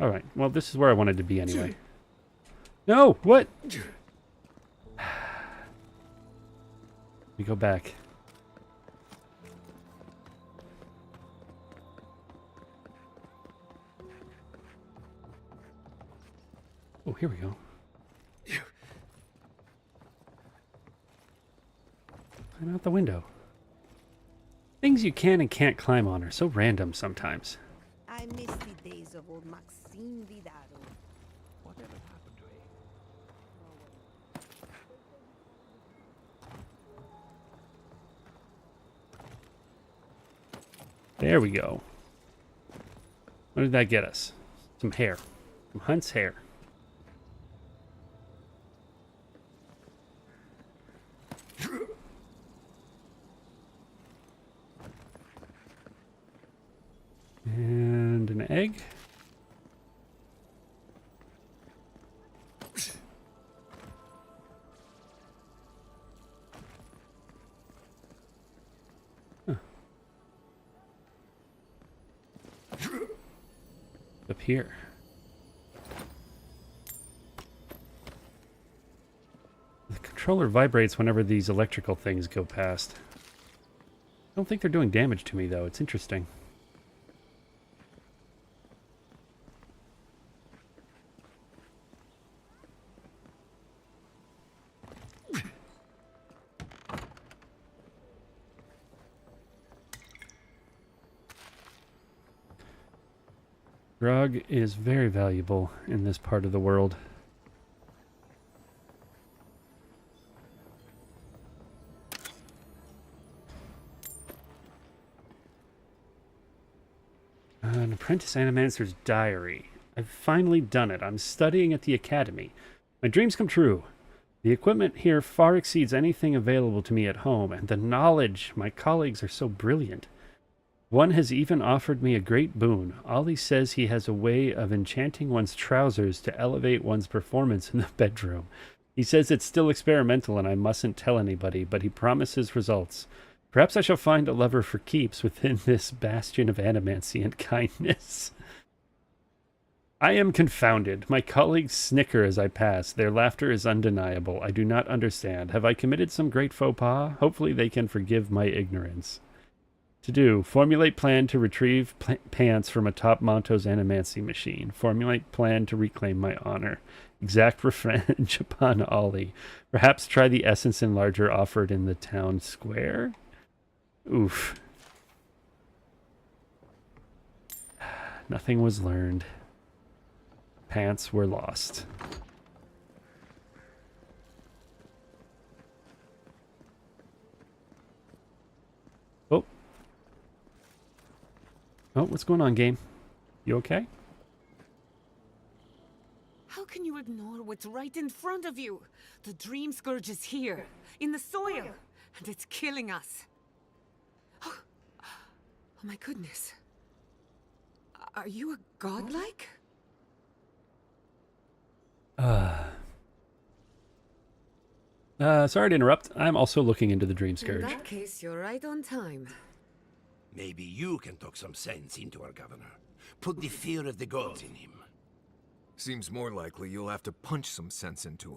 Alright, well this is where I wanted to be anyway. No! What? Let me go back. Oh, here we go. Climb out the window. Things you can and can't climb on are so random sometimes. I miss the days of old Maxime Vidaro. Whatever happened to him? There we go. What did that get us? Some hair. Some Hunt's hair. And an egg. Huh. Up here. The controller vibrates whenever these electrical things go past. I don't think they're doing damage to me, though. It's interesting. Drug is very valuable in this part of the world. An apprentice animancer's diary. I've finally done it. I'm studying at the academy. My dreams come true. The equipment here far exceeds anything available to me at home, and the knowledge, my colleagues are so brilliant. One has even offered me a great boon. Ollie says he has a way of enchanting one's trousers to elevate one's performance in the bedroom. He says it's still experimental and I mustn't tell anybody, but he promises results. Perhaps I shall find a lover for keeps within this bastion of animancy and kindness. I am confounded. My colleagues snicker as I pass. Their laughter is undeniable. I do not understand. Have I committed some great faux pas? Hopefully they can forgive my ignorance. To do. Formulate plan to retrieve pants from atop Monto's animancy machine. Formulate plan to reclaim my honor. Exact revenge upon Ollie. Perhaps try the essence enlarger offered in the town square? Oof. Nothing was learned. Pants were lost. Oh. Oh, what's going on, game? You okay? How can you ignore what's right in front of you? The Dream Scourge is here, in the soil, and it's killing us. Oh my goodness. Are you a godlike? Sorry to interrupt. I'm also looking into the Dream In Scourge. that case, you're right on time. Maybe you can talk some sense into our governor. Put the fear of the gods in him. Seems more likely you'll have to punch some sense into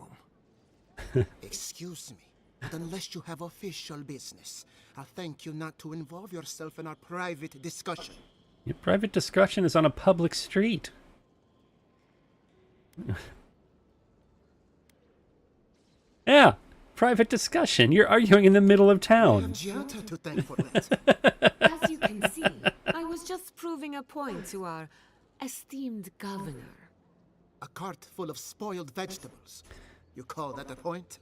him. Excuse me, but unless you have official business, I'll thank you not to involve yourself in our private discussion. Your private discussion is on a public street. Yeah, private discussion. You're arguing in the middle of town. Gianna to thank for that. As you can see, I was just proving a point to our esteemed governor. A cart full of spoiled vegetables. You call that a point?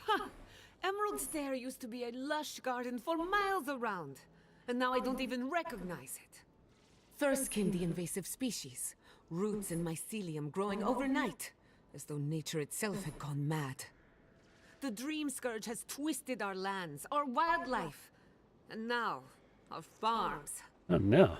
Ha! Emerald Stair used to be a lush garden for miles around, and now I don't even recognize it. First came the invasive species, roots and mycelium growing overnight, as though nature itself had gone mad. The Dream Scourge has twisted our lands, our wildlife, and now our farms. Oh no.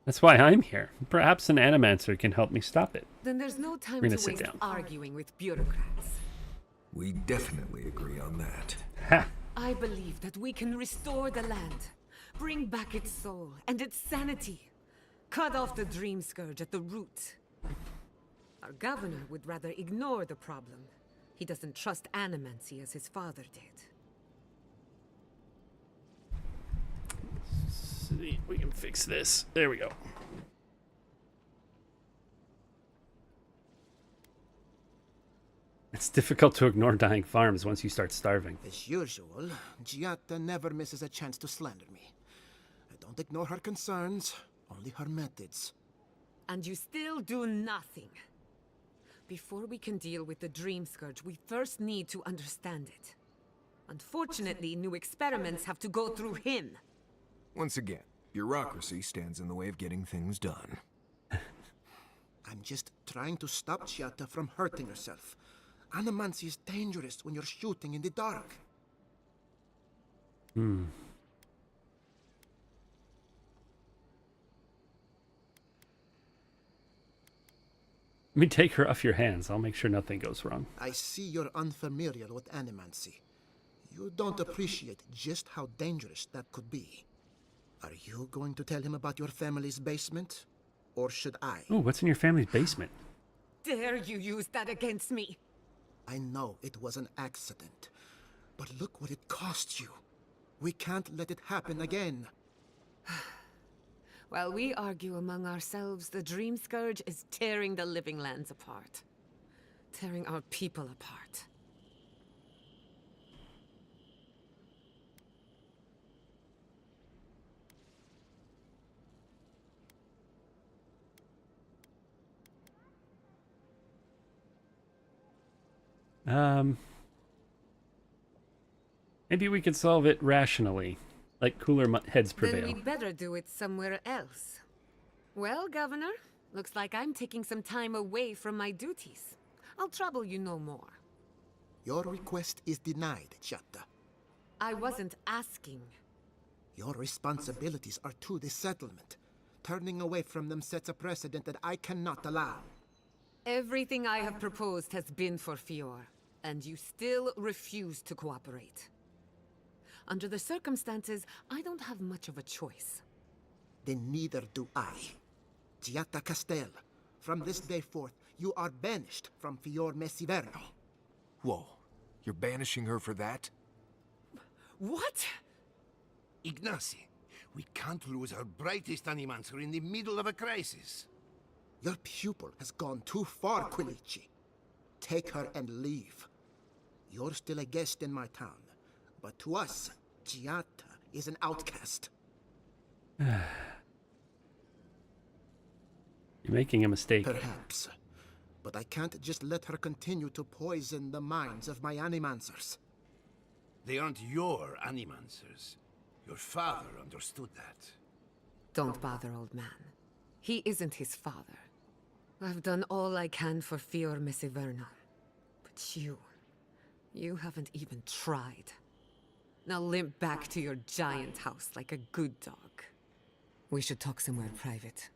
That's why I'm here. Perhaps an animancer can help me stop it. Then there's no time We're to gonna sit waste down. arguing with bureaucrats. We definitely agree on that. Ha! I believe that we can restore the land, bring back its soul and its sanity, cut off the Dream Scourge at the root. Our governor would rather ignore the problem. He doesn't trust animancy as his father did. See, we can fix this. There we go. It's difficult to ignore dying farms once you start starving. As usual, Giatta never misses a chance to slander me. I don't ignore her concerns, only her methods. And you still do nothing. Before we can deal with the Dream Scourge, we first need to understand it. Unfortunately, new experiments have to go through him. Once again, bureaucracy stands in the way of getting things done. I'm just trying to stop Giatta from hurting herself. Animancy is dangerous when you're shooting in the dark. Let me take her off your hands. I'll make sure nothing goes wrong. I see you're unfamiliar with animancy. You don't appreciate just how dangerous that could be. Are you going to tell him about your family's basement? Or should I? Oh, what's in your family's basement? Dare you use that against me? I know it was an accident, but look what it cost you. We can't let it happen again. While we argue among ourselves, the Dream Scourge is tearing the living lands apart. Tearing our people apart. Maybe we could solve it rationally. Let cooler heads prevail. Then we'd better do it somewhere else. Well, Governor, looks like I'm taking some time away from my duties. I'll trouble you no more. Your request is denied, Chatta. I wasn't asking. Your responsibilities are to the settlement. Turning away from them sets a precedent that I cannot allow. Everything I have proposed has been for Fior, and you still refuse to cooperate. Under the circumstances, I don't have much of a choice. Then neither do I. Giatta Castel, from this day forth, you are banished from Fior Messiverno. Whoa, you're banishing her for that? What? Ignacy, we can't lose our brightest animancer in the middle of a crisis. Your pupil has gone too far, Quilici. Take her and leave. You're still a guest in my town, but to us, Giatta is an outcast. You're making a mistake. Perhaps. But I can't just let her continue to poison the minds of my animancers. They aren't your animancers. Your father understood that. Don't bother, old man. He isn't his father. I've done all I can for Fior Messiverno. But you haven't even tried. Now limp back to your giant house like a good dog. We should talk somewhere private.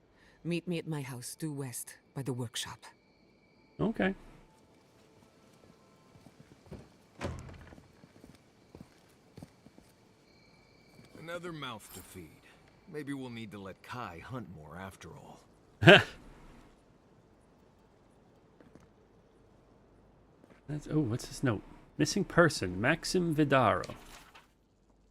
Meet me at my house due west by the workshop. Okay. Another mouth to feed. Maybe we'll need to let Kai hunt more after all. What's this note? Missing person, Maxim Vidaro.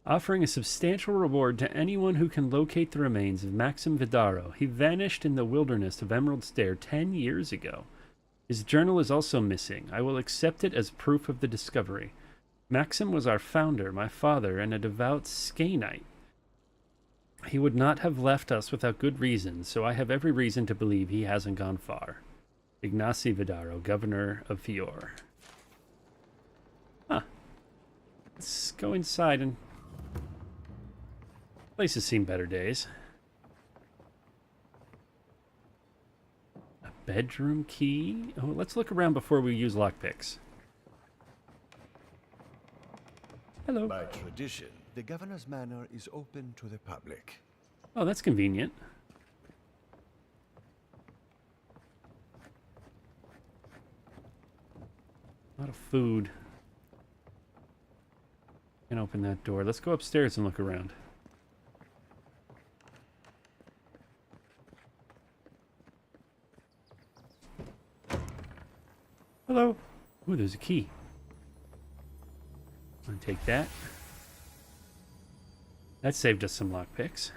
Offering a substantial reward to anyone who can locate the remains of Maxim Vidaro. He vanished in the wilderness of Emerald Stair 10 years ago. His journal is also missing. I will accept it as proof of the discovery. Maxim was our founder, my father, and a devout Skainite. He would not have left us without good reason, so I have every reason to believe he hasn't gone far. Ignacy Vidaro, Governor of Fior. Huh. Let's go inside and... Place has seen better days. A bedroom key? Oh, let's look around before we use lockpicks. Hello. By tradition, the governor's manor is open to the public. Oh, that's convenient. A lot of food. Can open that door. Let's go upstairs and look around. Hello. Ooh, there's a key. I'm gonna take that. That saved us some lockpicks.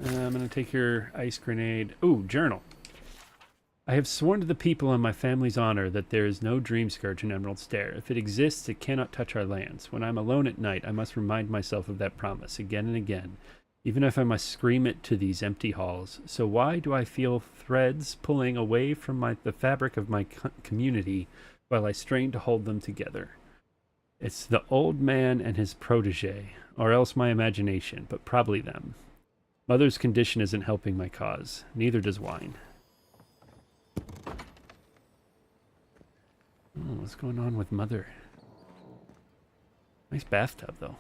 I'm gonna take your ice grenade. Ooh, journal. I have sworn to the people on my family's honor that there is no dream scourge in Emerald Stair. If it exists, it cannot touch our lands. When I'm alone at night, I must remind myself of that promise again and again, even if I must scream it to these empty halls. So why do I feel threads pulling away from the fabric of my community while I strain to hold them together? It's the old man and his protege, or else my imagination, but probably them. Mother's condition isn't helping my cause. Neither does wine. Oh, what's going on with Mother? Nice bathtub, though.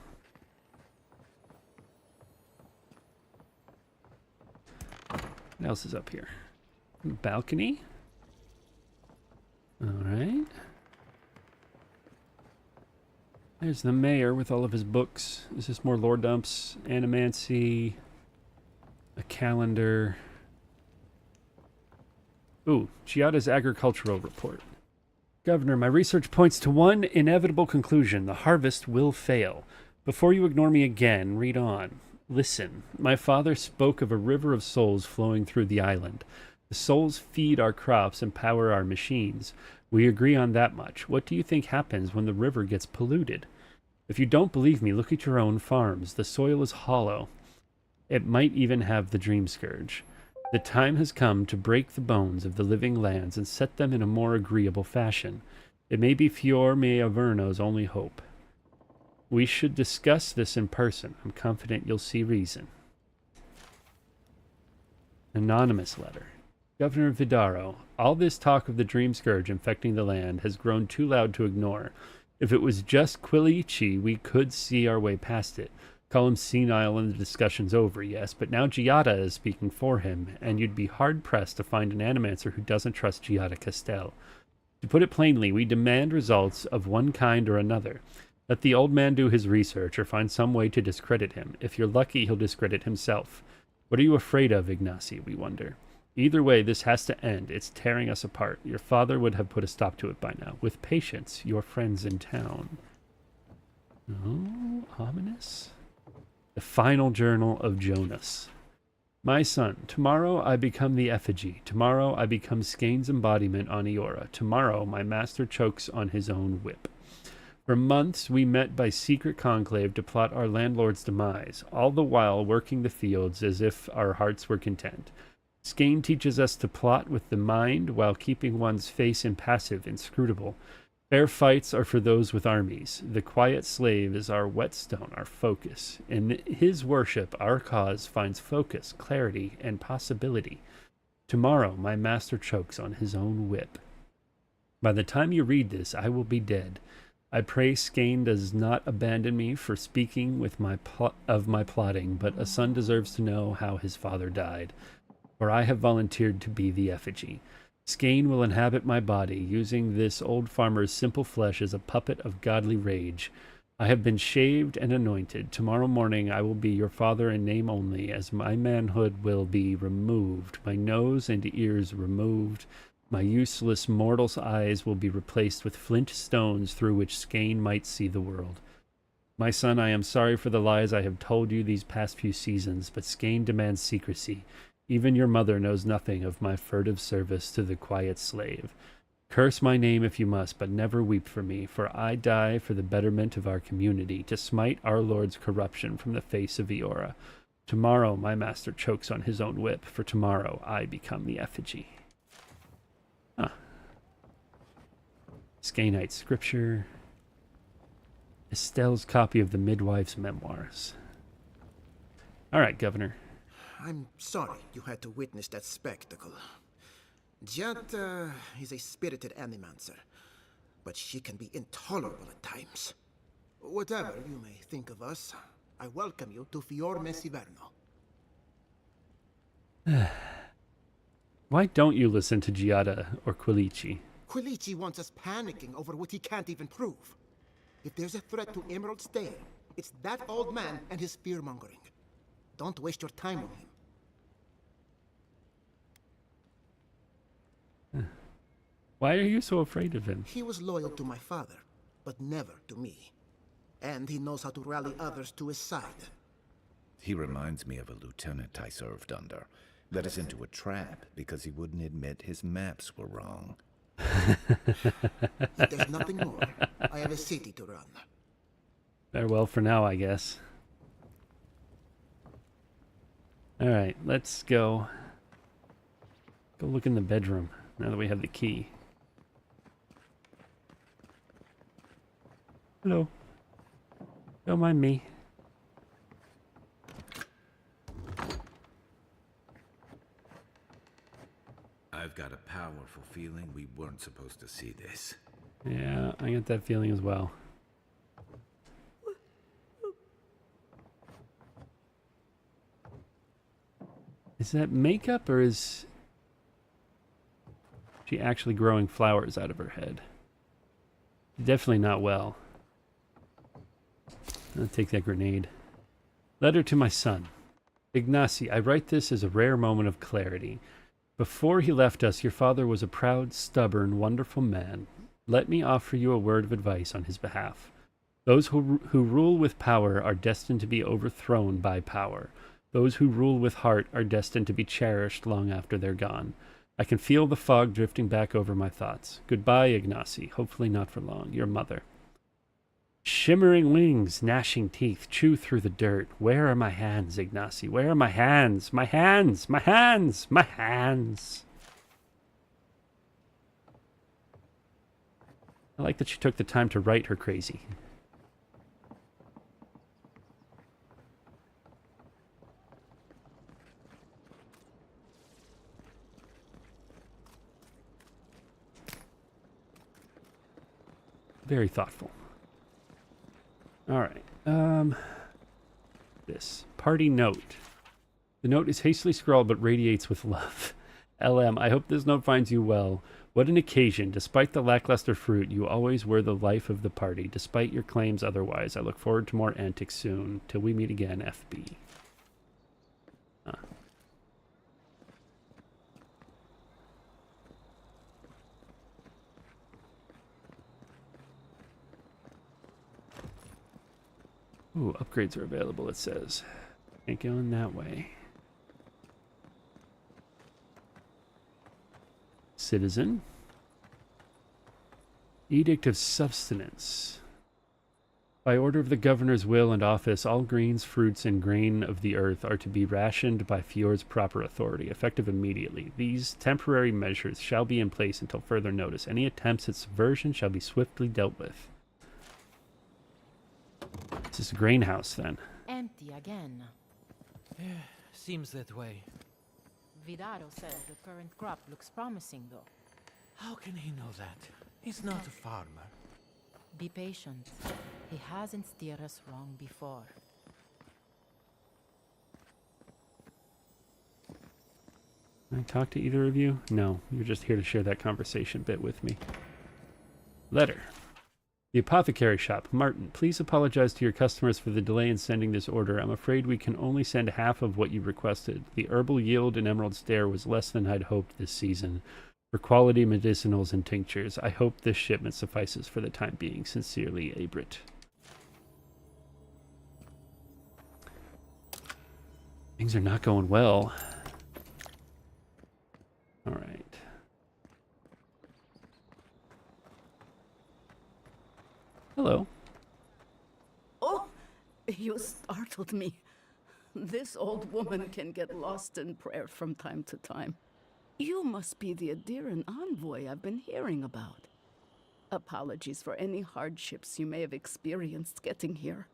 What else is up here? Balcony? Alright. There's the mayor with all of his books. Is this more lore dumps? Animancy. A calendar. Ooh, Giada's agricultural report. Governor, my research points to one inevitable conclusion. The harvest will fail. Before you ignore me again, read on. Listen, my father spoke of a river of souls flowing through the island. The souls feed our crops and power our machines. We agree on that much. What do you think happens when the river gets polluted? If you don't believe me, look at your own farms. The soil is hollow. It might even have the dream scourge. The time has come to break the bones of the living lands and set them in a more agreeable fashion. It may be Fior Messiverno's only hope. We should discuss this in person. I'm confident you'll see reason. Anonymous letter. Governor Vidaro, all this talk of the Dream Scourge infecting the land has grown too loud to ignore. If it was just Quilichi, we could see our way past it. Call him senile and the discussion's over, yes, but now Giada is speaking for him, and you'd be hard-pressed to find an animancer who doesn't trust Giada Castel. To put it plainly, we demand results of one kind or another. Let the old man do his research or find some way to discredit him. If you're lucky, he'll discredit himself. What are you afraid of, Ignacy, we wonder? Either way, this has to end. It's tearing us apart. Your father would have put a stop to it by now. With patience, your friends in town. Oh, ominous. The final journal of Jonas. My son, tomorrow I become the effigy. Tomorrow I become Skane's embodiment on Eora. Tomorrow my master chokes on his own whip. For months we met by secret conclave to plot our landlord's demise, all the while working the fields as if our hearts were content. Skane teaches us to plot with the mind while keeping one's face impassive, inscrutable. Fair fights are for those with armies. The quiet slave is our whetstone, our focus. In his worship, our cause finds focus, clarity, and possibility. Tomorrow, my master chokes on his own whip. By the time you read this, I will be dead. I pray Skane does not abandon me for speaking with of my plotting, but a son deserves to know how his father died. For I have volunteered to be the effigy. Skane will inhabit my body, using this old farmer's simple flesh as a puppet of godly rage. I have been shaved and anointed. Tomorrow morning I will be your father in name only, as my manhood will be removed, my nose and ears removed. My useless mortal's eyes will be replaced with flint stones through which Skane might see the world. My son, I am sorry for the lies I have told you these past few seasons, but Skane demands secrecy. Even your mother knows nothing of my furtive service to the quiet slave. Curse my name if you must, but never weep for me, for I die for the betterment of our community, to smite our Lord's corruption from the face of Eora. Tomorrow my master chokes on his own whip, for tomorrow I become the effigy. Huh. Skaneite scripture. Estelle's copy of the midwife's memoirs. All right, Governor. I'm sorry you had to witness that spectacle. Giada is a spirited animancer, but she can be intolerable at times. Whatever you may think of us, I welcome you to Fior Mesiverno. Why don't you listen to Giada or Quilichi? Quilichi wants us panicking over what he can't even prove. If there's a threat to Emerald's Dale, it's that old man and his fear-mongering. Don't waste your time on him. Why are you so afraid of him? He was loyal to my father, but never to me. And he knows how to rally others to his side. He reminds me of a lieutenant I served under. Led us into a trap because he wouldn't admit his maps were wrong. If there's nothing more, I have a city to run. Farewell for now, I guess. Alright, let's go. Go look in the bedroom, now that we have the key. Hello. Don't mind me. I've got a powerful feeling we weren't supposed to see this. Yeah, I get that feeling as well. Is that makeup, or is she actually growing flowers out of her head? Definitely not well. I'll take that grenade. Letter to my son. Ignacy, I write this as a rare moment of clarity. Before he left us, your father was a proud, stubborn, wonderful man. Let me offer you a word of advice on his behalf. Those who rule with power are destined to be overthrown by power. Those who rule with heart are destined to be cherished long after they're gone. I can feel the fog drifting back over my thoughts. Goodbye, Ignacy. Hopefully not for long. Your mother. Shimmering wings, gnashing teeth, chew through the dirt. Where are my hands, Ignacy? Where are my hands? My hands! My hands! My hands! I like that she took the time to write her crazy. Very thoughtful. All right. This party note. The note is hastily scrawled but radiates with love. LM, I hope this note finds you well. What an occasion. Despite the lackluster fruit, you always were the life of the party. Despite your claims otherwise, I look forward to more antics soon. Till we meet again, FB. Ooh, upgrades are available, it says. Can't go in that way. Citizen. Edict of Subsistence. By order of the governor's will and office, all grains, fruits, and grain of the earth are to be rationed by Fjord's proper authority, effective immediately. These temporary measures shall be in place until further notice. Any attempts at subversion shall be swiftly dealt with. This is a grain house, then. Empty again. Seems that way. Vidaro says the current crop looks promising, though. How can he know that? He's not a farmer. Be patient. He hasn't steered us wrong before. Can I talk to either of you? No, you're just here to share that conversation bit with me. Letter. The apothecary shop. Martin, please apologize to your customers for the delay in sending this order. I'm afraid we can only send half of what you requested. The herbal yield in Emerald Stair was less than I'd hoped this season. For quality medicinals and tinctures, I hope this shipment suffices for the time being. Sincerely, Abrit. Things are not going well. All right. Hello. Oh, you startled me. This old woman can get lost in prayer from time to time. You must be the Adiran envoy I've been hearing about. Apologies for any hardships you may have experienced getting here.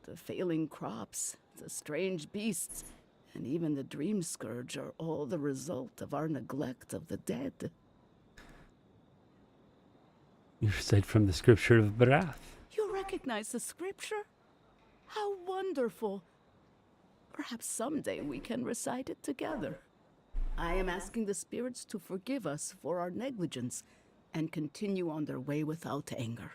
The failing crops, the strange beasts, and even the dream scourge are all the result of our neglect of the dead. You recite from the scripture of Barath. You recognize the scripture? How wonderful. Perhaps someday we can recite it together. I am asking the spirits to forgive us for our negligence and continue on their way without anger.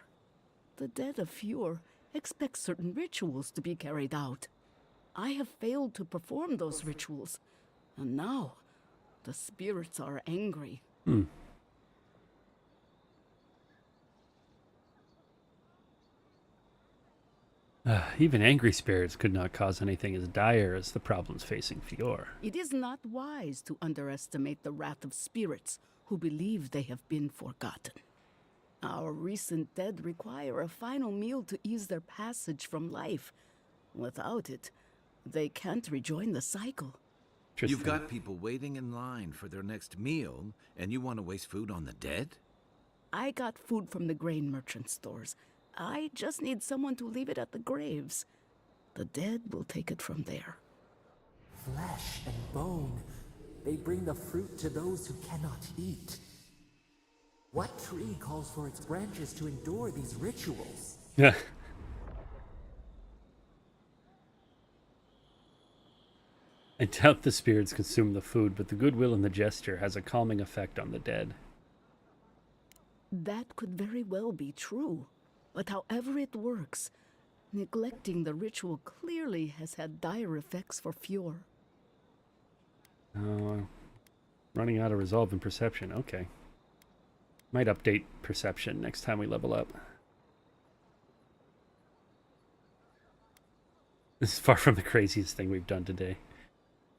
The dead of Fjord expect certain rituals to be carried out. I have failed to perform those rituals, and now the spirits are angry. Even angry spirits could not cause anything as dire as the problems facing Fjord. It is not wise to underestimate the wrath of spirits who believe they have been forgotten. Our recent dead require a final meal to ease their passage from life. Without it, they can't rejoin the cycle. You've got people waiting in line for their next meal, and you want to waste food on the dead? I got food from the grain merchant stores. I just need someone to leave it at the graves. The dead will take it from there. Flesh and bone. They bring the fruit to those who cannot eat. What tree calls for its branches to endure these rituals? Yeah. I doubt the spirits consume the food, but the goodwill in the gesture has a calming effect on the dead. That could very well be true. But however it works, neglecting the ritual clearly has had dire effects for Fjord. Running out of resolve and perception. Okay. Might update perception next time we level up. This is far from the craziest thing we've done today.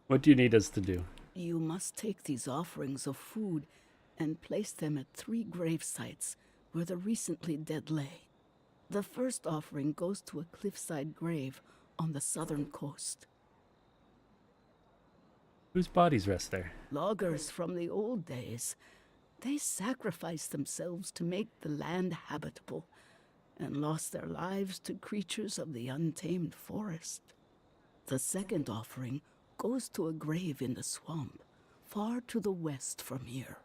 What do you need us to do? You must take these offerings of food and place them at 3 grave sites where the recently dead lay. The first offering goes to a cliffside grave on the southern coast. Whose bodies rest there? Loggers from the old days. They sacrificed themselves to make the land habitable and lost their lives to creatures of the untamed forest. The second offering goes to a grave in the swamp, far to the west from here.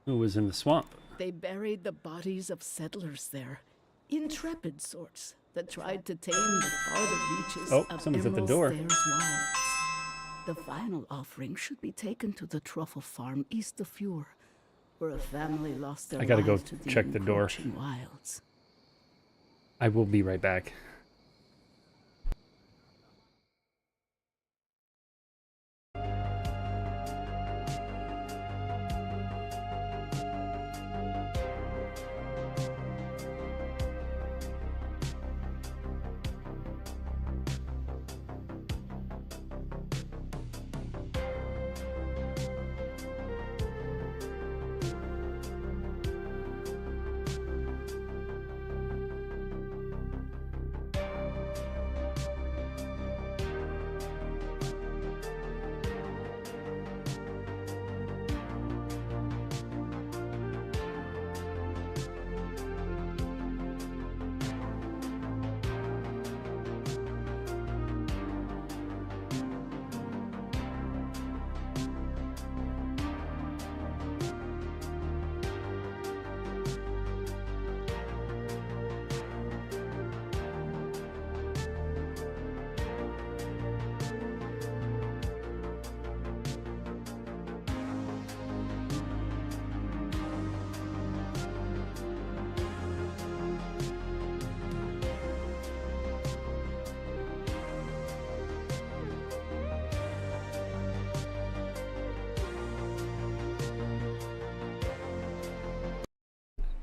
Who was in the swamp? They buried the bodies of settlers there. Intrepid sorts that tried to tame the farther reaches of someone's at the Emerald door. Stairs wilds. The final offering should be taken to the truffle farm east of Fure, where a family lost their I gotta go lives to the check the door. encroaching wilds. I will be right back.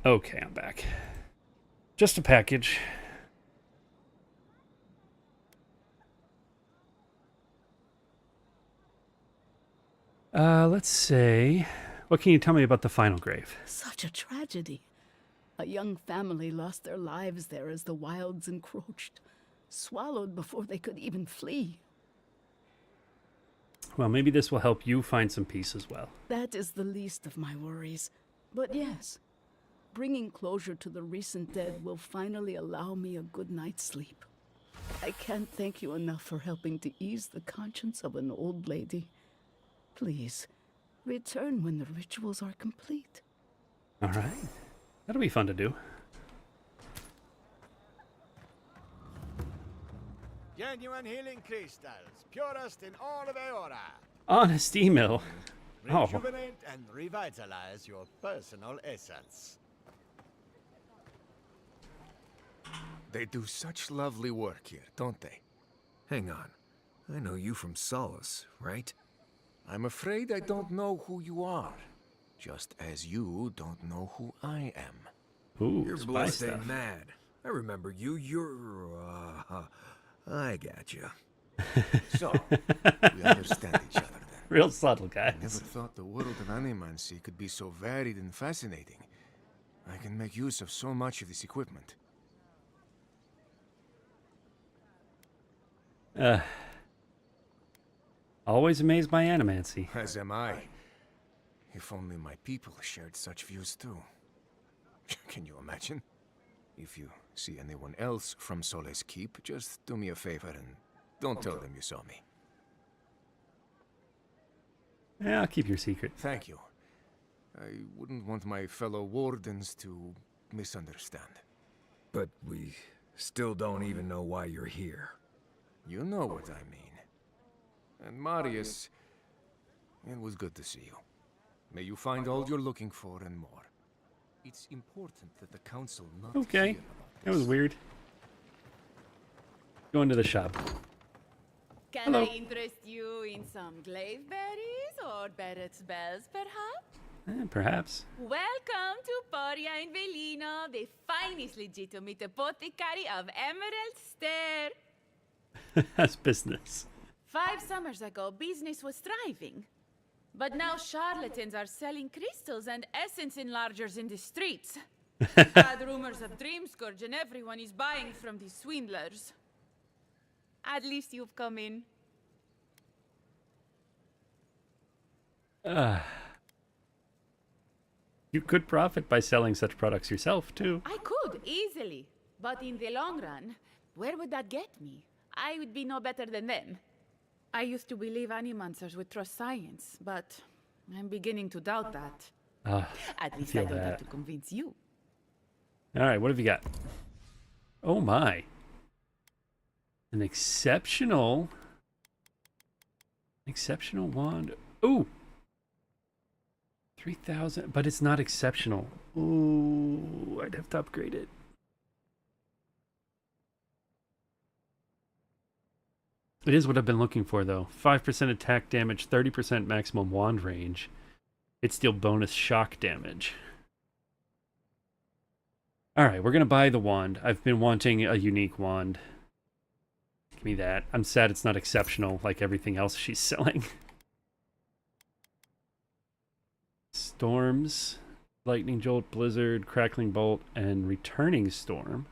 Okay, I'm back. Just a package. Let's say, what can you tell me about the final grave? Such a tragedy. A young family lost their lives there as the wilds encroached, swallowed before they could even flee. Well, maybe this will help you find some peace as well. That is the least of my worries. But yes, bringing closure to the recent dead will finally allow me a good night's sleep. I can't thank you enough for helping to ease the conscience of an old lady. Please, return when the rituals are complete. All right. That'll be fun to do. Genuine healing crystals, purest in all of Eora. Honest email. Oh. Rejuvenate and revitalize your personal essence. They do such lovely work here, don't they? Hang on. I know you from Solace, right? I'm afraid I don't know who you are. Just as you don't know who I am. Ooh, you're spy blessed stuff. and mad. I remember you. I got you. So, we understand each other then. Real subtle, guys. I never thought the world of animancy could be so varied and fascinating. I can make use of so much of this equipment. Always amazed by animancy. As am I. If only my people shared such views too. Can you imagine? If you see anyone else from Sole's Keep, just do me a favor and don't tell them you saw me. Yeah, I'll keep your secret. Thank you. I wouldn't want my fellow wardens to misunderstand. But we still don't even know why you're here. You know what I mean. And Marius, it was good to see you. May you find all you're looking for and more. It's important that the council not Okay. hear about That was weird. Going to the shop. Can Hello. I interest you in some glaveberries or Barrett's bells, perhaps? Perhaps. Welcome to Poria in Velino, the finest legitimate apothecary of Emerald Stair. That's business. 5 summers ago, business was thriving. But now charlatans are selling crystals and essence enlargers in the streets. Bad rumors of Dreamscourge and everyone is buying from these swindlers. At least you've come in. You could profit by selling such products yourself, too. I could, easily. But in the long run, where would that get me? I would be no better than them. I used to believe animancers would trust science, but I'm beginning to doubt that. At least feel I don't have that. to convince you. All right, what have you got? Oh my. An exceptional wand. Ooh. 3,000, but it's not exceptional. Ooh, I'd have to upgrade it. It is what I've been looking for, though. 5% attack damage, 30% maximum wand range. It's still bonus shock damage. Alright, we're going to buy the wand. I've been wanting a unique wand. Give me that. I'm sad it's not exceptional like everything else she's selling. Storms, lightning jolt, blizzard, crackling bolt, and returning storm.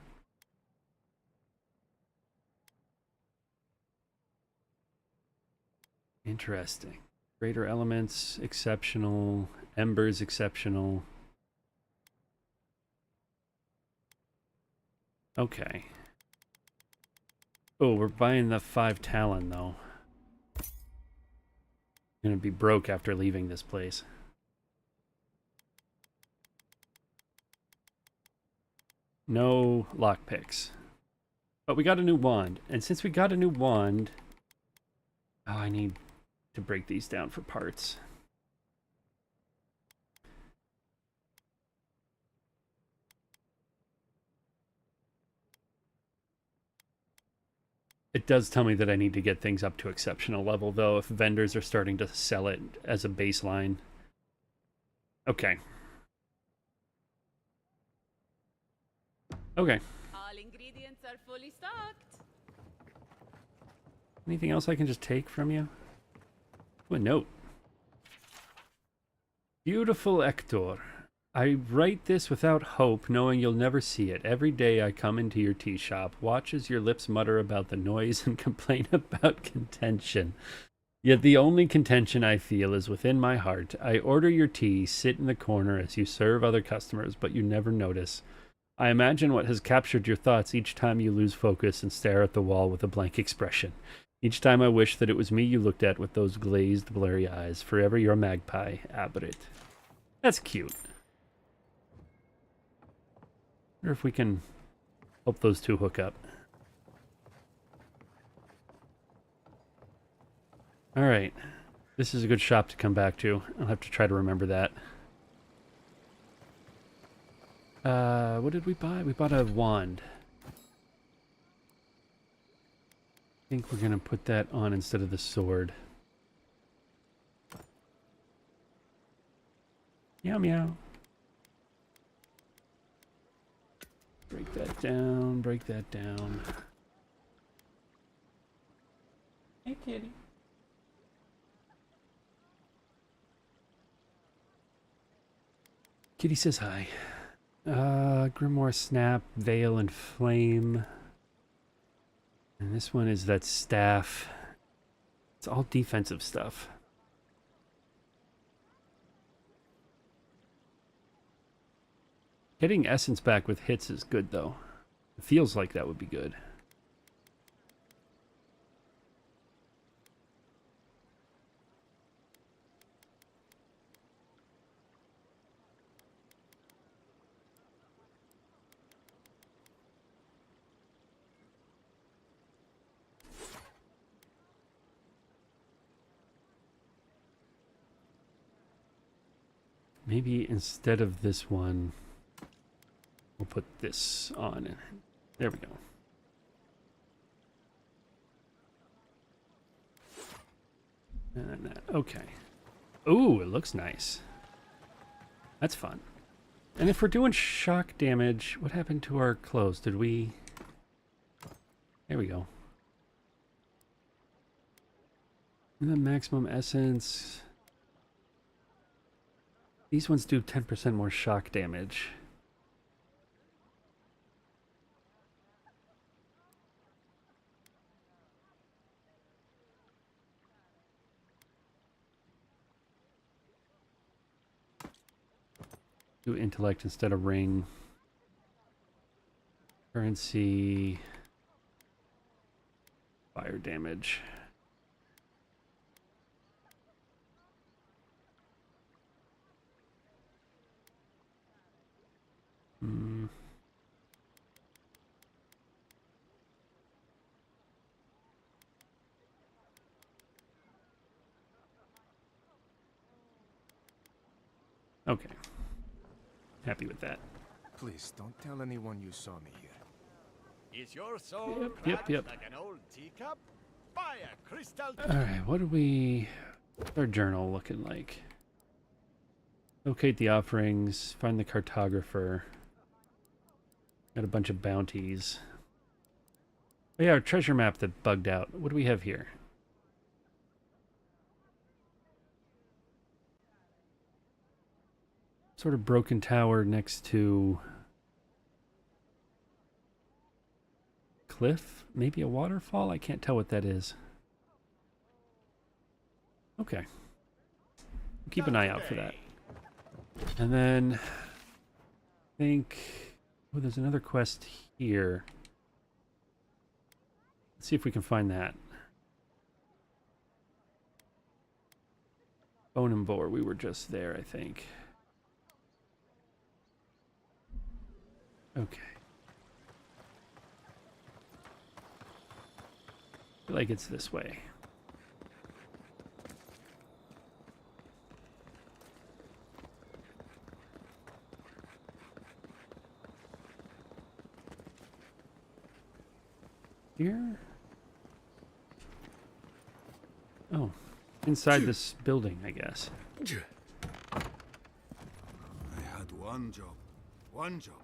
Interesting. Greater elements, exceptional. Embers, exceptional. Okay. Oh, we're buying the 5 Talon, though. Gonna be broke after leaving this place. No lockpicks. But we got a new wand. And since we got a new wand... Oh, I need to break these down for parts. It does tell me that I need to get things up to exceptional level, though, if vendors are starting to sell it as a baseline. Okay. Okay. All ingredients are fully stocked. Anything else I can just take from you? Oh, a note. Beautiful Hector. I write this without hope, knowing you'll never see it. Every day I come into your tea shop, watch as your lips mutter about the noise and complain about contention. Yet the only contention I feel is within my heart. I order your tea, sit in the corner as you serve other customers, but you never notice. I imagine what has captured your thoughts each time you lose focus and stare at the wall with a blank expression. Each time I wish that it was me you looked at with those glazed, blurry eyes. Forever your magpie, Abrit. That's cute. I wonder if we can help those two hook up. Alright. This is a good shop to come back to. I'll have to try to remember that. What did we buy? We bought a wand. I think we're going to put that on instead of the sword. Meow meow. Break that down, break that down. Hey, kitty. Kitty says hi. Grimoire Snap, Veil, and Flame. And this one is that staff. It's all defensive stuff. Getting essence back with hits is good, though. It feels like that would be good. Maybe instead of this one, we'll put this on. There we go. And that. Okay. Ooh, it looks nice. That's fun. And if we're doing shock damage, what happened to our clothes? Did we... There we go. And the maximum essence... These ones do 10% more shock damage. Do intellect instead of ring. Currency. Fire damage. Okay. Happy with that. Please, don't tell anyone you saw me here. Is your soul Yep. cracked like an old teacup? Buy a crystal. Alright, what's our journal looking like? Locate the offerings, find the cartographer. Got a bunch of bounties. Oh yeah, our treasure map that bugged out. What do we have here? Sort of broken tower next to cliff, maybe a waterfall. I can't tell what that is. Okay, keep an eye out for that. And then I think, oh, there's another quest here. Let's see if we can find that. Bone and Boar, we were just there, I think. Okay. I feel like it's this way. Here? Oh, inside this building, I guess. I had one job. One job.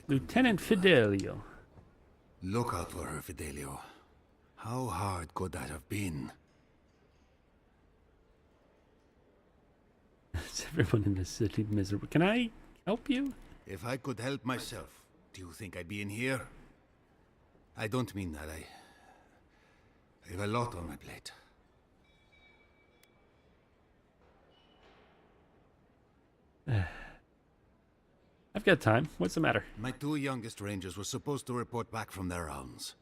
Lieutenant Fidelio. Look out for her, Fidelio. How hard could that have been? Is everyone in the city miserable? Can I help you? If I could help myself, do you think I'd be in here? I don't mean that. I have a lot on my plate. I've got time. What's the matter? My two youngest rangers were supposed to report back from their rounds.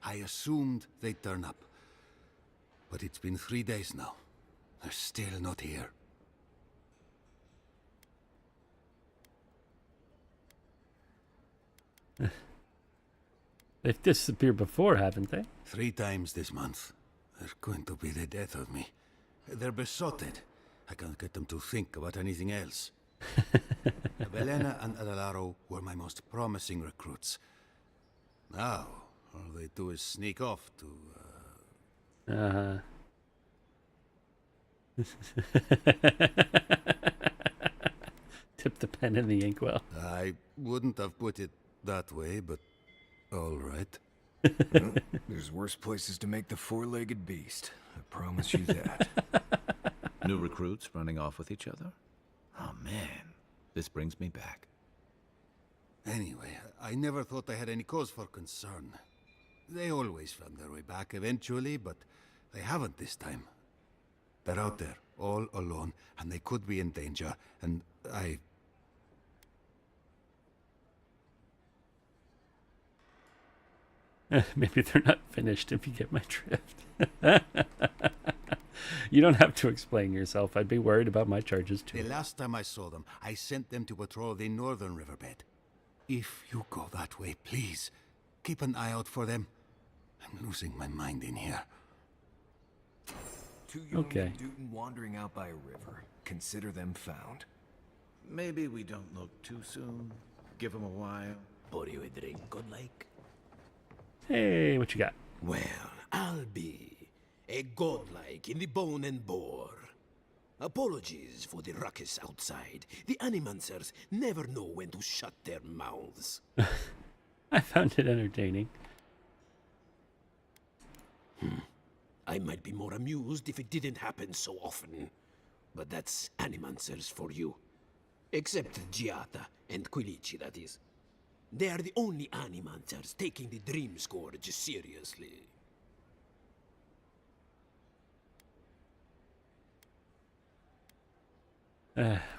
I assumed they'd turn up. But it's been 3 days now. They're still not here. They've disappeared before, haven't they? 3 times this month. They're going to be the death of me. They're besotted. I can't get them to think about anything else. Belena and Adelaro were my most promising recruits. Now, all they do is sneak off to, Tip the pen in the inkwell. I wouldn't have put it that way, but all right. Well, there's worse places to make the four-legged beast. I promise you that. New recruits running off with each other? Oh man, this brings me back. Anyway, I never thought I had any cause for concern. They always found their way back eventually, but they haven't this time. They're out there, all alone, and they could be in danger, and I... Maybe they're not finished, if you get my drift. You don't have to explain yourself. I'd be worried about my charges too. The last time I saw them, I sent them to patrol the northern riverbed. If you go that way, please, keep an eye out for them. I'm losing my mind in here. Two young Okay. Newton wandering out by a river. Consider them found. Maybe we don't look too soon. Give them a while. Pour you a drink, good like? Hey, what you got? Well, I'll be a godlike in the Bone and Boar. Apologies for the ruckus outside. The Animancers never know when to shut their mouths. I found it entertaining. I might be more amused if it didn't happen so often. But that's Animancers for you. Except Giata and Quilici, that is. They are the only Animancers taking the Dream Scourge seriously.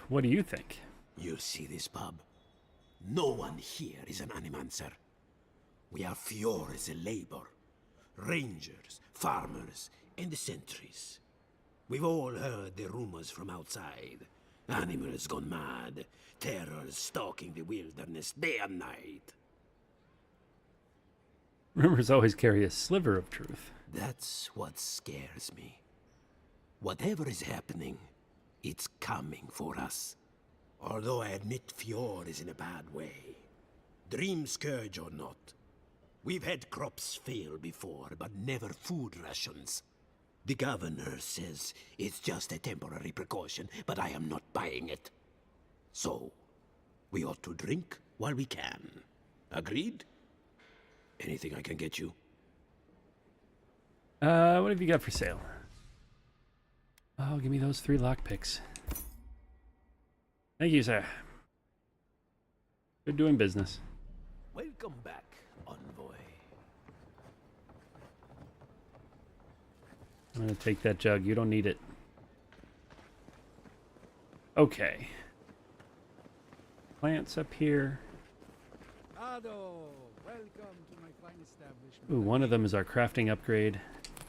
What do you think? You see this pub? No one here is an Animancer. We are Fiores a labor. Rangers, farmers, and the sentries. We've all heard the rumors from outside. Animals gone mad. Terrors stalking the wilderness day and night. Rumors always carry a sliver of truth. That's what scares me. Whatever is happening, It's coming for us. Although I admit Fjord is in a bad way. Dream Scourge or not. We've had crops fail before, but never food rations. The governor says it's just a temporary precaution, but I am not buying it. So, we ought to drink while we can. Agreed? Anything I can get you? What have you got for sale? Oh, give me those 3 lockpicks. Thank you, sir. Good doing business. Welcome back, envoy. I'm gonna take that jug. You don't need it. Okay. Plants up here. Ado, welcome to my fine establishment. Ooh, one of them is our crafting upgrade.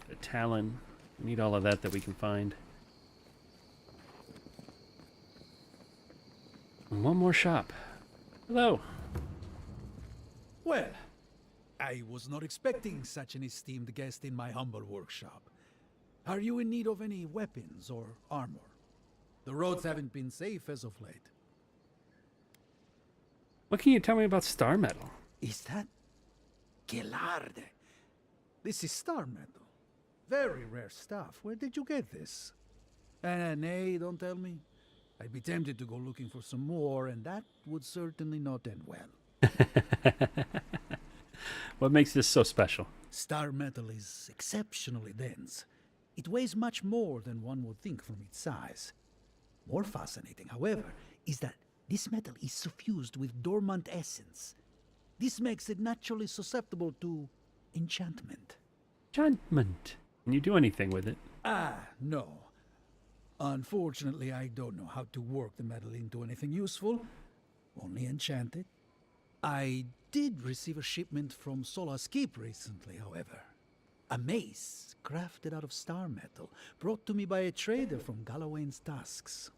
The Talon. We need all of that we can find. And one more shop. Hello. Well, I was not expecting such an esteemed guest in my humble workshop. Are you in need of any weapons or armor? The roads haven't been safe as of late. What can you tell me about star metal? Is that Gelarde? This is star metal. Very rare stuff. Where did you get this? Nay, don't tell me. I'd be tempted to go looking for some more, and that would certainly not end well. What makes this so special? Star metal is exceptionally dense. It weighs much more than one would think from its size. More fascinating, however, is that this metal is suffused with dormant essence. This makes it naturally susceptible to enchantment. Enchantment? Can you do anything with it? No. Unfortunately, I don't know how to work the metal into anything useful. Only enchant it. I did receive a shipment from Solace Keep recently, however. A mace crafted out of star metal, brought to me by a trader from Galloway's Tusks.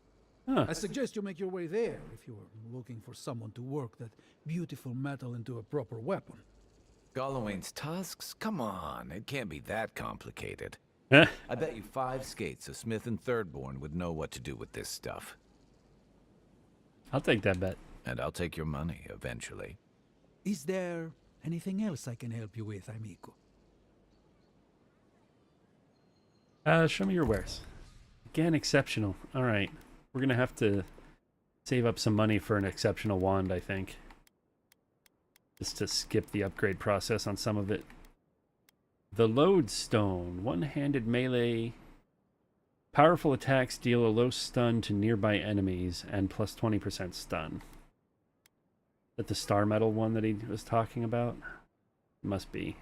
Huh. I suggest you make your way there if you're looking for someone to work that beautiful metal into a proper weapon. Galloway's Tusks? Come on, it can't be that complicated. I bet you 5 skates a Smith and Thirdborn would know what to do with this stuff. I'll take that bet. And I'll take your money, eventually. Is there anything else I can help you with, amigo? Show me your wares. Again, exceptional. All right. We're going to have to save up some money for an exceptional wand, I think. Just to skip the upgrade process on some of it. The Lodestone. One-handed melee. Powerful attacks deal a low stun to nearby enemies and plus 20% stun. Is that the star metal one that he was talking about? Must be.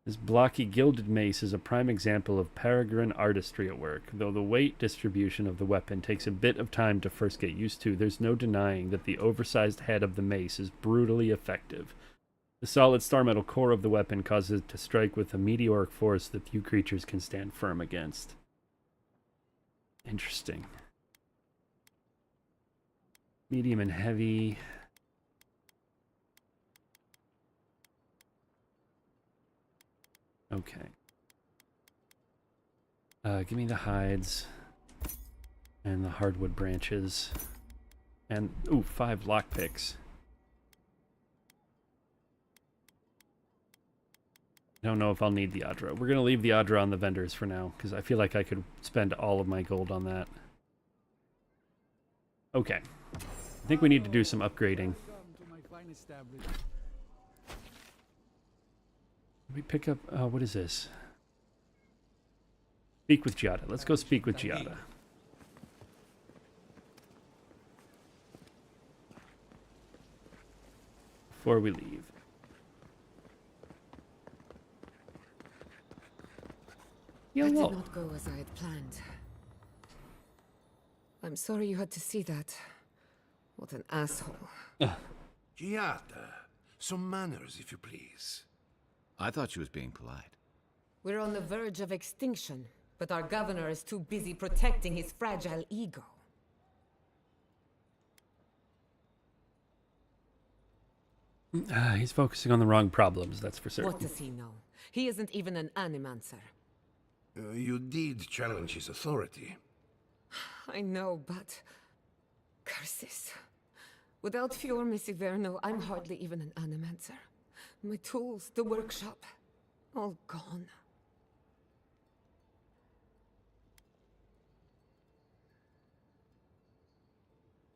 This blocky gilded mace is a prime example of peregrine artistry at work. Though the weight distribution of the weapon takes a bit of time to first get used to, there's no denying that the oversized head of the mace is brutally effective. The solid star metal core of the weapon causes it to strike with a meteoric force that few creatures can stand firm against. Interesting. Medium and heavy. Okay. Give me the hides and the hardwood branches. And, ooh, 5 lockpicks. I don't know if I'll need the Adra. We're going to leave the Adra on the vendors for now, because I feel like I could spend all of my gold on that. Okay. I think we need to do some upgrading. We pick up, what is this? Speak with Giada. Let's go speak with Giada. Before we leave. That did not go as I had planned. I'm sorry you had to see that. What an asshole. Giada, some manners, if you please. I thought she was being polite. We're on the verge of extinction, but our governor is too busy protecting his fragile ego. He's focusing on the wrong problems, that's for certain. What does he know? He isn't even an animancer. You did challenge his authority. I know, but... curses. Without Fior Messiverno, I'm hardly even an animancer. My tools, the workshop, all gone.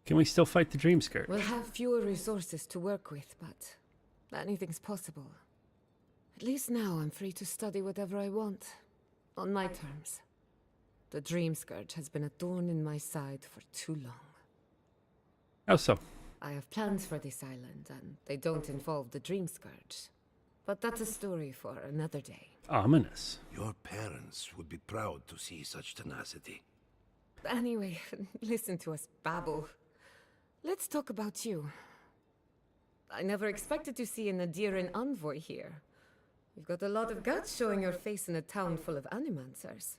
Can we still fight the Dream Scourge? We'll have fewer resources to work with, but anything's possible. At least now I'm free to study whatever I want, on my terms. The Dream Scourge has been a thorn in my side for too long. How so? I have plans for this island, and they don't involve the Dream Scourge. But that's a story for another day. Ominous. Your parents would be proud to see such tenacity. Anyway, listen to us babble. Let's talk about you. I never expected to see an Adiran envoy here. You've got a lot of guts showing your face in a town full of animancers.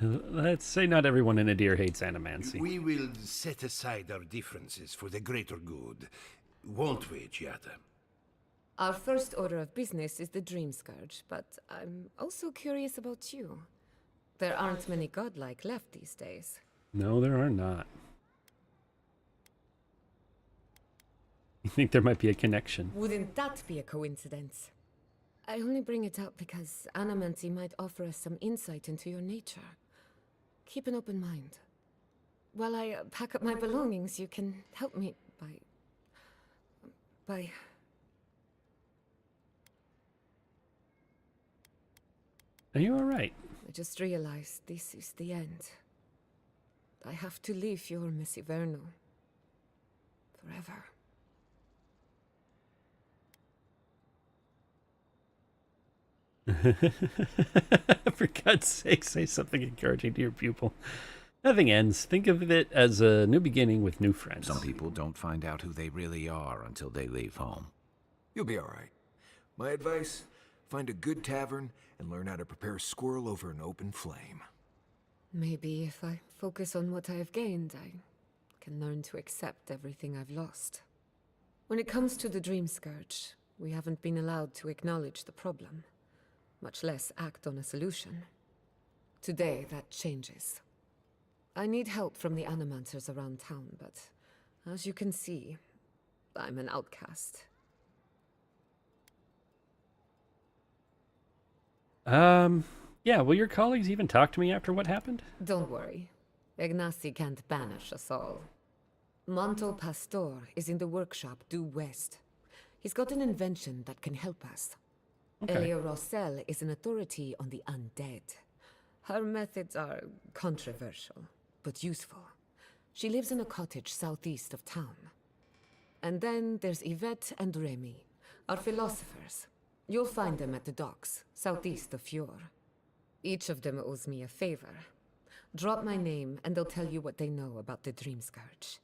Let's say not everyone in Adir hates animancy. We will set aside our differences for the greater good, won't we, Giada? Our first order of business is the Dream Scourge, but I'm also curious about you. There aren't many godlike left these days. No, there are not. You think there might be a connection? Wouldn't that be a coincidence? I only bring it up because animancy might offer us some insight into your nature. Keep an open mind. While I pack up my belongings, you can help me by... Are you alright? I just realized this is the end. I have to leave Fior Messiverno. Forever. For God's sake, say something encouraging to your pupil. Nothing ends. Think of it as a new beginning with new friends. Some people don't find out who they really are until they leave home. You'll be all right. My advice, find a good tavern and learn how to prepare squirrel over an open flame. Maybe if I focus on what I have gained, I can learn to accept everything I've lost. When it comes to the Dream Scourge, we haven't been allowed to acknowledge the problem, much less act on a solution. Today, that changes. I need help from the animancers around town, but as you can see, I'm an outcast. Yeah, will your colleagues even talk to me after what happened? Don't worry. Ignacy can't banish us all. Manto Pastor is in the workshop due west. He's got an invention that can help us. Okay. Eora is an authority on the undead. Her methods are controversial, but useful. She lives in a cottage southeast of town. And then there's Yvette and Remy, our philosophers. You'll find them at the docks, southeast of Fior. Each of them owes me a favor. Drop my name, and they'll tell you what they know about the Dream Scourge.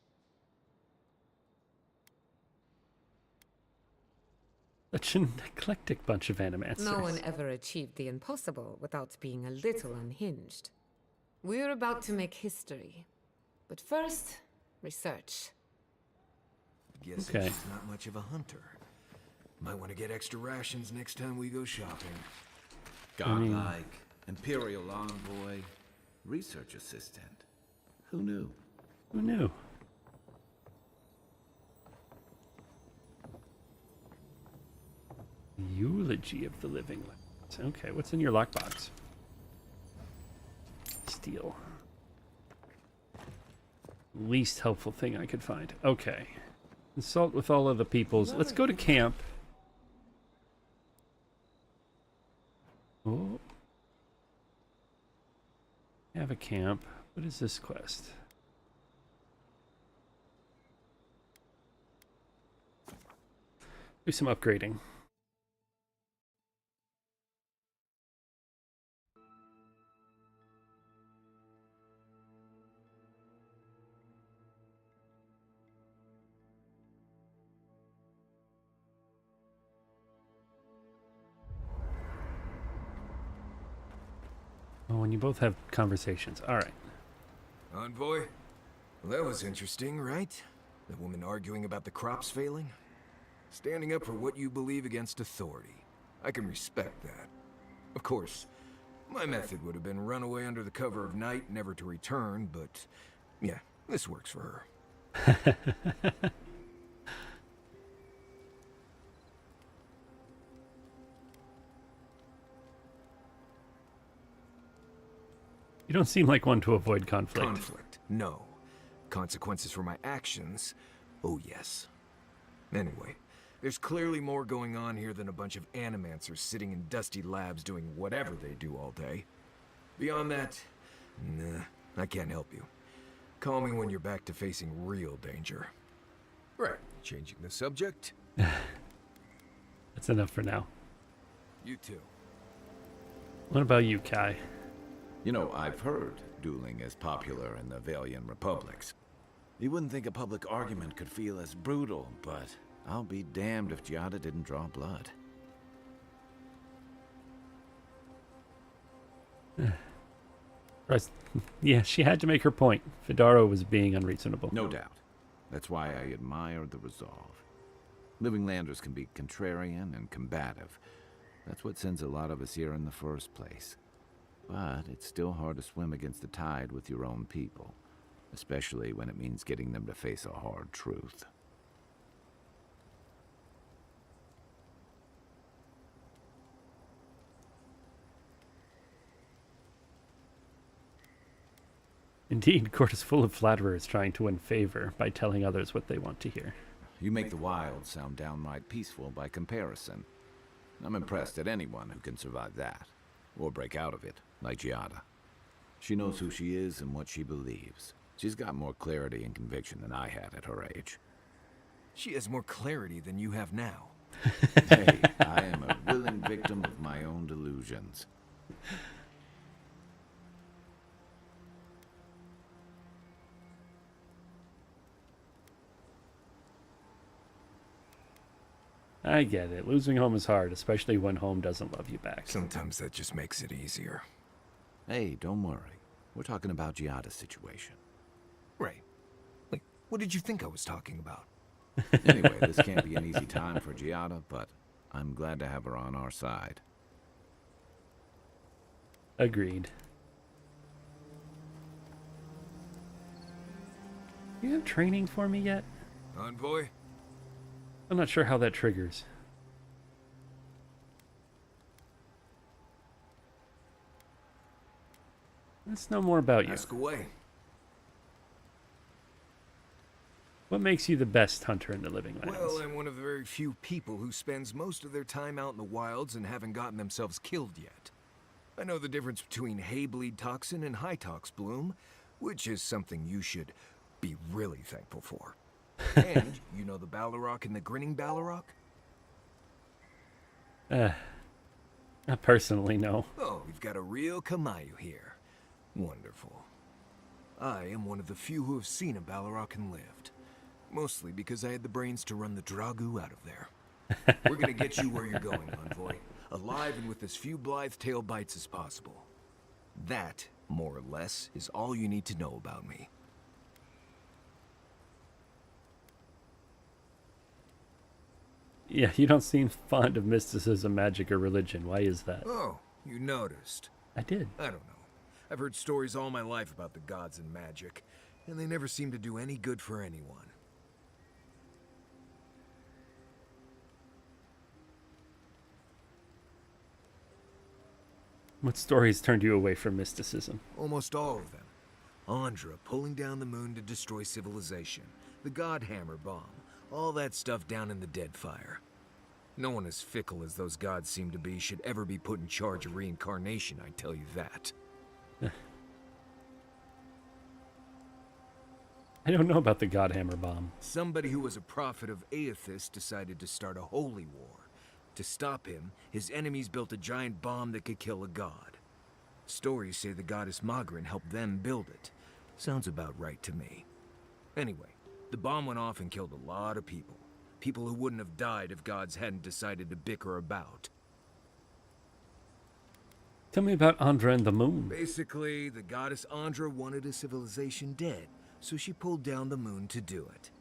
Such an eclectic bunch of animancers. No one ever achieved the impossible without being a little unhinged. We're about to make history. But first, research. Guess Okay. she's not much of a hunter. Might want to get extra rations next time we go shopping. Godlike, Imperial envoy, research assistant. Who knew? Who knew? Eulogy of the Living Lands. Okay, what's in your lockbox? Steel. Least helpful thing I could find. Okay. Consult with all of the peoples. Let's go to camp. Oh. Have a camp. What is this quest? Do some upgrading. Oh, and you both have conversations. All right. Envoy? Well, that was interesting, right? The woman arguing about the crops failing? Standing up for what you believe against authority. I can respect that. Of course, my method would have been run away under the cover of night, never to return, but yeah, this works for her. You don't seem like one to avoid conflict. Conflict? No. Consequences for my actions? Oh yes. Anyway, there's clearly more going on here than a bunch of animancers sitting in dusty labs doing whatever they do all day. Beyond that, nah, I can't help you. Call me when you're back to facing real danger. Right, changing the subject? That's enough for now. You too. What about you, Kai? You know, I've heard dueling is popular in the Valian republics. You wouldn't think a public argument could feel as brutal, but I'll be damned if Giada didn't draw blood. Yeah, she had to make her point. Vidaro was being unreasonable. No doubt. That's why I admire the resolve. Living Landers can be contrarian and combative. That's what sends a lot of us here in the first place. But it's still hard to swim against the tide with your own people, especially when it means getting them to face a hard truth. Indeed, court is full of flatterers trying to win favor by telling others what they want to hear. You make the wild sound downright peaceful by comparison. I'm impressed at anyone who can survive that, or break out of it, like Giada. She knows who she is and what she believes. She's got more clarity and conviction than I had at her age. She has more clarity than you have now. Hey, I am a willing victim of my own delusions. I get it. Losing home is hard, especially when home doesn't love you back. Sometimes that just makes it easier. Hey, don't worry. We're talking about Giada's situation. Right. Like, what did you think I was talking about? Anyway, this can't be an easy time for Giada, but I'm glad to have her on our side. Agreed. You have training for me yet? Envoy? I'm not sure how that triggers. Let's know more about you. Ask away. What makes you the best hunter in the Living Lands? Well, I'm one of the very few people who spends most of their time out in the wilds and haven't gotten themselves killed yet. I know the difference between hay-bleed toxin and high-tox bloom, which is something you should be really thankful for. And you know the Balrog and the Grinning Balrog? Not personally, no. Oh, we've got a real Kamayu here. Wonderful. I am one of the few who have seen a Balrog and lived. Mostly because I had the brains to run the Dragu out of there. We're gonna get you where you're going, Envoy. Alive and with as few blithe tail bites as possible. That, more or less, is all you need to know about me. Yeah, you don't seem fond of mysticism, magic, or religion. Why is that? Oh, you noticed. I did. I don't know. I've heard stories all my life about the gods and magic, and they never seem to do any good for anyone. What stories turned you away from mysticism? Almost all of them. Andra pulling down the moon to destroy civilization. The Godhammer bomb. All that stuff down in the Deadfire. No one as fickle as those gods seem to be should ever be put in charge of reincarnation, I tell you that. I don't know about the Godhammer bomb. Somebody who was a prophet of Aethys decided to start a holy war. To stop him, his enemies built a giant bomb that could kill a god. Stories say the goddess Magrin helped them build it. Sounds about right to me. Anyway, the bomb went off and killed a lot of people. People who wouldn't have died if gods hadn't decided to bicker about. Tell me about Andra and the moon. Basically, the goddess Andra wanted a civilization dead, so she pulled down the moon to do it.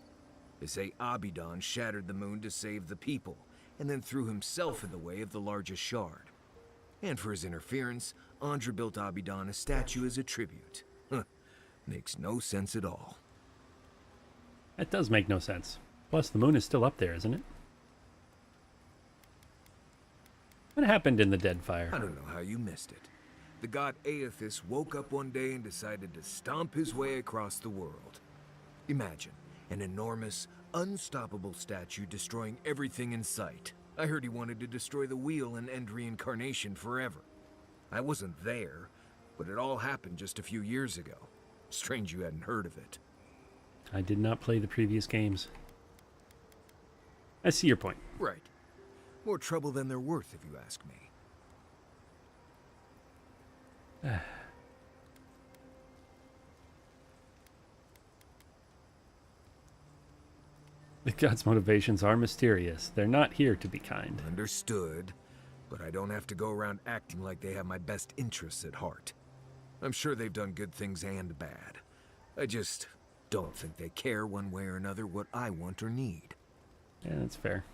They say Abidan shattered the moon to save the people, and then threw himself in the way of the largest shard. And for his interference, Andra built Abidan a statue as a tribute. Huh. Makes no sense at all. That does make no sense. Plus, the moon is still up there, isn't it? What happened in the Deadfire? I don't know how you missed it. The god Aethys woke up one day and decided to stomp his way across the world. Imagine an enormous, unstoppable statue destroying everything in sight. I heard he wanted to destroy the wheel and end reincarnation forever. I wasn't there, but it all happened just a few years ago. Strange you hadn't heard of it. I did not play the previous games. I see your point. Right. More trouble than they're worth, if you ask me. The gods' motivations are mysterious. They're not here to be kind. Understood, but I don't have to go around acting like they have my best interests at heart. I'm sure they've done good things and bad. I just don't think they care one way or another what I want or need. Yeah, that's fair.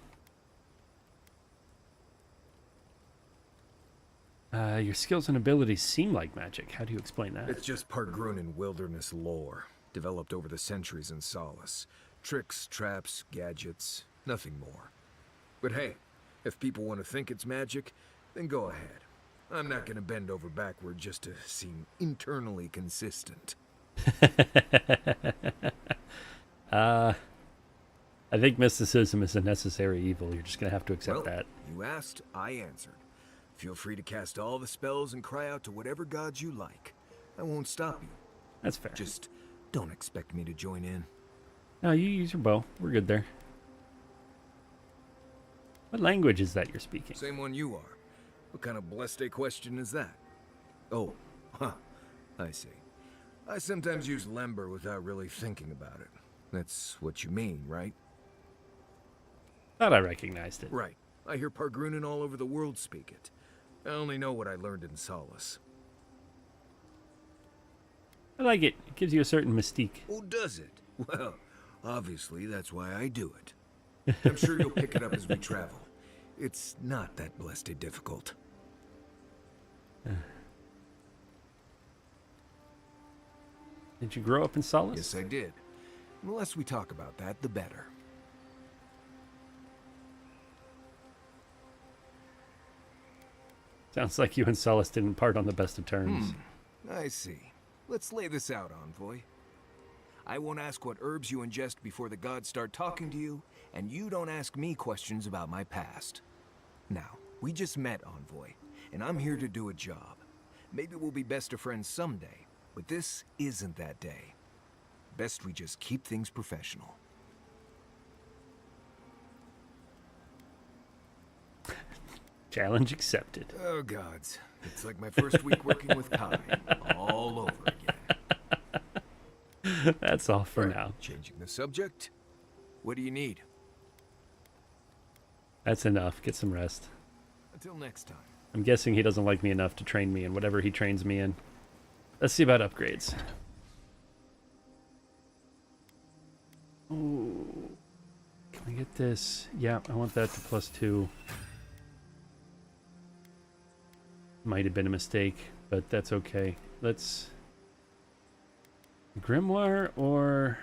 Your skills and abilities seem like magic. How do you explain that? It's just Pargrunan wilderness lore, developed over the centuries in Solace. Tricks, traps, gadgets, nothing more. But hey, if people want to think it's magic, then go ahead. I'm not going to bend over backward just to seem internally consistent. I think mysticism is a necessary evil. You're just going to have to accept that. You asked, I answered. Feel free to cast all the spells and cry out to whatever gods you like. I won't stop you. That's fair. Just don't expect me to join in. No, you use your bow. We're good there. What language is that you're speaking? Same one you are. What kind of blessed question is that? Oh, huh. I see. I sometimes use Lember without really thinking about it. That's what you mean, right? Thought I recognized it. Right. I hear Pargrunan all over the world speak it. I only know what I learned in Solace. I like it. It gives you a certain mystique. Oh, does it? Well, obviously that's why I do it. I'm sure you'll pick it up as we travel. It's not that blessed difficult. Did you grow up in Solace? Yes, I did. The less we talk about that, the better. Sounds like you and Solace didn't part on the best of terms. I see. Let's lay this out, Envoy. I won't ask what herbs you ingest before the gods start talking to you, and you don't ask me questions about my past. Now, we just met, Envoy, and I'm here to do a job. Maybe we'll be best of friends someday, but this isn't that day. Best we just keep things professional. Challenge accepted. Oh, gods. It's like my first week working with Kai. All over again. That's all for now. Changing the subject. What do you need? That's enough. Get some rest. Until next time. I'm guessing he doesn't like me enough to train me in whatever he trains me in. Let's see about upgrades. Ooh. Can I get this? Yeah, I want that to +2. Might have been a mistake, but that's okay. Let's... Grimoire or...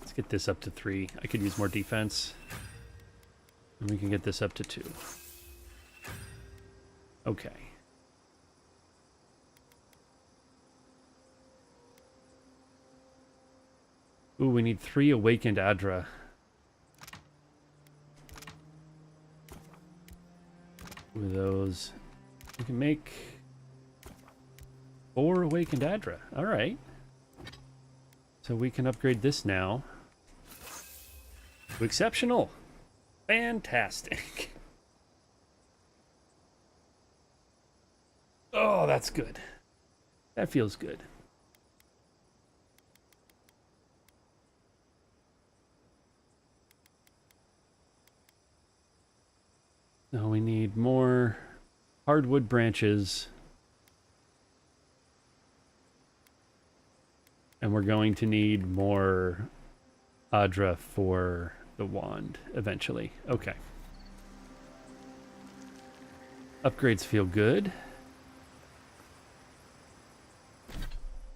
Let's get this up to 3. I could use more defense. And we can get this up to 2. Okay. Ooh, we need 3 Awakened Adra. With those, we can make 4 Awakened Adra. All right. So we can upgrade this now to Exceptional. Fantastic. Oh, that's good. That feels good. Now we need more hardwood branches. And we're going to need more Adra for the wand eventually. Okay. Upgrades feel good.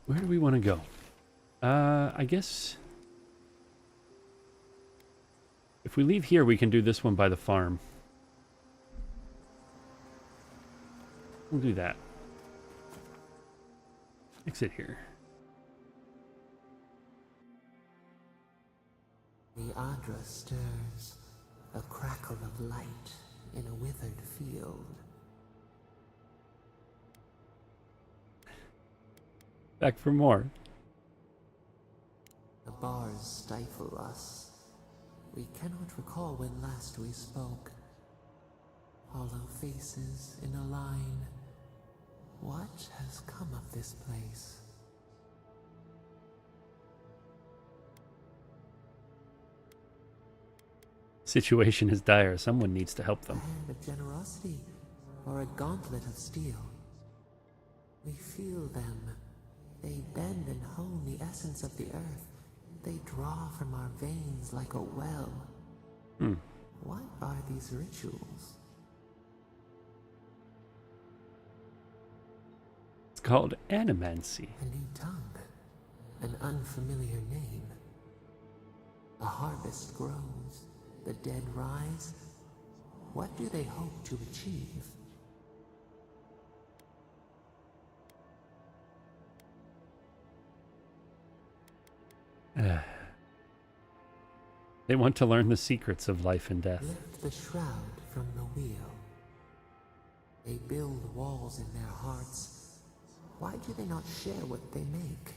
Where do we want to go? I guess if we leave here, we can do this one by the farm. We'll do that. Exit here. The Adra stirs, a crackle of light in a withered field. Back for more. The bars stifle us. We cannot recall when last we spoke. Hollow faces in a line. What has come of this place? Situation is dire. Someone needs to help them. A hand of generosity, or a gauntlet of steel. We feel them. They bend and hone the essence of the earth. They draw from our veins like a well. What are these rituals? It's called animancy. A new tongue. An unfamiliar name. A harvest grows. The dead rise. What do they hope to achieve? They want to learn the secrets of life and death. Lift the shroud from the wheel. They build walls in their hearts. Why do they not share what they make?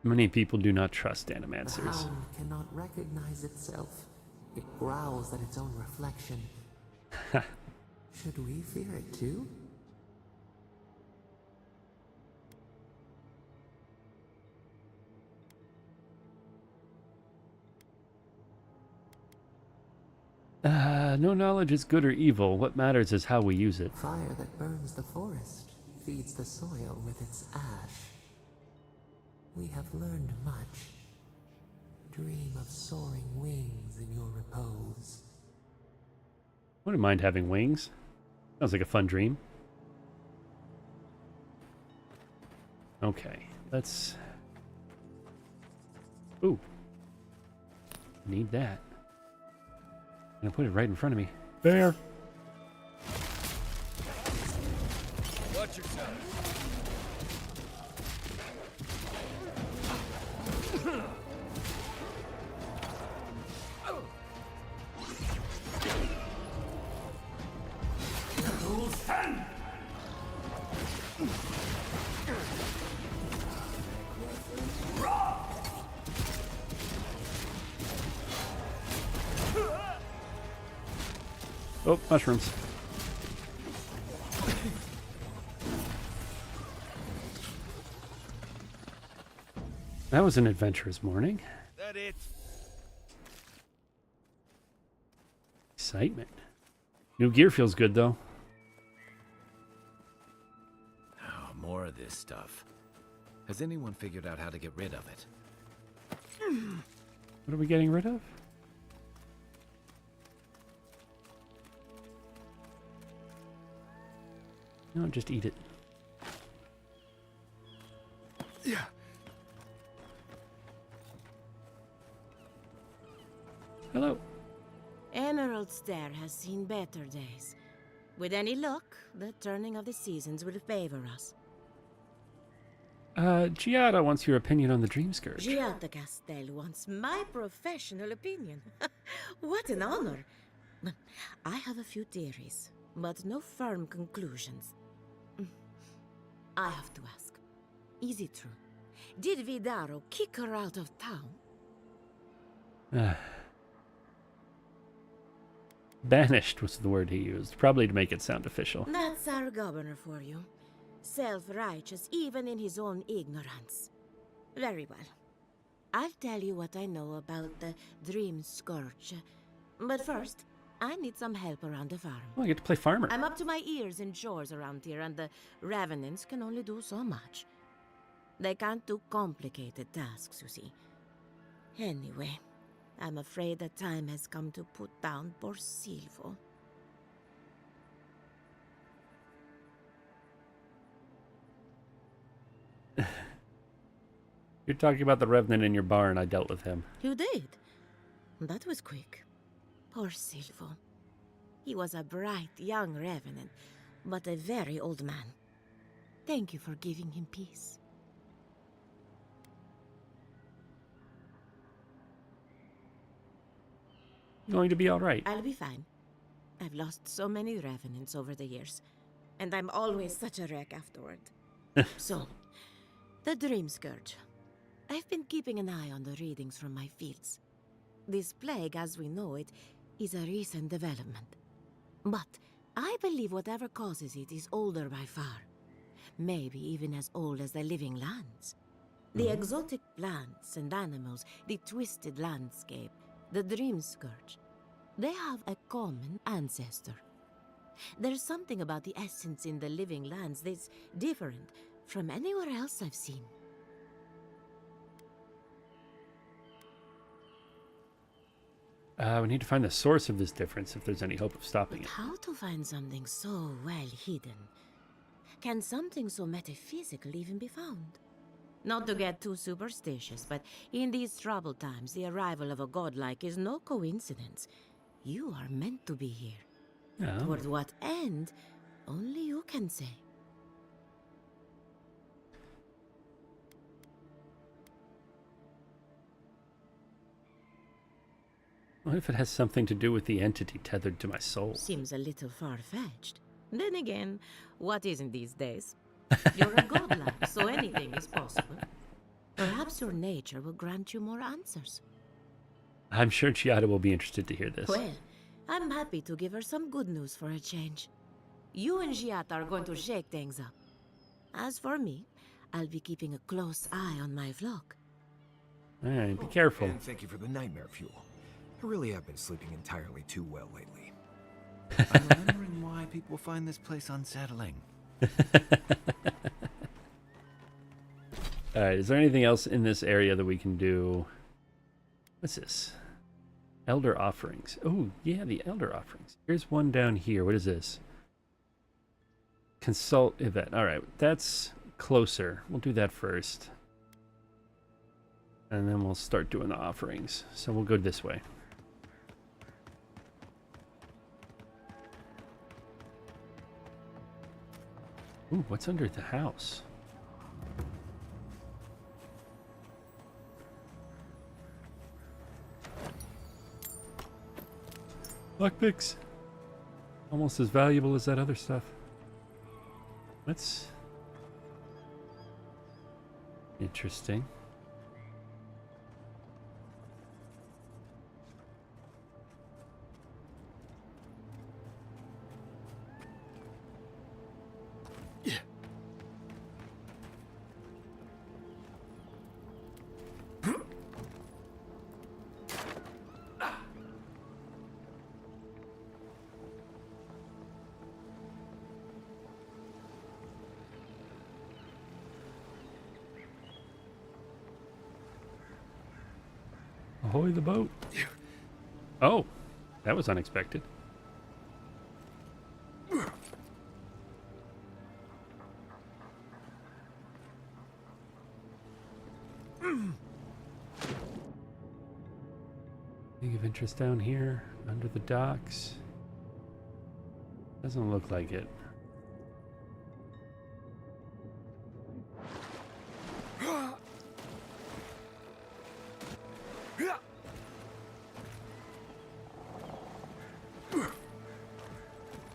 Many people do not trust The animancers. hound cannot recognize itself. It growls at its own reflection. Should we fear it too? No knowledge is good or evil. What matters is how we use it. Fire that burns the forest feeds the soil with its ash. We have learned much. Dream of soaring wings in your repose. Wouldn't mind having wings. Sounds like a fun dream. Okay, let's... Ooh. Need that. I'm gonna put it right in front of me. There. Watch yourself. Oh, mushrooms. That was an adventurous morning. That it? Excitement. New gear feels good, though. Oh, more of this stuff. Has anyone figured out how to get rid of it? What are we getting rid of? No, just eat it. Yeah. Hello. Emerald Stair has seen better days. With any luck, the turning of the seasons will favor us. Giada wants your opinion on the Dream Scourge. Giada Castel wants my professional opinion. What an honor. I have a few theories, but no firm conclusions. I have to ask, is it true? Did Vidaro kick her out of town? Banished was the word he used, probably to make it sound official. That's our governor for you. Self-righteous even in his own ignorance. Very well. I'll tell you what I know about the Dream Scourge. But first, I need some help around the farm. Oh, I get to play farmer. I'm up to my ears in chores around here, and the Revenants can only do so much. They can't do complicated tasks, you see. Anyway, I'm afraid the time has come to put down poor Silvo. You're talking about the Revenant in your barn. I dealt with him. You did? That was quick. Poor Silvo. He was a bright young Revenant, but a very old man. Thank you for giving him peace. Going to be all right. I'll be fine. I've lost so many Revenants over the years, and I'm always such a wreck afterward. So, the Dream Scourge. I've been keeping an eye on the readings from my fields. This plague, as we know it, is a recent development. But I believe whatever causes it is older by far. Maybe even as old as the living lands. The exotic plants and animals, the twisted landscape, the Dream Scourge. They have a common ancestor. There's something about the essence in the living lands that's different from anywhere else I've seen. We need to find the source of this difference if there's any hope of stopping But it. how to find something so well hidden? Can something so metaphysical even be found? Not to get too superstitious, but in these troubled times, the arrival of a godlike is no coincidence. You are meant to be here. Oh. Toward what end, only you can say. What if it has something to do with the entity tethered to my soul? Seems a little far-fetched. Then again, what isn't these days? You're a godlike, so anything is possible. Perhaps your nature will grant you more answers. I'm sure Giada will be interested to hear this. Well, I'm happy to give her some good news for a change. You and Giata are going to shake things up. As for me, I'll be keeping a close eye on my flock. All right, be careful. And thank you for the nightmare fuel. I really have been sleeping entirely too well lately. I'm wondering why people find this place unsettling. All right, is there anything else in this area that we can do? What's this? Elder offerings. Oh, yeah, the elder offerings. Here's one down here. What is this? Consult event. All right, that's closer. We'll do that first. And then we'll start doing the offerings. So we'll go this way. Ooh, what's under the house? Lockpicks. Almost as valuable as that other stuff. That's interesting. Ahoy the boat. Oh, that was unexpected. Thing of interest down here, under the docks. Doesn't look like it.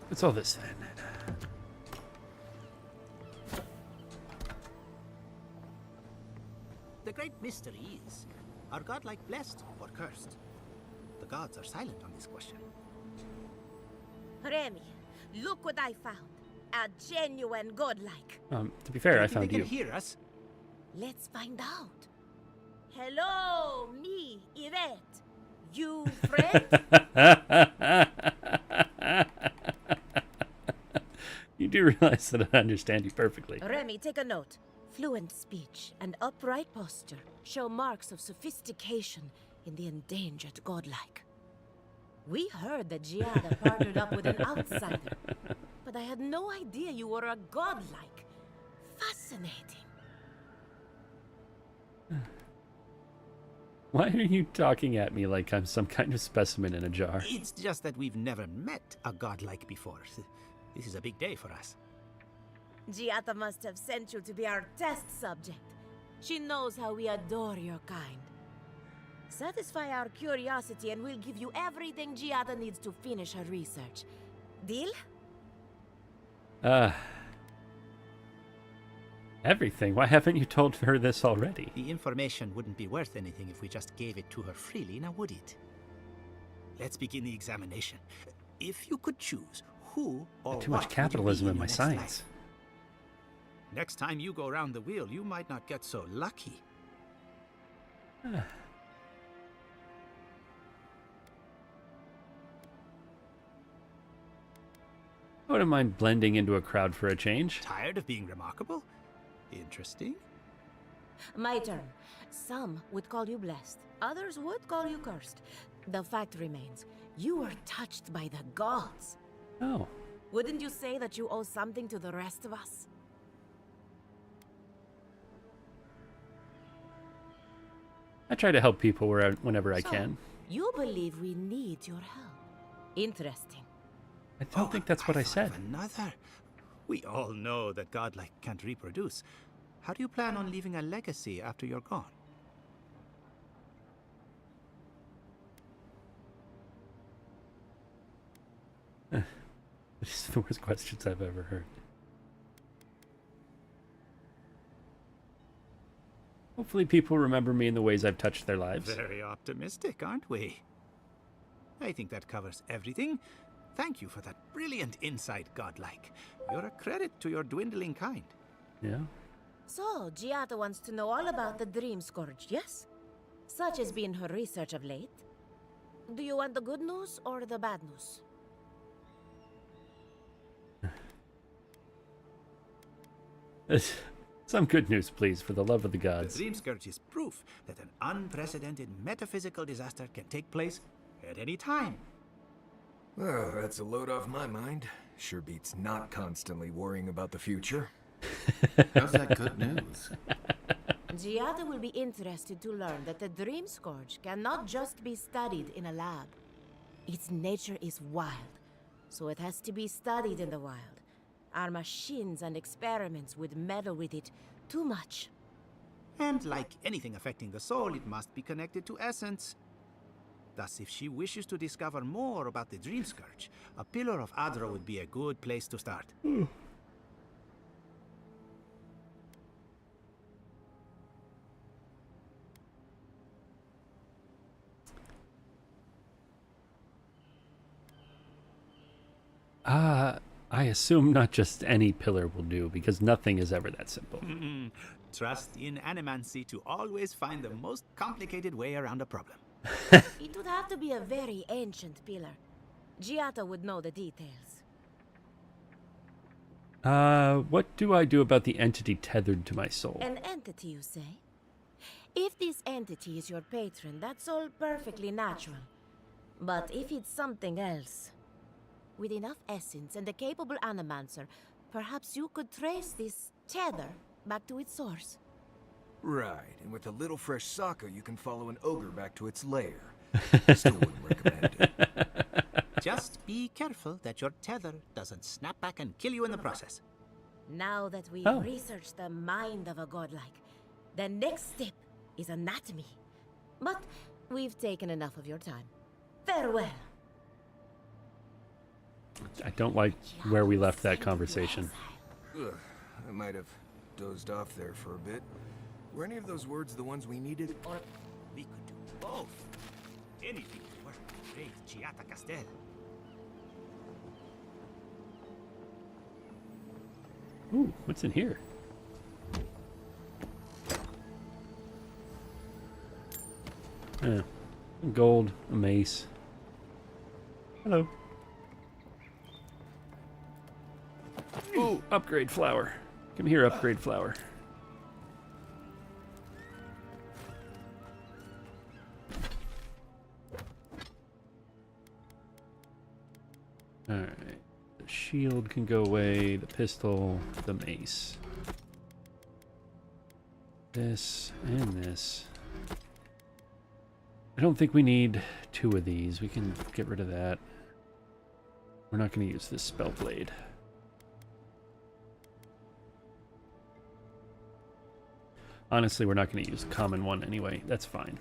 What's all this then? The great mystery is, are godlike blessed or cursed? The gods are silent on this question. Remy, look what I found. A genuine godlike. To be fair, I Think found they you. can hear us? Let's find out. Hello, me, Yvette. You friend? You do realize that I understand you perfectly. Remy, take a note. Fluent speech and upright posture show marks of sophistication in the endangered godlike. We heard that Giada partnered up with an outsider, but I had no idea you were a godlike. Fascinating. Why are you talking at me like I'm some kind of specimen in a jar? It's just that we've never met a godlike before. This is a big day for us. Giada must have sent you to be our test subject. She knows how we adore your kind. Satisfy our curiosity and we'll give you everything Giada needs to finish her research. Deal? Everything? Why haven't you told her this already? The information wouldn't be worth anything if we just gave it to her freely, now would it? Let's begin the examination. If you could choose who or Too what much capitalism would you be in my your next science. life? Next time you go around the wheel, you might not get so lucky. I wouldn't mind blending into a crowd for a change. Tired of being remarkable? Interesting. My turn. Some would call you blessed. Others would call you cursed. The fact remains, you were touched by the gods. Oh. Wouldn't you say that you owe something to the rest of us? I try to help people whenever I So, can. You believe we need your help. Interesting. I don't think that's what I said. Another. We all know that godlike can't reproduce. How do you plan on leaving a legacy after you're gone? These are the worst questions I've ever heard. Hopefully people remember me in the ways I've touched their lives. Very optimistic, aren't we? I think that covers everything. Thank you for that brilliant insight, godlike. You're a credit to your dwindling kind. Yeah? So, Giada wants to know all about the Dream Scourge, yes? Such has been her research of late. Do you want the good news or the bad news? Some good news, please, for the love of the The gods. Dream Scourge is proof that an unprecedented metaphysical disaster can take place at any time. Well, that's a load off my mind. Sure beats not constantly worrying about the future. How's that good news? Giada will be interested to learn that the Dream Scourge cannot just be studied in a lab. Its nature is wild, so it has to be studied in the wild. Our machines and experiments would meddle with it too much. And like anything affecting the soul, it must be connected to essence. Thus, if she wishes to discover more about the Dream Scourge, a Pillar of Adra would be a good place to start. I assume not just any pillar will do, because nothing is ever that simple. Trust in animancy to always find the most complicated way around a problem. It would have to be a very ancient pillar. Giada would know the details. What do I do about the entity tethered to my soul? An entity, you say? If this entity is your patron, that's all perfectly natural. But if it's something else, with enough essence and a capable animancer, perhaps you could trace this tether back to its source. Right, and with a little fresh sake, you can follow an ogre back to its lair. Still wouldn't recommend it. Just be careful that your tether doesn't snap back and kill you in the process. Now that we've Oh. researched the mind of a godlike, the next step is anatomy. But we've taken enough of your time. Farewell. I don't like where we left that conversation. Ugh, I might have dozed off there for a bit. Were any of those words the ones we needed? Or we could do both. Anything to work with great Giata Castel. Ooh, what's in here? Gold, a mace. Hello. Upgrade flower. Come here, upgrade flower. Alright. The shield can go away, the pistol, the mace. This and this. I don't think we need 2 of these. We can get rid of that. We're not going to use this spell blade. Honestly, we're not going to use the common one anyway. That's fine.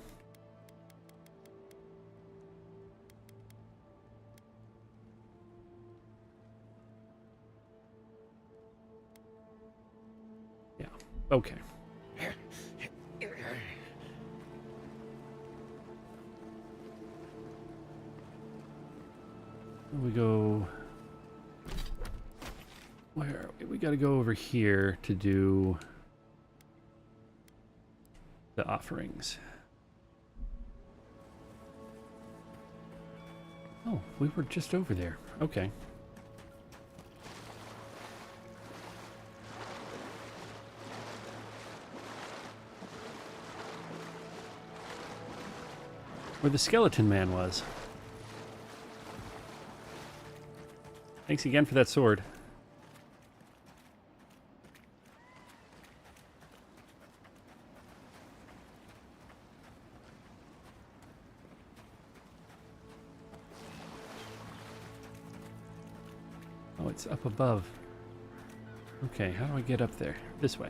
Yeah. Okay. We go... Where are we? We got to go over here to do the offerings. Oh, we were just over there. Okay. Where the skeleton man was. Thanks again for that sword. Oh, it's up above. Okay, how do I get up there? This way.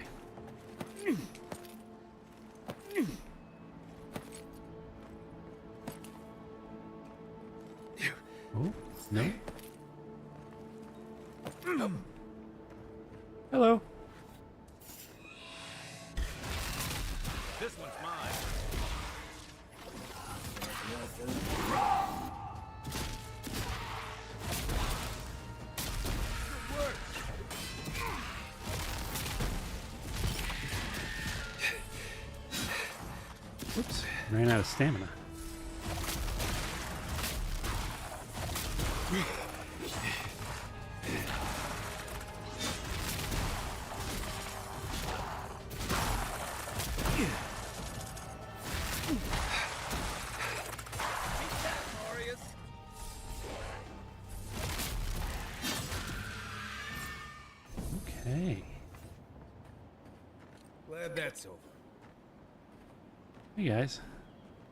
Oh, no? Hello. This one's mine. Oops, ran out of stamina. Okay. Glad that's over. Hey guys,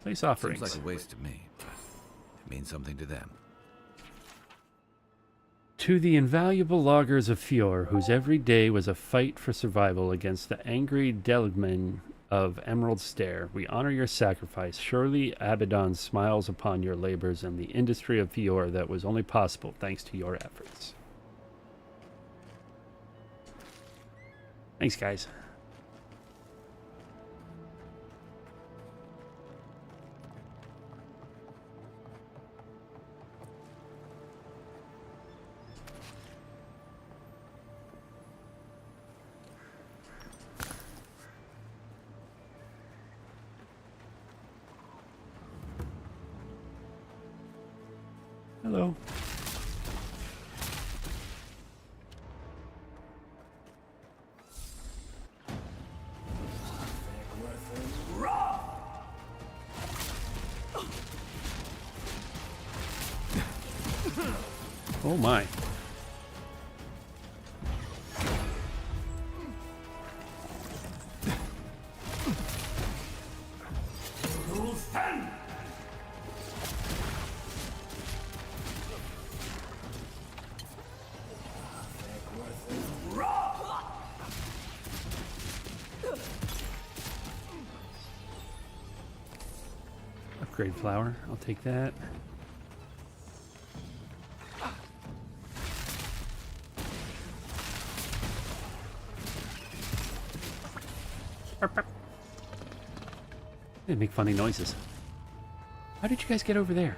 place offerings. Seems like a waste to me, but it means something to them. To the invaluable loggers of Fior, whose every day was a fight for survival against the angry Delgmen of Emerald Stair, we honor your sacrifice. Surely Abaddon smiles upon your labors and the industry of Fior that was only possible thanks to your efforts. Thanks, guys. Hello. Oh my. Upgrade flower. I'll take that. They make funny noises. How did you guys get over there?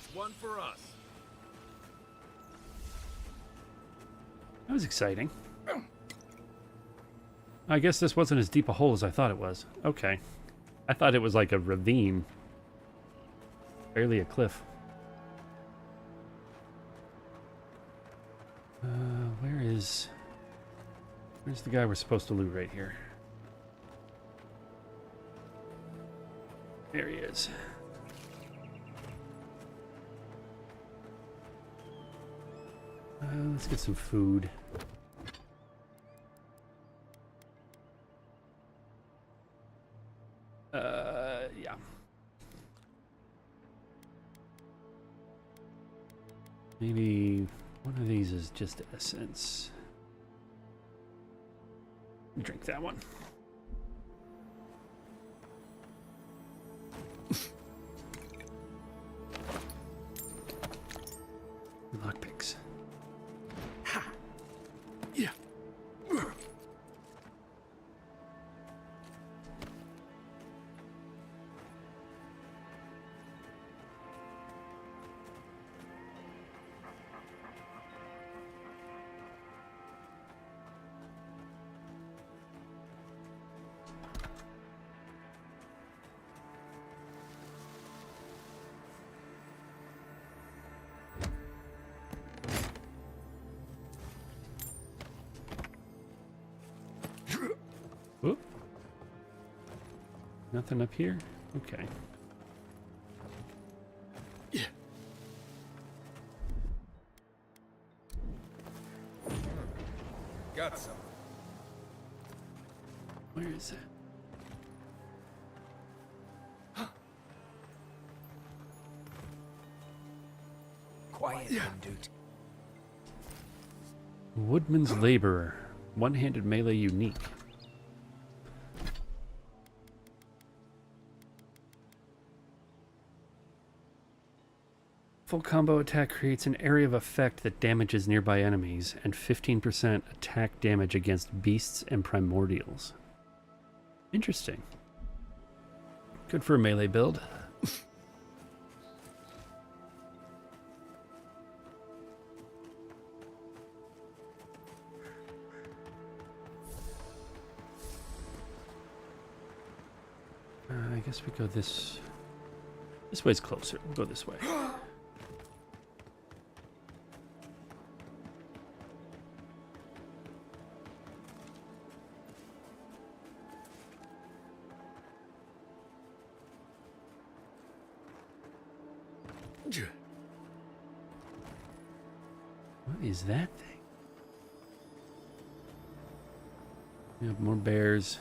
That's one for us. That was exciting. I guess this wasn't as deep a hole as I thought it was. Okay. I thought it was like a ravine. Barely a cliff. Where's the guy we're supposed to loot right here? There he is. Let's get some food. Yeah. Maybe one of these is just essence. Drink that one. Lockpicks. Ha! Yeah. Whoop. Nothing up here? Okay. Yeah. Got some. Where is it? Quiet, dude. Woodman's Laborer. One-handed melee unique. Full combo attack creates an area of effect that damages nearby enemies and 15% attack damage against beasts and primordials. Interesting. Good for a melee build. I guess we go this way's closer. We'll go this way. What is that thing? We have more bears.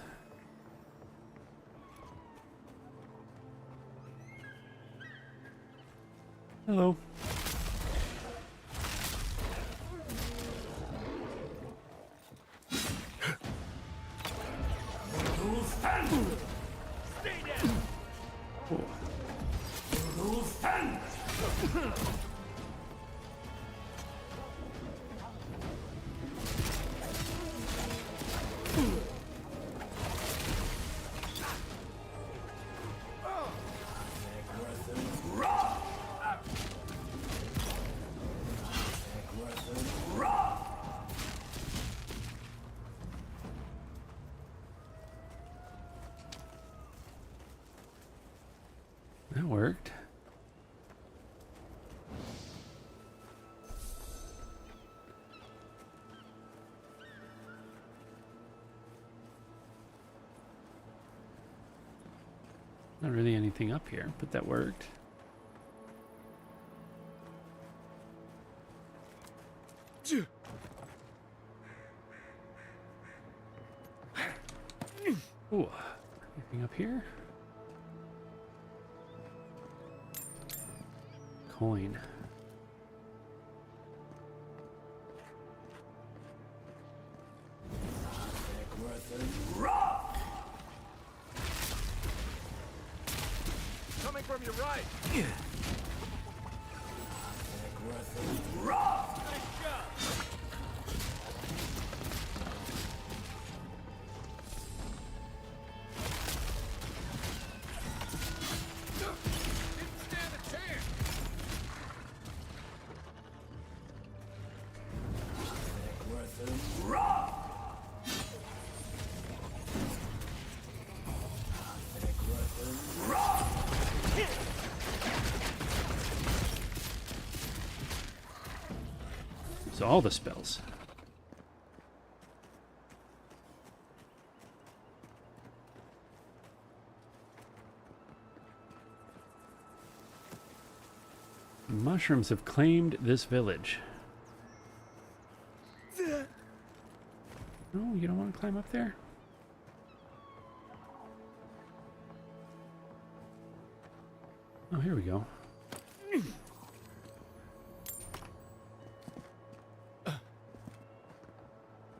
Hello. That worked. Not really anything up here, but that worked. Ooh, anything up here? Coin. Coming from your right. So all the spells. Mushrooms have claimed this village. No, you don't want to climb up there? Oh, here we go.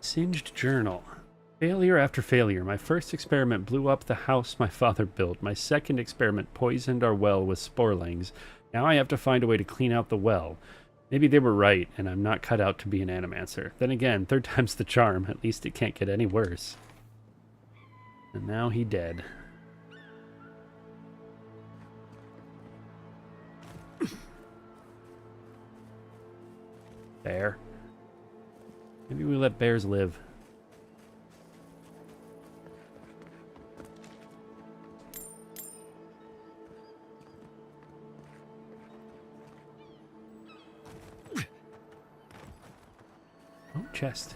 Singed journal. Failure after failure. My first experiment blew up the house my father built. My second experiment poisoned our well with sporelings. Now I have to find a way to clean out the well. Maybe they were right, and I'm not cut out to be an animancer. Then again, third time's the charm. At least it can't get any worse. And now he dead. Bear. Maybe we let bears live. Oh, chest.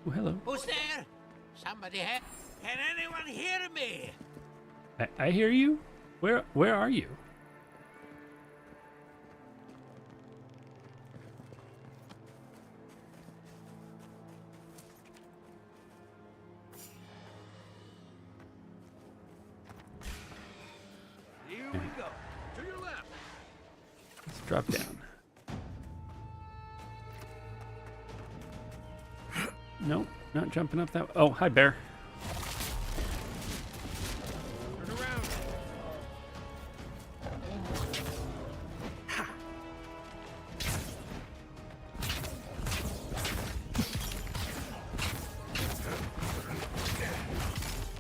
Oh, hello. Who's there? Somebody can anyone hear me? I hear you. Where are you? Here we go. To your left. Let's drop down. Nope, not jumping up that. Oh, hi, bear. Turn around.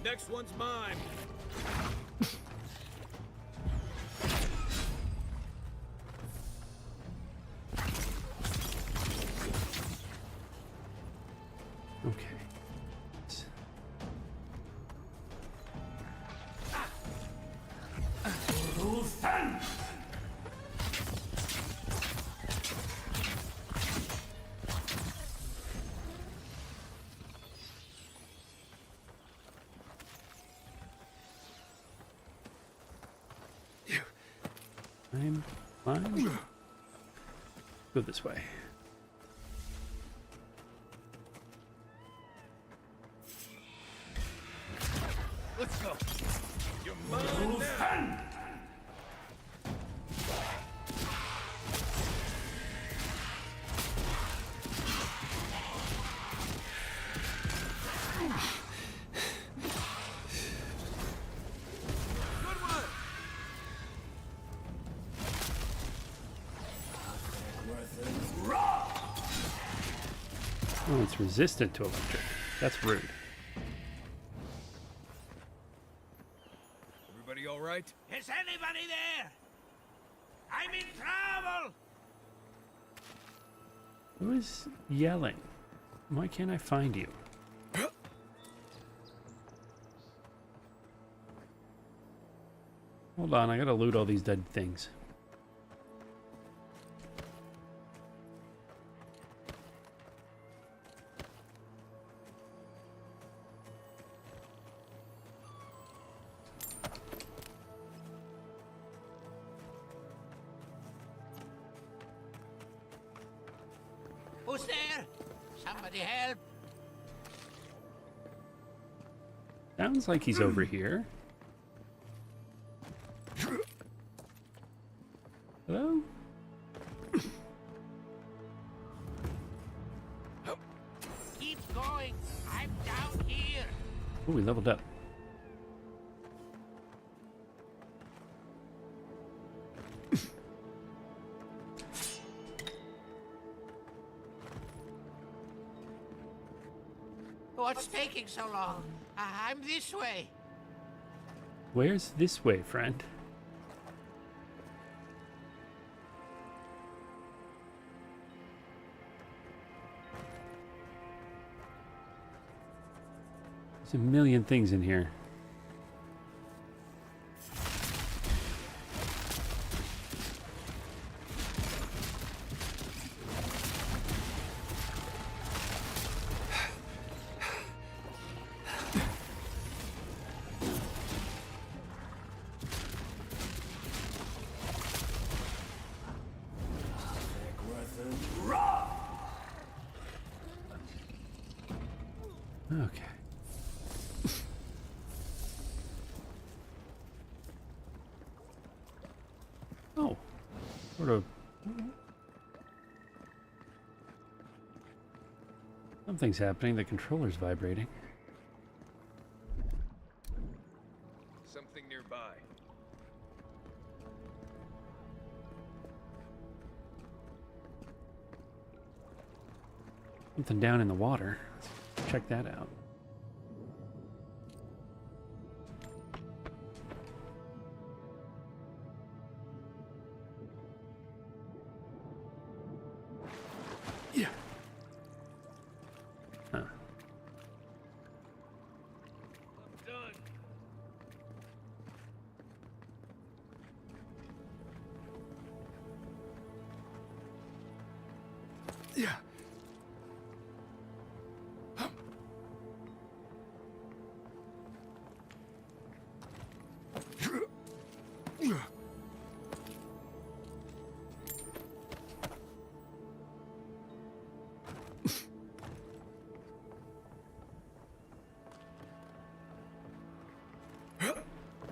Next one's mine. Okay. Climb. Go this way. Let's go. You're mine now. Oh, it's resistant to electric. That's rude. Everybody all right? Is anybody there? I'm in trouble. Who is yelling? Why can't I find you? Hold on, I gotta loot all these dead things. Who's there? Somebody help. Sounds like he's over here. Hello? Keep going. I'm down here. Oh, we leveled up. What's taking so long? I'm this way. Where's this way, friend? There's a million things in here. Okay. Oh, sort of. Something's happening. The controller's vibrating. Something nearby. Something down in the water. Let's check that out. Yeah. Huh. Done. Yeah.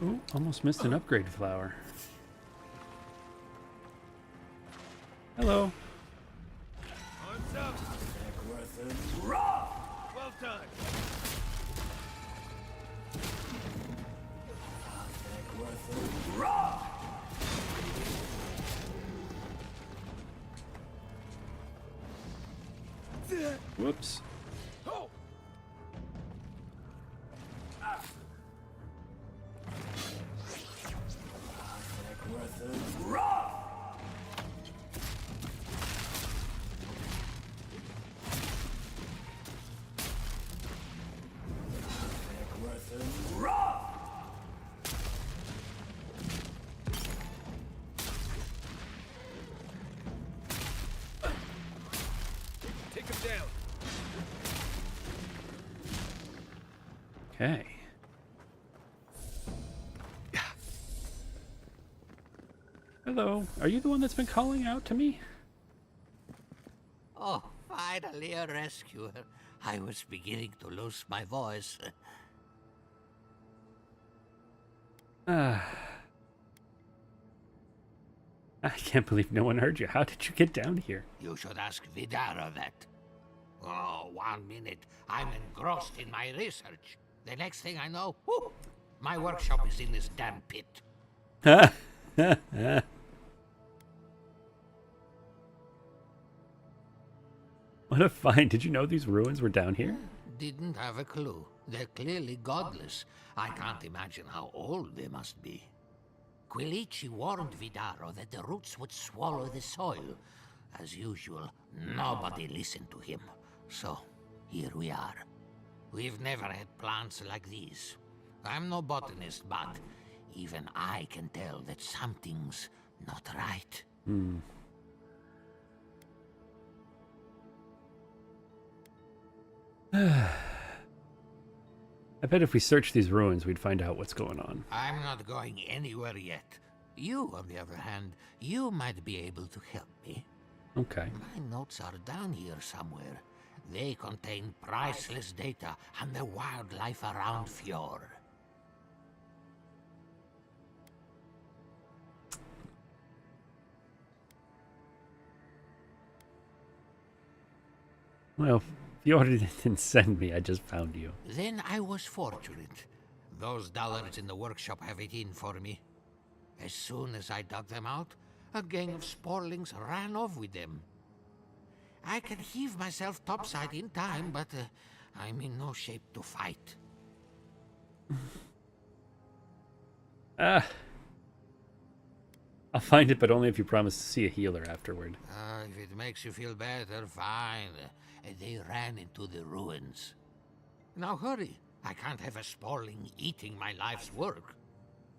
Ooh, almost missed an upgrade flower. Hello. Arms up. Raw. Well done. Raw. Whoops. Oh. Raw. Raw. Take him down. Okay. Hello. Are you the one that's been calling out to me? Oh, finally a rescuer. I was beginning to lose my voice. I can't believe no one heard you. How did you get down here? You should ask Vidara that. Oh, 1 minute. I'm engrossed in my research. The next thing I know, whoo, my workshop is in this damn pit. What a find. Did you know these ruins were down here? Didn't have a clue. They're clearly godless. I can't imagine how old they must be. Quilici warned Vidaro that the roots would swallow the soil. As usual, nobody listened to him. So, here we are. We've never had plants like these. I'm no botanist, but even I can tell that something's not right. Hmm. I bet if we search these ruins, we'd find out what's going on. I'm not going anywhere yet. You, on the other hand, you might be able to help me. Okay. My notes are down here somewhere. They contain priceless data on the wildlife around Fjord. Well, if you already didn't send me, I just found you. Then I was fortunate. Those dollars in the workshop have it in for me. As soon as I dug them out, a gang of sporlings ran off with them. I can heave myself topside in time, but I'm in no shape to fight. I'll find it, but only if you promise to see a healer afterward. If it makes you feel better, fine. They ran into the ruins. Now hurry. I can't have a Sporling eating my life's work.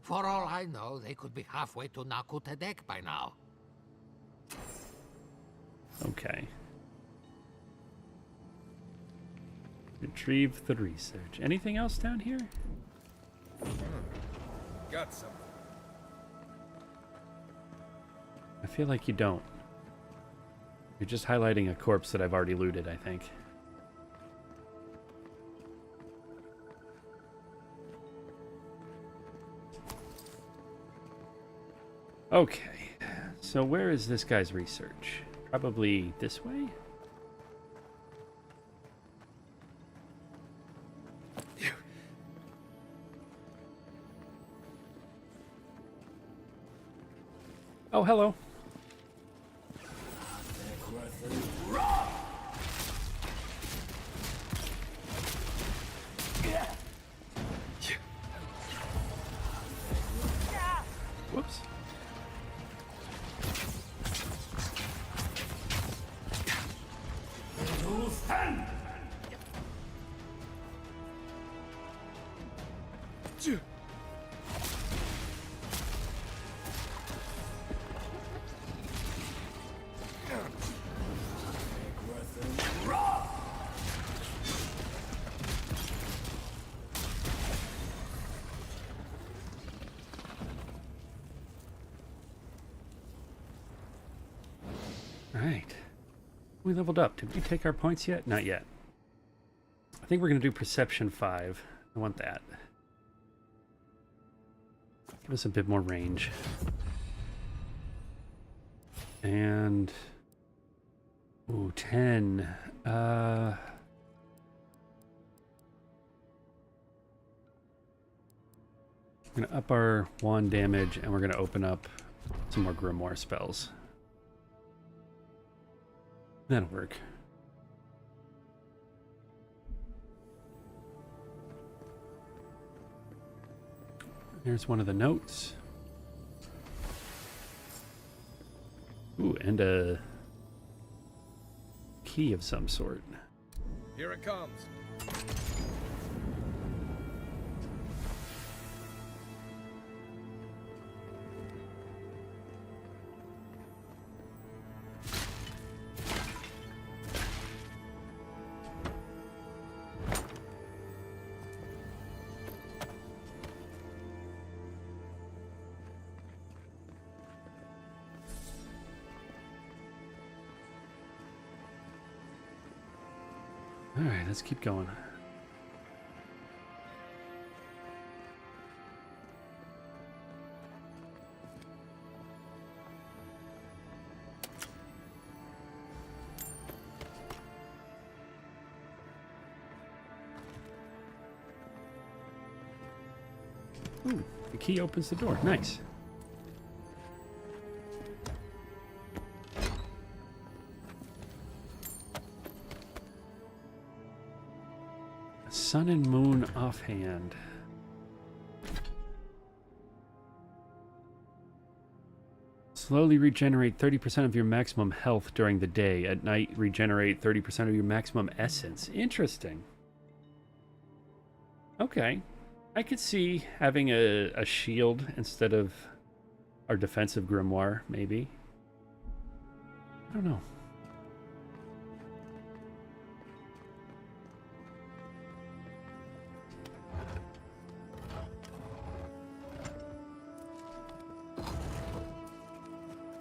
For all I know, they could be halfway to Nakutadek by now. Okay. Retrieve the research. Anything else down here? Got something. I feel like you don't. You're just highlighting a corpse that I've already looted, I think. Okay, so where is this guy's research? Probably this way? Oh, hello. Whoops. Alright. We leveled up. Did we take our points yet? Not yet. I think we're going to do Perception 5. I want that. Give us a bit more range. And... Ooh, 10. We're going to up our wand damage, and we're going to open up some more Grimoire spells. That'll work. Here's one of the notes. Ooh, and a key of some sort. Here it comes. Alright, let's keep going. Ooh, the key opens the door. Nice. Sun and Moon offhand. Slowly regenerate 30% of your maximum health during the day. At night, regenerate 30% of your maximum essence. Interesting. Okay. I could see having a shield instead of our defensive grimoire, maybe. I don't know.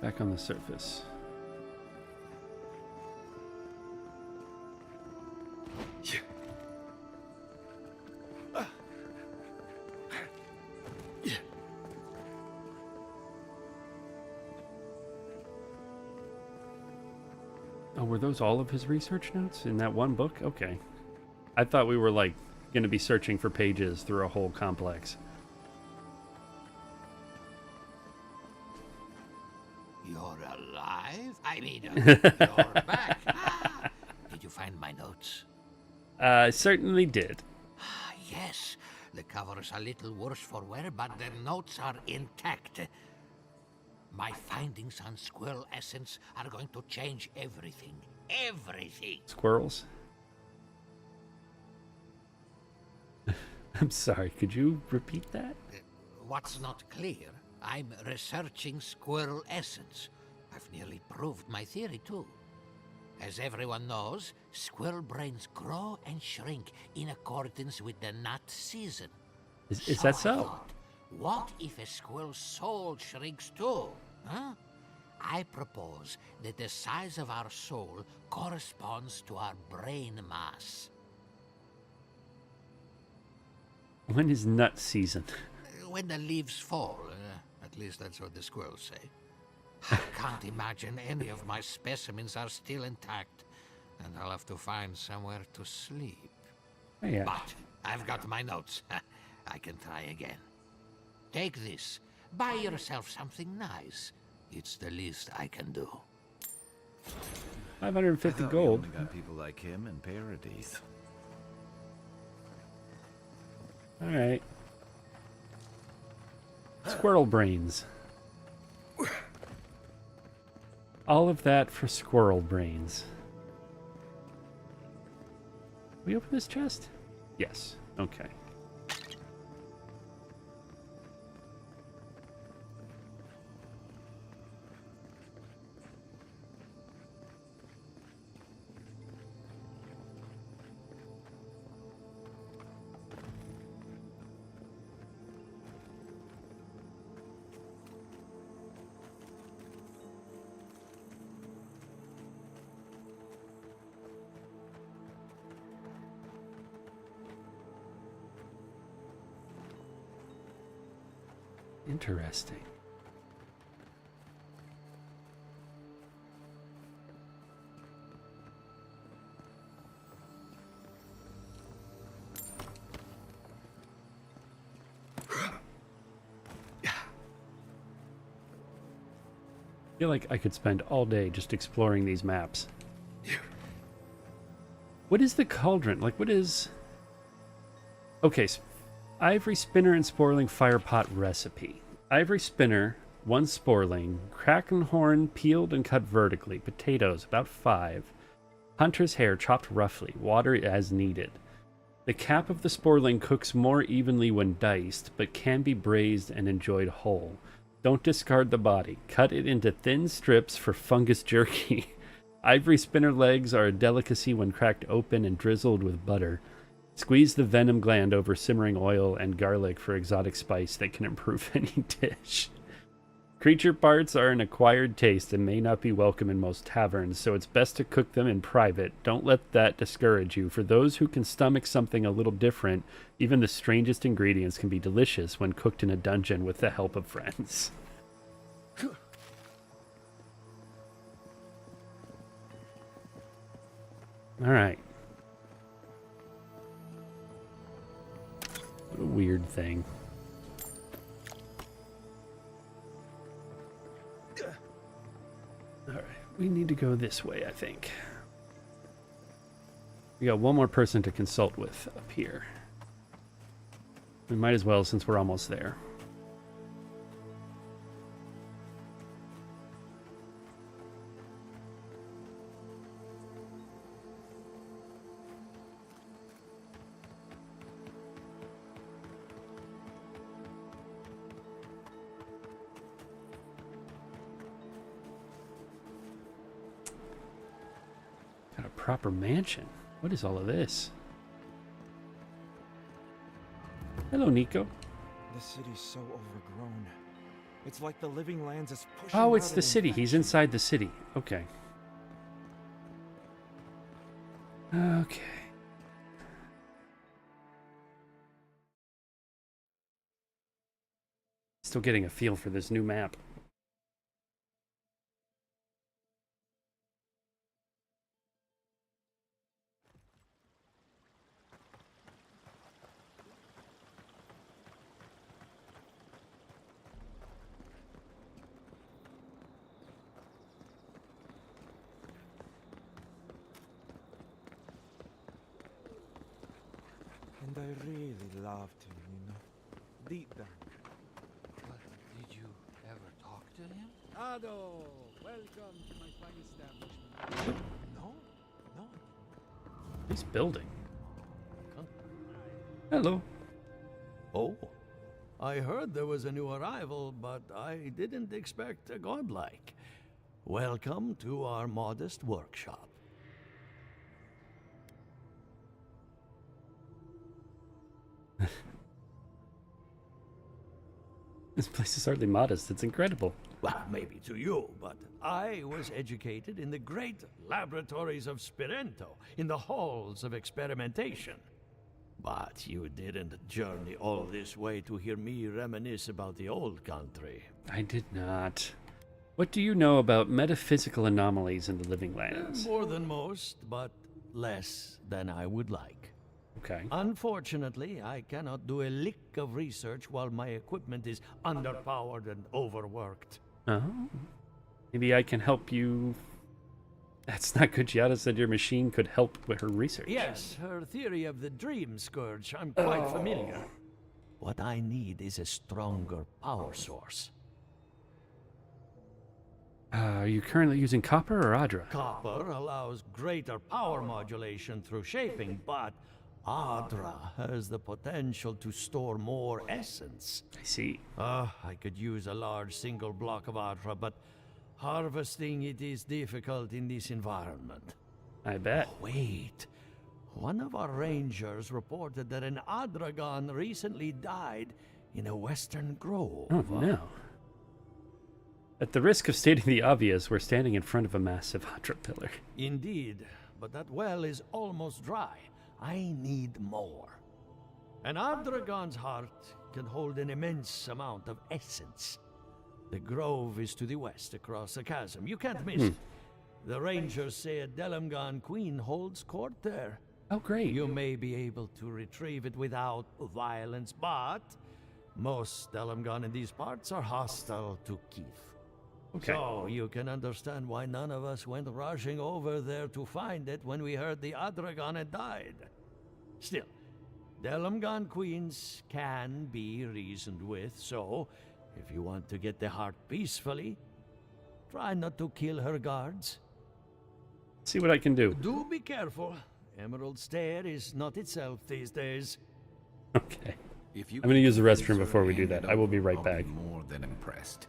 Back on the surface. Yeah. Yeah. Oh, were those all of his research notes in that one book? Okay. I thought we were like going to be searching for pages through a whole complex. You're alive? I mean, you're back. Ah, did you find my notes? I certainly did. Ah, yes. The cover's a little worse for wear, but the notes are intact. My findings on squirrel essence are going to change everything. Everything. Squirrels? I'm sorry, could you repeat that? What's not clear, I'm researching squirrel essence. I've nearly proved my theory, too. As everyone knows, squirrel brains grow and shrink in accordance with the nut season. Is that so? I thought, what if a squirrel's soul shrinks too? Huh? I propose that the size of our soul corresponds to our brain mass. When is nut season? When the leaves fall, at least that's what the squirrels say. I can't imagine any of my specimens are still intact, and I'll have to find somewhere to sleep. Oh, yeah. But I've got my notes. I can try again. Take this. Buy yourself something nice. It's the least I can do. 550 we gold. only got people like him in Paradise. All right. Squirrel brains. All of that for squirrel brains. We open this chest? Yes. Okay. Interesting. I feel like I could spend all day just exploring these maps. What is the cauldron? Like, what is... Okay, so ivory spinner and sporling firepot recipe. Ivory spinner, 1 sporling, kraken horn peeled and cut vertically, potatoes about 5, hunter's hair chopped roughly, water as needed. The cap of the sporling cooks more evenly when diced, but can be braised and enjoyed whole. Don't discard the body. Cut it into thin strips for fungus jerky. Ivory spinner legs are a delicacy when cracked open and drizzled with butter. Squeeze the venom gland over simmering oil and garlic for exotic spice that can improve any dish. Creature parts are an acquired taste and may not be welcome in most taverns, so it's best to cook them in private. Don't let that discourage you. For those who can stomach something a little different, even the strangest ingredients can be delicious when cooked in a dungeon with the help of friends. All right. What a weird thing. Alright, we need to go this way, I think. We got one more person to consult with up here. We might as well since we're almost there. Proper mansion. What is all of this? Hello, Nico. The city's so overgrown. It's like the living lands is pushing Oh, it's out the an city. He's infection. inside the city. Okay. Okay. Still getting a feel for this new map. And I really loved him, you know. Deep down. But did you ever talk to him? Ado, welcome to my fine establishment. No, no. He's building. Hello. Oh, I heard there was a new arrival, but I didn't expect a godlike. Welcome to our modest workshop. This place is hardly modest. It's incredible. Well, maybe to you, but I was educated in the great laboratories of Spirento, in the halls of experimentation. But you didn't journey all this way to hear me reminisce about the old country. I did not. What do you know about metaphysical anomalies in the living lands? More than most, but less than I would like. Okay. Unfortunately, I cannot do a lick of research while my equipment is underpowered and overworked. Oh. Maybe I can help you. That's not good. Giada said your machine could help with her research. Yes, her theory of the dream scourge, I'm quite familiar. What I need is a stronger power source. Are you currently using copper or Adra? Copper allows greater power modulation through shaping, but Adra has the potential to store more essence. I see. I could use a large single block of Adra, but harvesting it is difficult in this environment. I bet. Oh, wait. One of our rangers reported that an Adragon recently died in a western grove. Oh, no. At the risk of stating the obvious, we're standing in front of a massive Adra pillar. Indeed, but that well is almost dry. I need more. An Adragon's heart can hold an immense amount of essence. The grove is to the west, across the chasm. You can't miss it. The rangers say a Delamgon queen holds court there. Oh, great. You may be able to retrieve it without violence, but most Delamgon in these parts are hostile to Keith. Okay. So you can understand why none of us went rushing over there to find it when we heard the Adragon had died. Still, Delamgon queens can be reasoned with, so if you want to get the heart peacefully, try not to kill her guards. See what I can do. Do be careful. Emerald Stair is not itself these days. Okay. I'm going to use the restroom before we do that. I will be right back. More than impressed.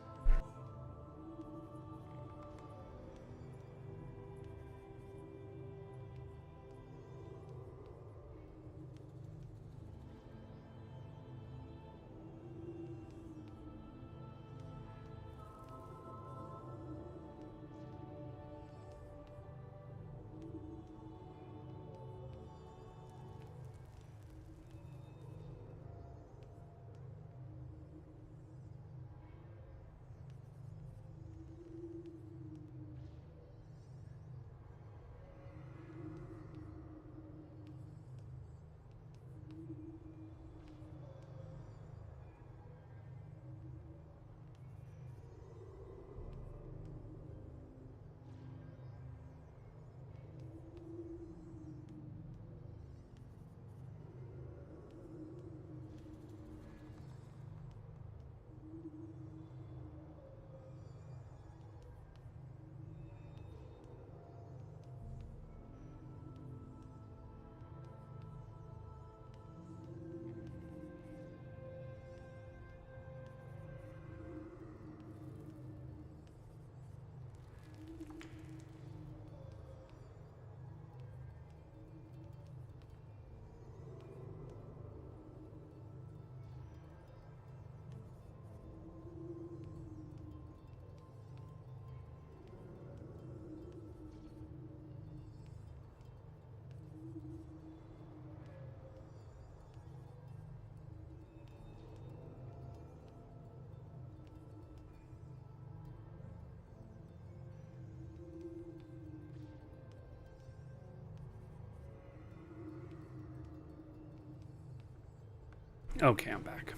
Okay, I'm back.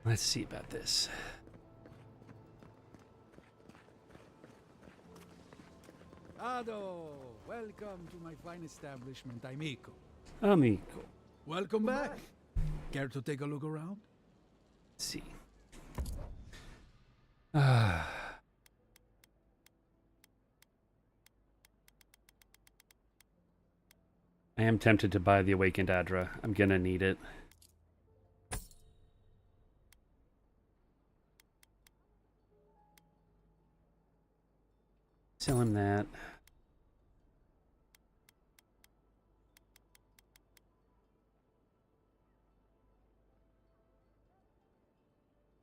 Let's see about this. Ado, welcome to my fine establishment, Amico. Amico. Welcome back. Care to take a look around? Let's see. I am tempted to buy the Awakened Adra. I'm gonna need it. Sell him that.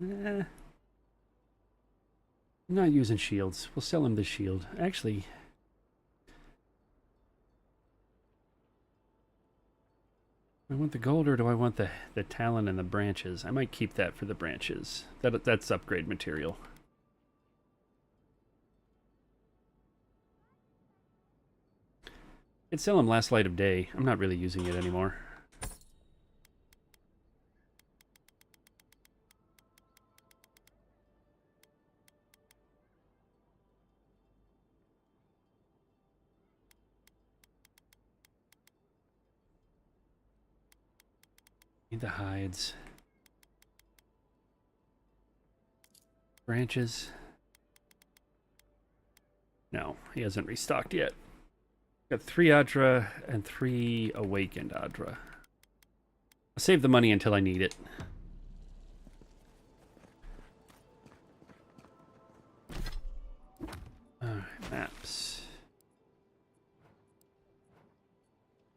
I'm not using shields. We'll sell him the shield. Actually, I want the gold, or do I want the talon and the branches? I might keep that for the branches. That's upgrade material. I'd sell him Last Light of Day. I'm not really using it anymore. Need the hides. Branches. No, he hasn't restocked yet. Got 3 Adra and 3 Awakened Adra. I'll save the money until I need it. Alright, maps.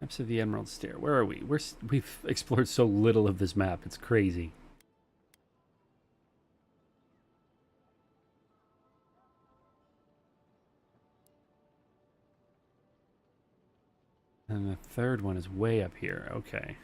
Maps of the Emerald Stair. Where are we? We've explored so little of this map. It's crazy. And the third one is way up here. Okay.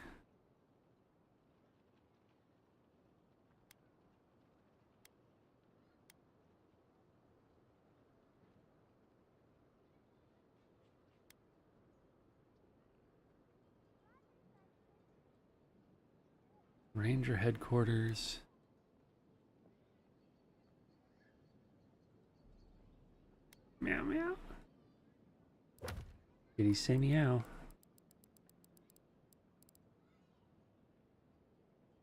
Ranger headquarters. Meow meow. Did he say meow?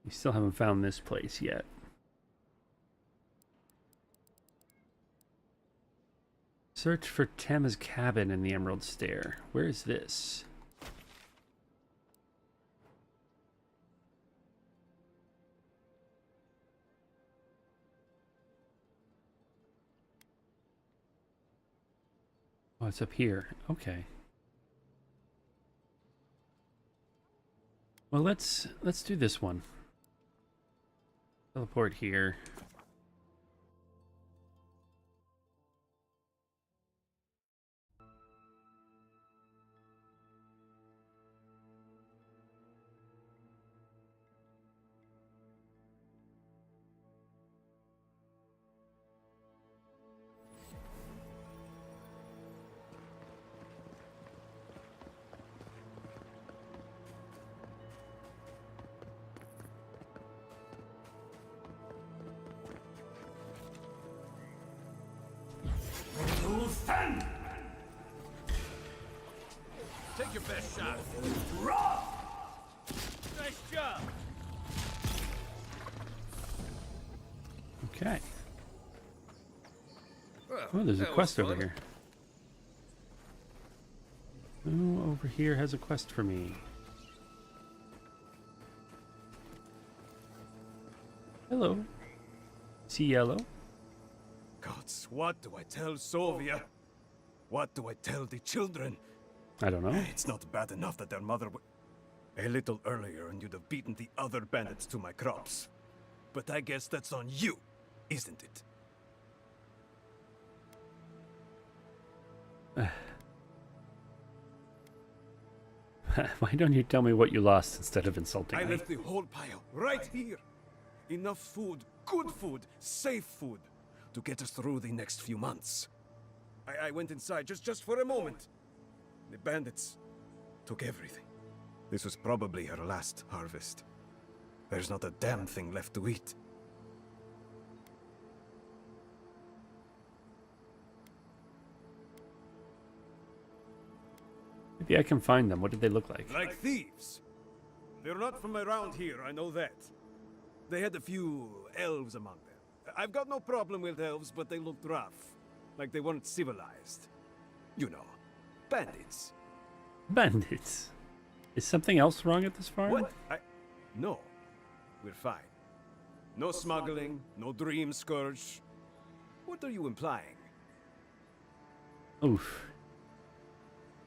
We still haven't found this place yet. Search for Tema's cabin in the Emerald Stair. Where is this? Oh, it's up here. Okay. Well, let's do this one. Teleport here. Take your best shot. Nice job. Okay. Well, Oh, there's a that quest was over fun. here. Who over here has a quest for me? Hello. See yellow? Gods, what do I tell Sovia? What do I tell the children? I don't know. It's not bad enough that their mother a little earlier and you'd have beaten the other bandits to my crops. But I guess that's on you, isn't it? Why don't you tell me what you lost instead of insulting I me? left the whole pile right here. Enough food, good food, safe food, to get us through the next few months. I went inside just for a moment. The bandits took everything. This was probably her last harvest. There's not a damn thing left to eat. Maybe I can find them. What did they look like? Like thieves. They're not from around here, I know that. They had a few elves among them. I've got no problem with elves, but they looked rough. Like they weren't civilized. You know, bandits. Bandits. Is something else wrong at this farm? What? No. We're fine. No smuggling, no dream scourge. What are you implying? Oof.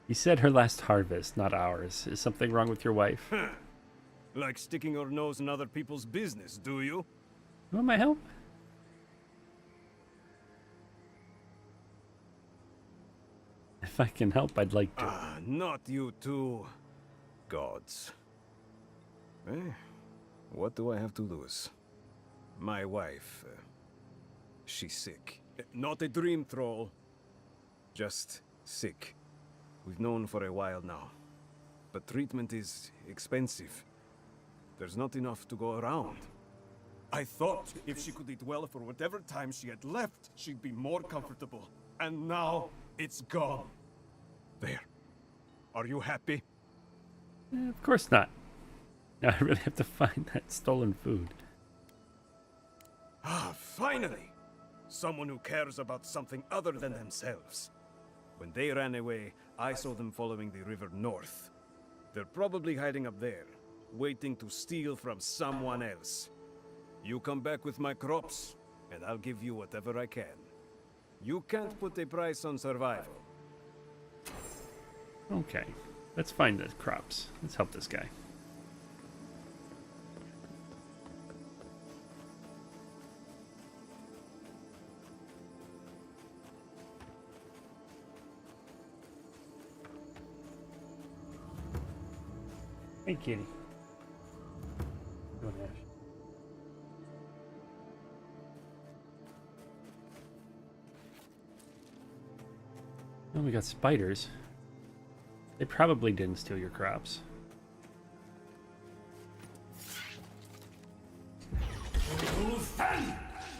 You said her last harvest, not ours. Is something wrong with your wife? Like sticking your nose in other people's business, do you? You want my help? If I can help, I'd like to. Not you two. Gods. Eh? What do I have to lose? My wife. She's sick. Not a dream troll. Just sick. We've known for a while now. But treatment is expensive. There's not enough to go around. I thought if she could eat well for whatever time she had left, she'd be more comfortable. And now, it's gone. There. Are you happy? Of course not. Now I really have to find that stolen food. Finally! Someone who cares about something other than themselves. When they ran away, I saw them following the river north. They're probably hiding up there, waiting to steal from someone else. You come back with my crops, and I'll give you whatever I can. You can't put a price on survival. Okay. Let's find the crops. Let's help this guy. Hey, kitty. Go on, Ash. Oh, we got spiders. They probably didn't steal your crops.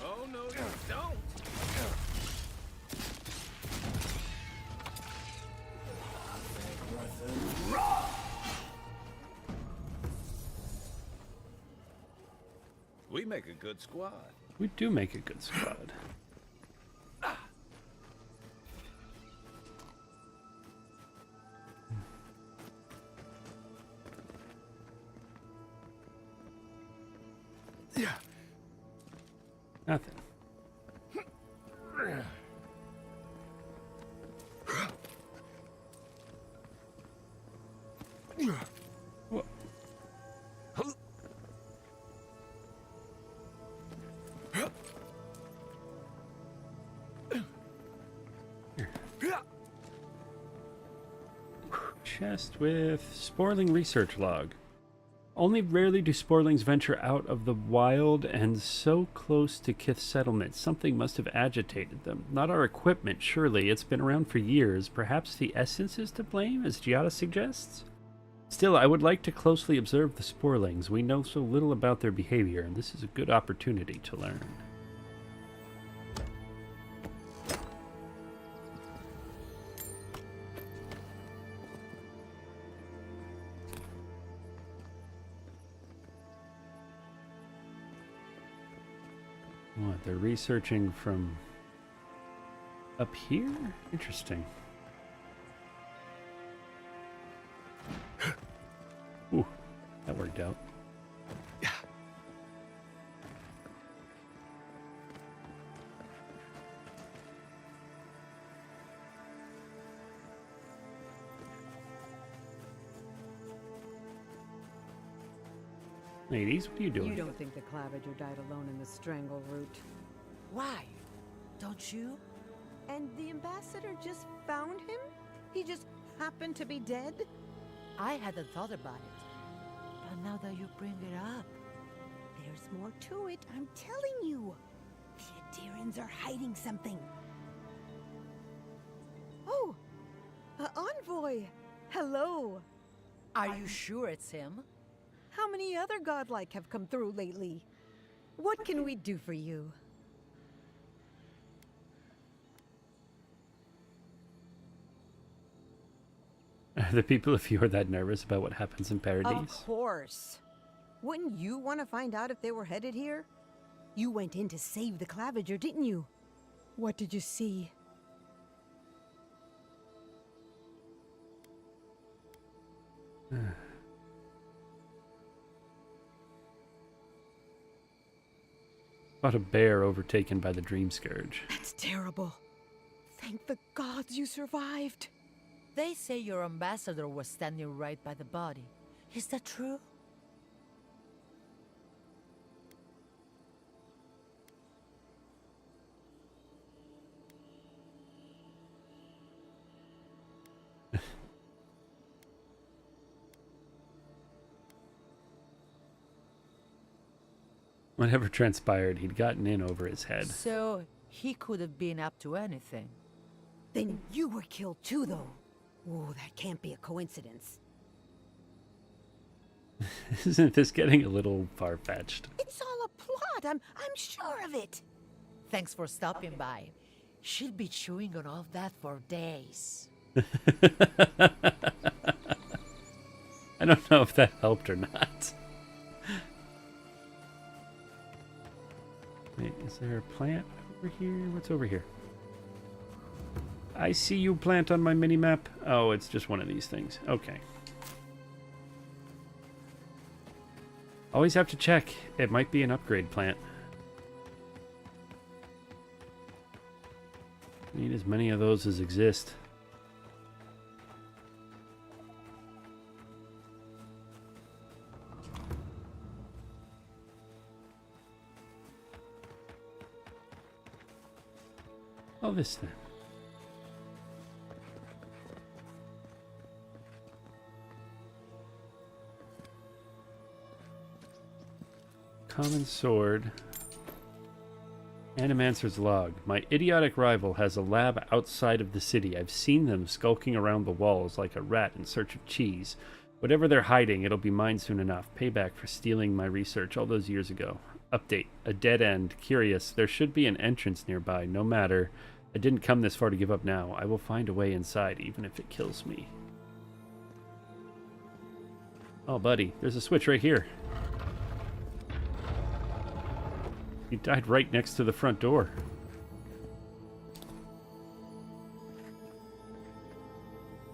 Oh, no, you don't! We make a good squad. We do make a good squad. Yeah. Nothing. Whoa. Chest with Sporling research log. Only rarely do Sporlings venture out of the wild and so close to Kith settlement. Something must have agitated them. Not our equipment, surely. It's been around for years. Perhaps the essence is to blame, as Giada suggests? Still, I would like to closely observe the Sporlings. We know so little about their behavior, and this is a good opportunity to learn. What, they're researching from up here? Interesting. Ooh, that worked out. Ladies, what are you doing? You don't think the Clavager died alone in the strangle route? Why? Don't you? And the ambassador just found him? He just happened to be dead? I hadn't thought about it. But now that you bring it up... There's more to it, I'm telling you. The Adirans are hiding something. Oh! Envoy! Hello! Are you sure it's him? How many other godlike have come through lately? What can we do for you? Are the people of Eora that nervous about what happens in Paradise? Of course. Wouldn't you want to find out if they were headed here? You went in to save the Clavager, didn't you? What did you see? About a bear overtaken by the Dream Scourge. That's terrible. Thank the gods you survived. They say your ambassador was standing right by the body. Is that true? Whatever transpired, he'd gotten in over his head. So, he could have been up to anything. Then you were killed too, though. Oh, that can't be a coincidence. Isn't this getting a little far-fetched? It's all a plot. I'm sure of it. Thanks for stopping by. She'll be chewing on all that for days. I don't know if that helped or not. Wait, is there a plant over here? What's over here? I see you, plant, on my mini-map. Oh, it's just one of these things. Okay. Always have to check. It might be an upgrade plant. Need as many of those as exist. Oh, this thing. Common sword. Animancer's log. My idiotic rival has a lab outside of the city. I've seen them skulking around the walls like a rat in search of cheese. Whatever they're hiding, it'll be mine soon enough. Payback for stealing my research all those years ago. Update. A dead end. Curious. There should be an entrance nearby. No matter. I didn't come this far to give up now. I will find a way inside, even if it kills me. Oh, buddy. There's a switch right here. You died right next to the front door.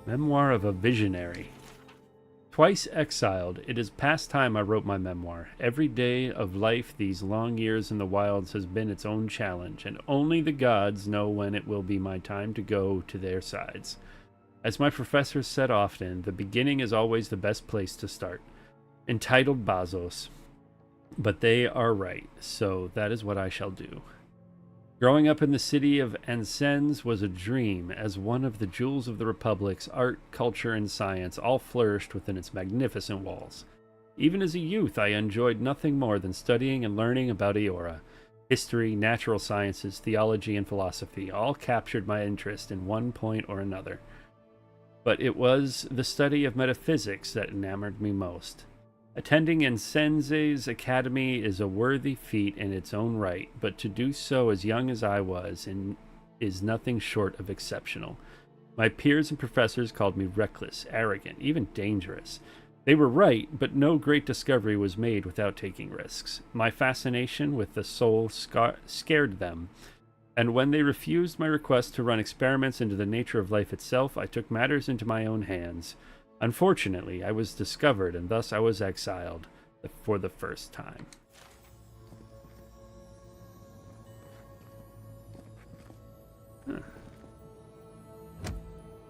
Memoir of a Visionary. Twice exiled, it is past time I wrote my memoir. Every day of life these long years in the wilds has been its own challenge, and only the gods know when it will be my time to go to their sides. As my professors said often, the beginning is always the best place to start. Entitled Bazos. But they are right, so that is what I shall do. Growing up in the city of Ansens was a dream, as one of the jewels of the Republic's art, culture, and science all flourished within its magnificent walls. Even as a youth, I enjoyed nothing more than studying and learning about Eora. History, natural sciences, theology, and philosophy all captured my interest in one point or another. But it was the study of metaphysics that enamored me most. Attending Ansens's academy is a worthy feat in its own right, but to do so as young as I was is nothing short of exceptional. My peers and professors called me reckless, arrogant, even dangerous. They were right, but no great discovery was made without taking risks. My fascination with the soul scared them, and when they refused my request to run experiments into the nature of life itself, I took matters into my own hands. Unfortunately, I was discovered, and thus I was exiled for the first time. Huh.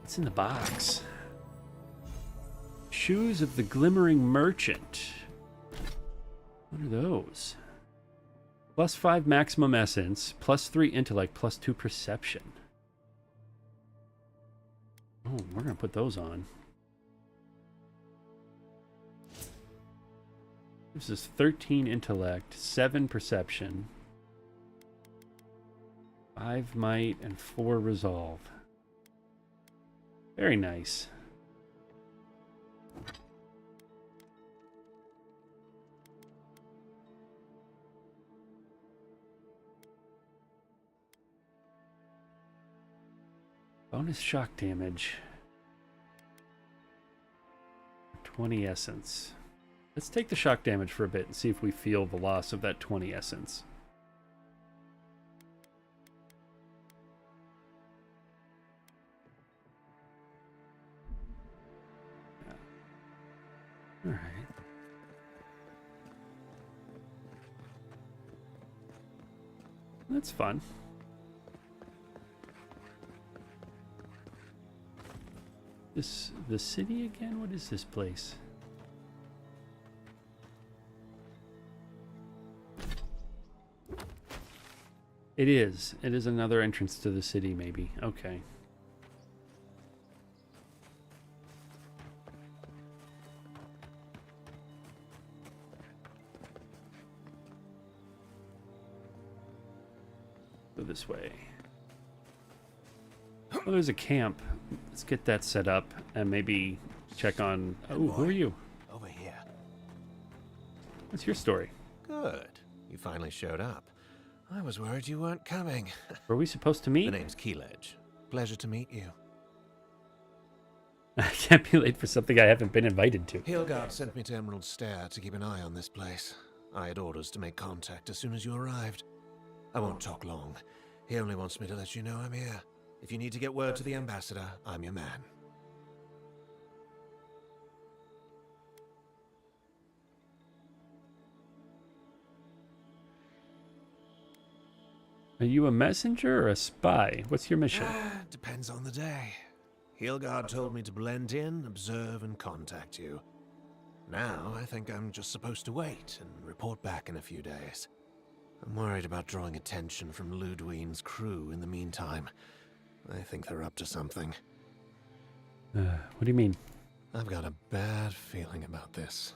What's in the box? Shoes of the Glimmering Merchant. What are those? +5 maximum essence, +3 intellect, +2 perception. Oh, we're going to put those on. This is 13 intellect, 7 perception, 5 might, and 4 resolve. Very nice. Bonus shock damage. 20 essence. Let's take the shock damage for a bit and see if we feel the loss of that 20 essence. All right. That's fun. The city again? What is this place? It is. It is another entrance to the city, maybe. Okay. Go this way. Oh, there's a camp. Let's get that set up and maybe check on... Oh, who are you? Over here. What's your story? Good. You finally showed up. I was worried you weren't coming. Were we supposed to meet? The name's Keeledge. Pleasure to meet you. I can't be late for something I haven't been invited to. Hilgard sent me to Emerald Stair to keep an eye on this place. I had orders to make contact as soon as you arrived. I won't talk long. He only wants me to let you know I'm here. If you need to get word to the ambassador, I'm your man. Are you a messenger or a spy? What's your mission? Depends on the day. Hilgard told me to blend in, observe, and contact you. Now, I think I'm just supposed to wait and report back in a few days. I'm worried about drawing attention from Ludwine's crew in the meantime. I think they're up to something. What do you mean? I've got a bad feeling about this.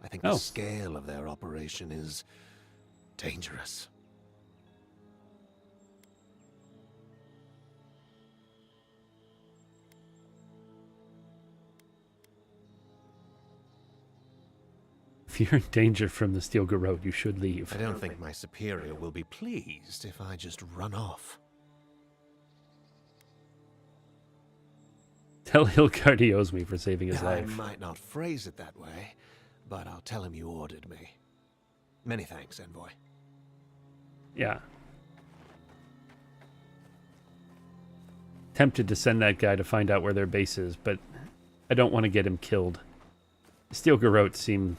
I think the scale of their operation is dangerous. If you're in danger from the Steel Garrote, you should leave. I don't think my superior will be pleased if I just run off. Tell Hilgard he owes me for saving his life. I might not phrase it that way, but I'll tell him you ordered me. Many thanks, Envoy. Yeah. Tempted to send that guy to find out where their base is, but I don't want to get him killed. The Steel Garrote seem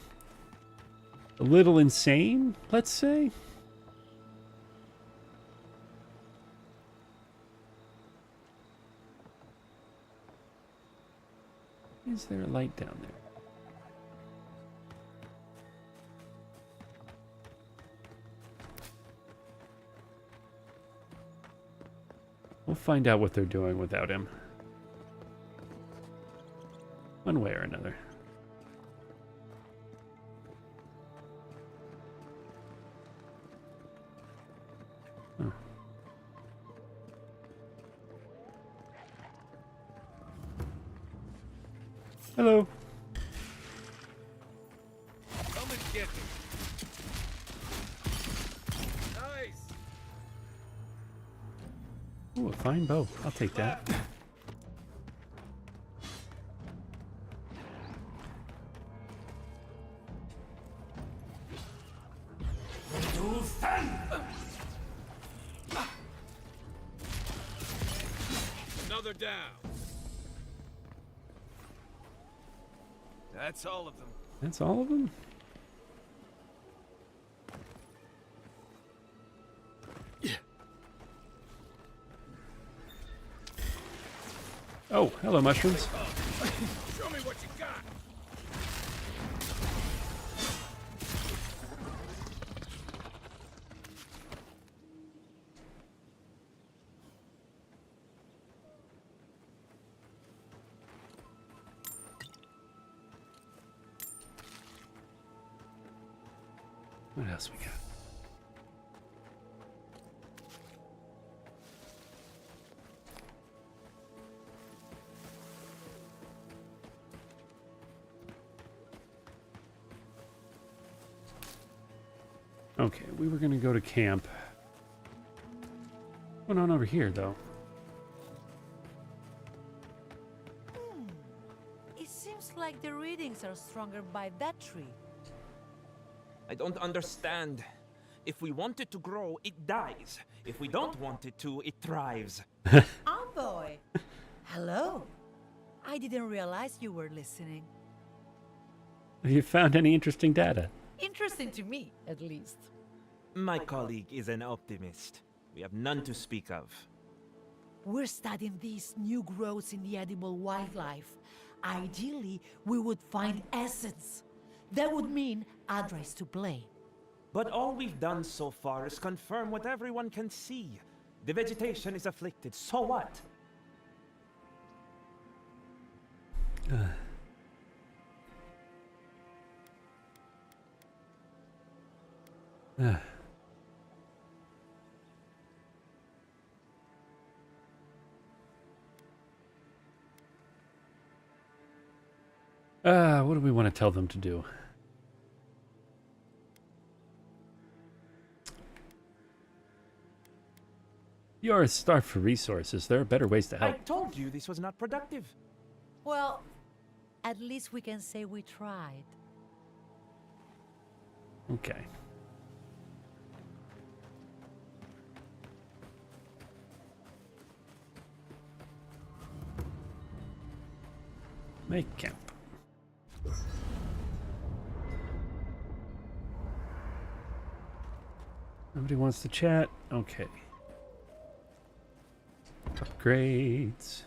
a little insane, let's say. Is there a light down there? We'll find out what they're doing without him. One way or another. Huh. Hello. Come and get me. Nice. Ooh, a fine bow. I'll take that. Another down. That's all of them. That's all of them? Oh, hello, mushrooms. Show me what you got. What else we got? Okay, we were gonna go to camp. What's going on over here, though? It seems like the readings are stronger by that tree. I don't understand. If we want it to grow, it dies. If we don't want it to, it thrives. Envoy! Hello. I didn't realize you were listening. Have you found any interesting data? Interesting to me, at least. My colleague is an optimist. We have none to speak of. We're studying these new growths in the edible wildlife. Ideally, we would find essence. That would mean Adra is to blame. But all we've done so far is confirm what everyone can see. The vegetation is afflicted, so what? What do we want to tell them to do? You're starved for resources. There are better ways to help. I told you this was not productive. Well, at least we can say we tried. Okay. Make camp. Nobody wants to chat? Okay. Upgrades.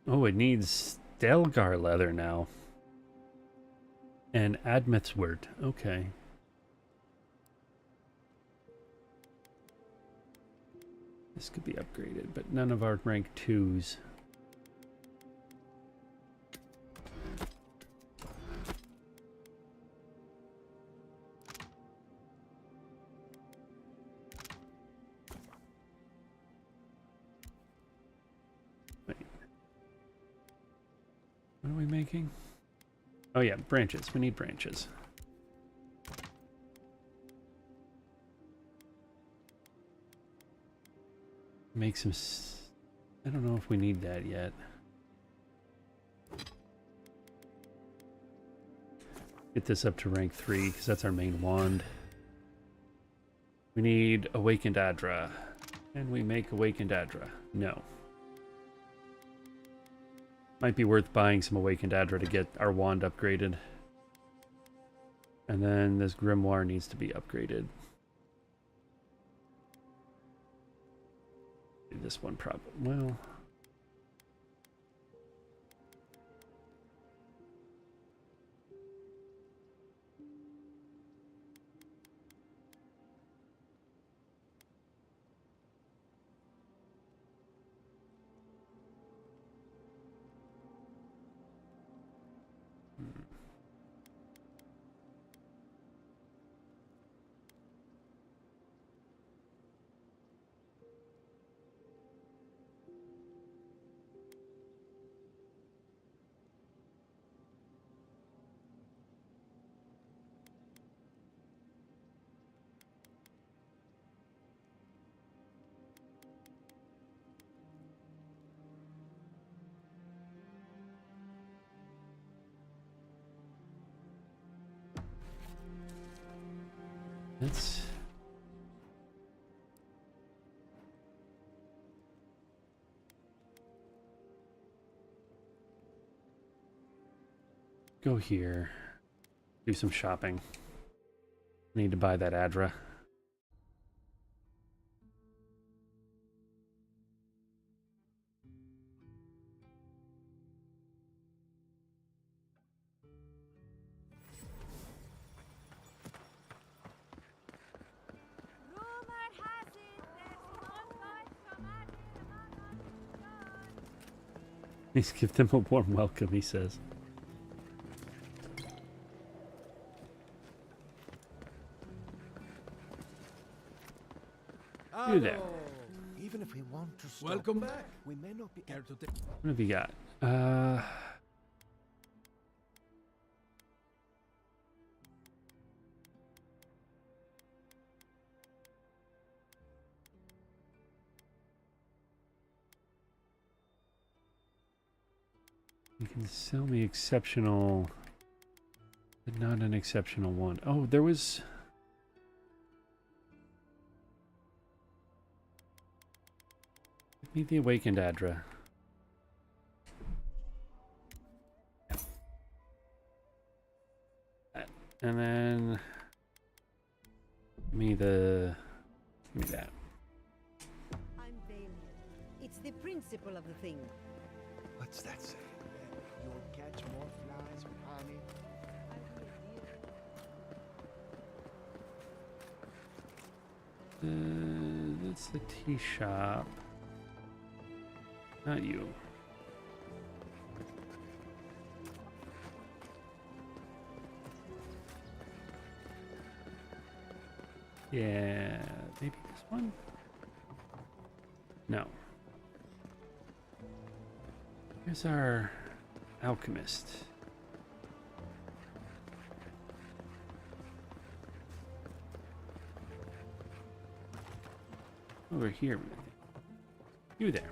Oh, it needs Stelgar leather now. And Admeth's word. Okay. This could be upgraded, but none of our rank 2s. Wait. What are we making? Oh yeah, branches. We need branches. Make some... I don't know if we need that yet. Get this up to rank 3, because that's our main wand. We need Awakened Adra. Can we make Awakened Adra? No. Might be worth buying some Awakened Adra to get our wand upgraded. And then this Grimoire needs to be upgraded. This one probably, well... Let's... go here. Do some shopping. Need to buy that Adra. Please give them a warm welcome, he says. You there. Even if we want to stop, welcome back. We may not be able to take. What have you got? You can sell me exceptional, but not an exceptional one. Oh, there was... Give me the Awakened Adra. And then give me that. I'm Valiant. It's the principle of the thing. What's that say? You'll catch more flies with honey. That's the tea shop. Not you. Yeah, maybe this one? No. Here's our alchemist. Over here, maybe. You there.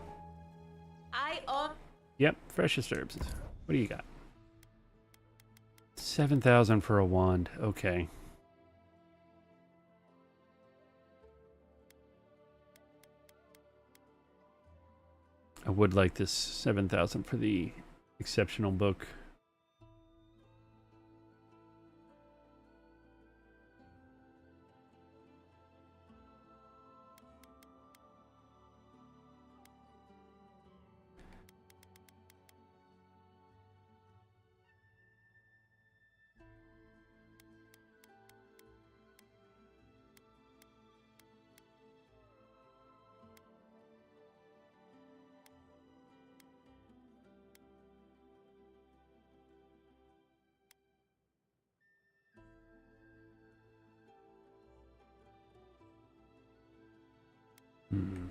I own. Yep, freshest herbs. What do you got? 7,000 for a wand. Okay. I would like this 7,000 for the exceptional book. Hmm.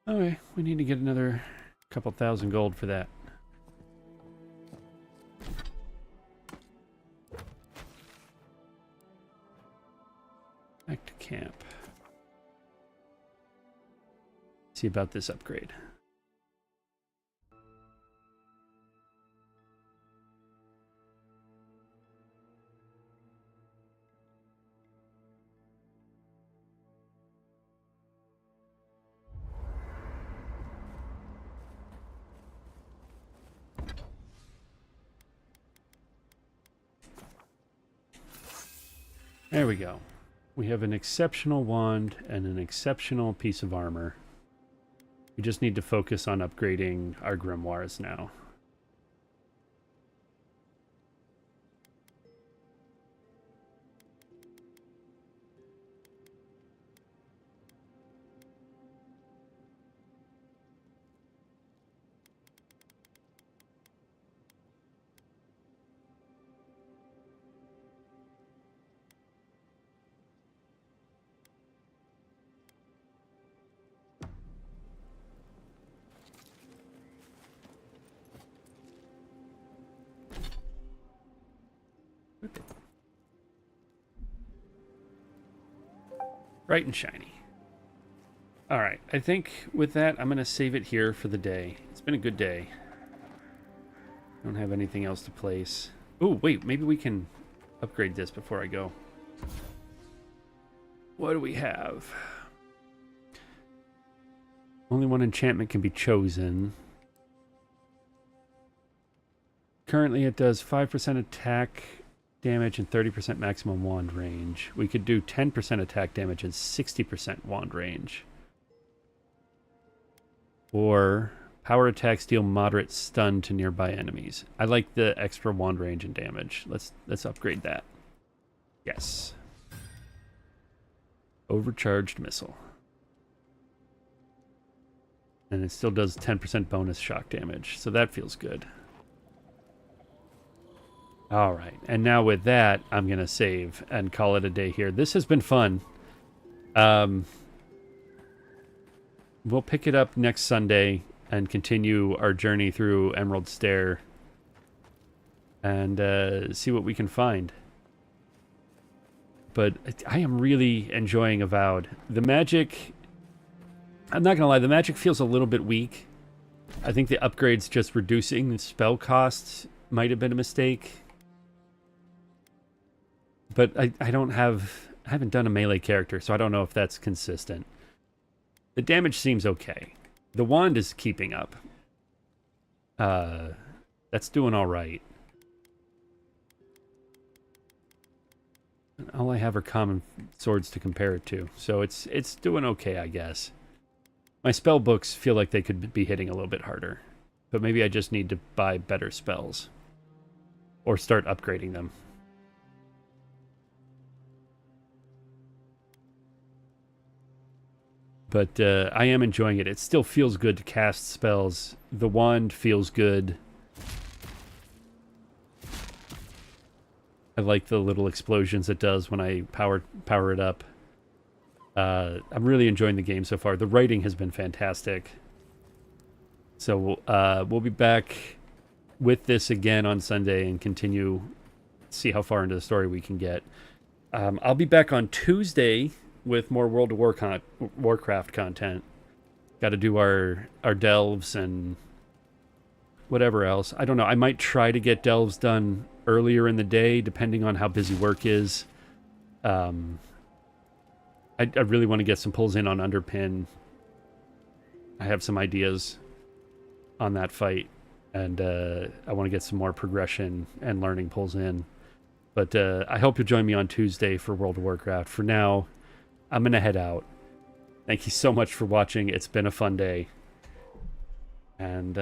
Okay, we need to get another couple thousand gold for that. Back to camp. See about this upgrade. There we go. We have an exceptional wand and an exceptional piece of armor. We just need to focus on upgrading our grimoires now. Bright and shiny. All right, I think with that, I'm going to save it here for the day. It's been a good day. Don't have anything else to place. Oh, wait, maybe we can upgrade this before I go. What do we have? Only one enchantment can be chosen. Currently, it does 5% attack damage and 30% maximum wand range. We could do 10% attack damage and 60% wand range. Or power attacks deal moderate stun to nearby enemies. I like the extra wand range and damage. Let's upgrade that. Yes. Overcharged missile. And it still does 10% bonus shock damage, so that feels good. All right, and now with that, I'm going to save and call it a day here. This has been fun. We'll pick it up next Sunday and continue our journey through Emerald Stair and see what we can find. But I am really enjoying Avowed. The magic, I'm not going to lie, the magic feels a little bit weak. I think the upgrades just reducing the spell costs might have been a mistake. But I haven't done a melee character, so I don't know if that's consistent. The damage seems okay. The wand is keeping up. That's doing all right. All I have are common swords to compare it to, so it's doing okay, I guess. My spell books feel like they could be hitting a little bit harder, but maybe I just need to buy better spells or start upgrading them. But I am enjoying it. It still feels good to cast spells. The wand feels good. I like the little explosions it does when I power it up. I'm really enjoying the game so far. The writing has been fantastic. So we'll be back with this again on Sunday and continue, see how far into the story we can get. I'll be back on Tuesday with more World of Warcraft content. Got to do our delves and whatever else. I don't know. I might try to get delves done earlier in the day, depending on how busy work is. I really want to get some pulls in on Underpin. I have some ideas on that fight, and I want to get some more progression and learning pulls in. But I hope you'll join me on Tuesday for World of Warcraft. For now, I'm going to head out. Thank you so much for watching. It's been a fun day. And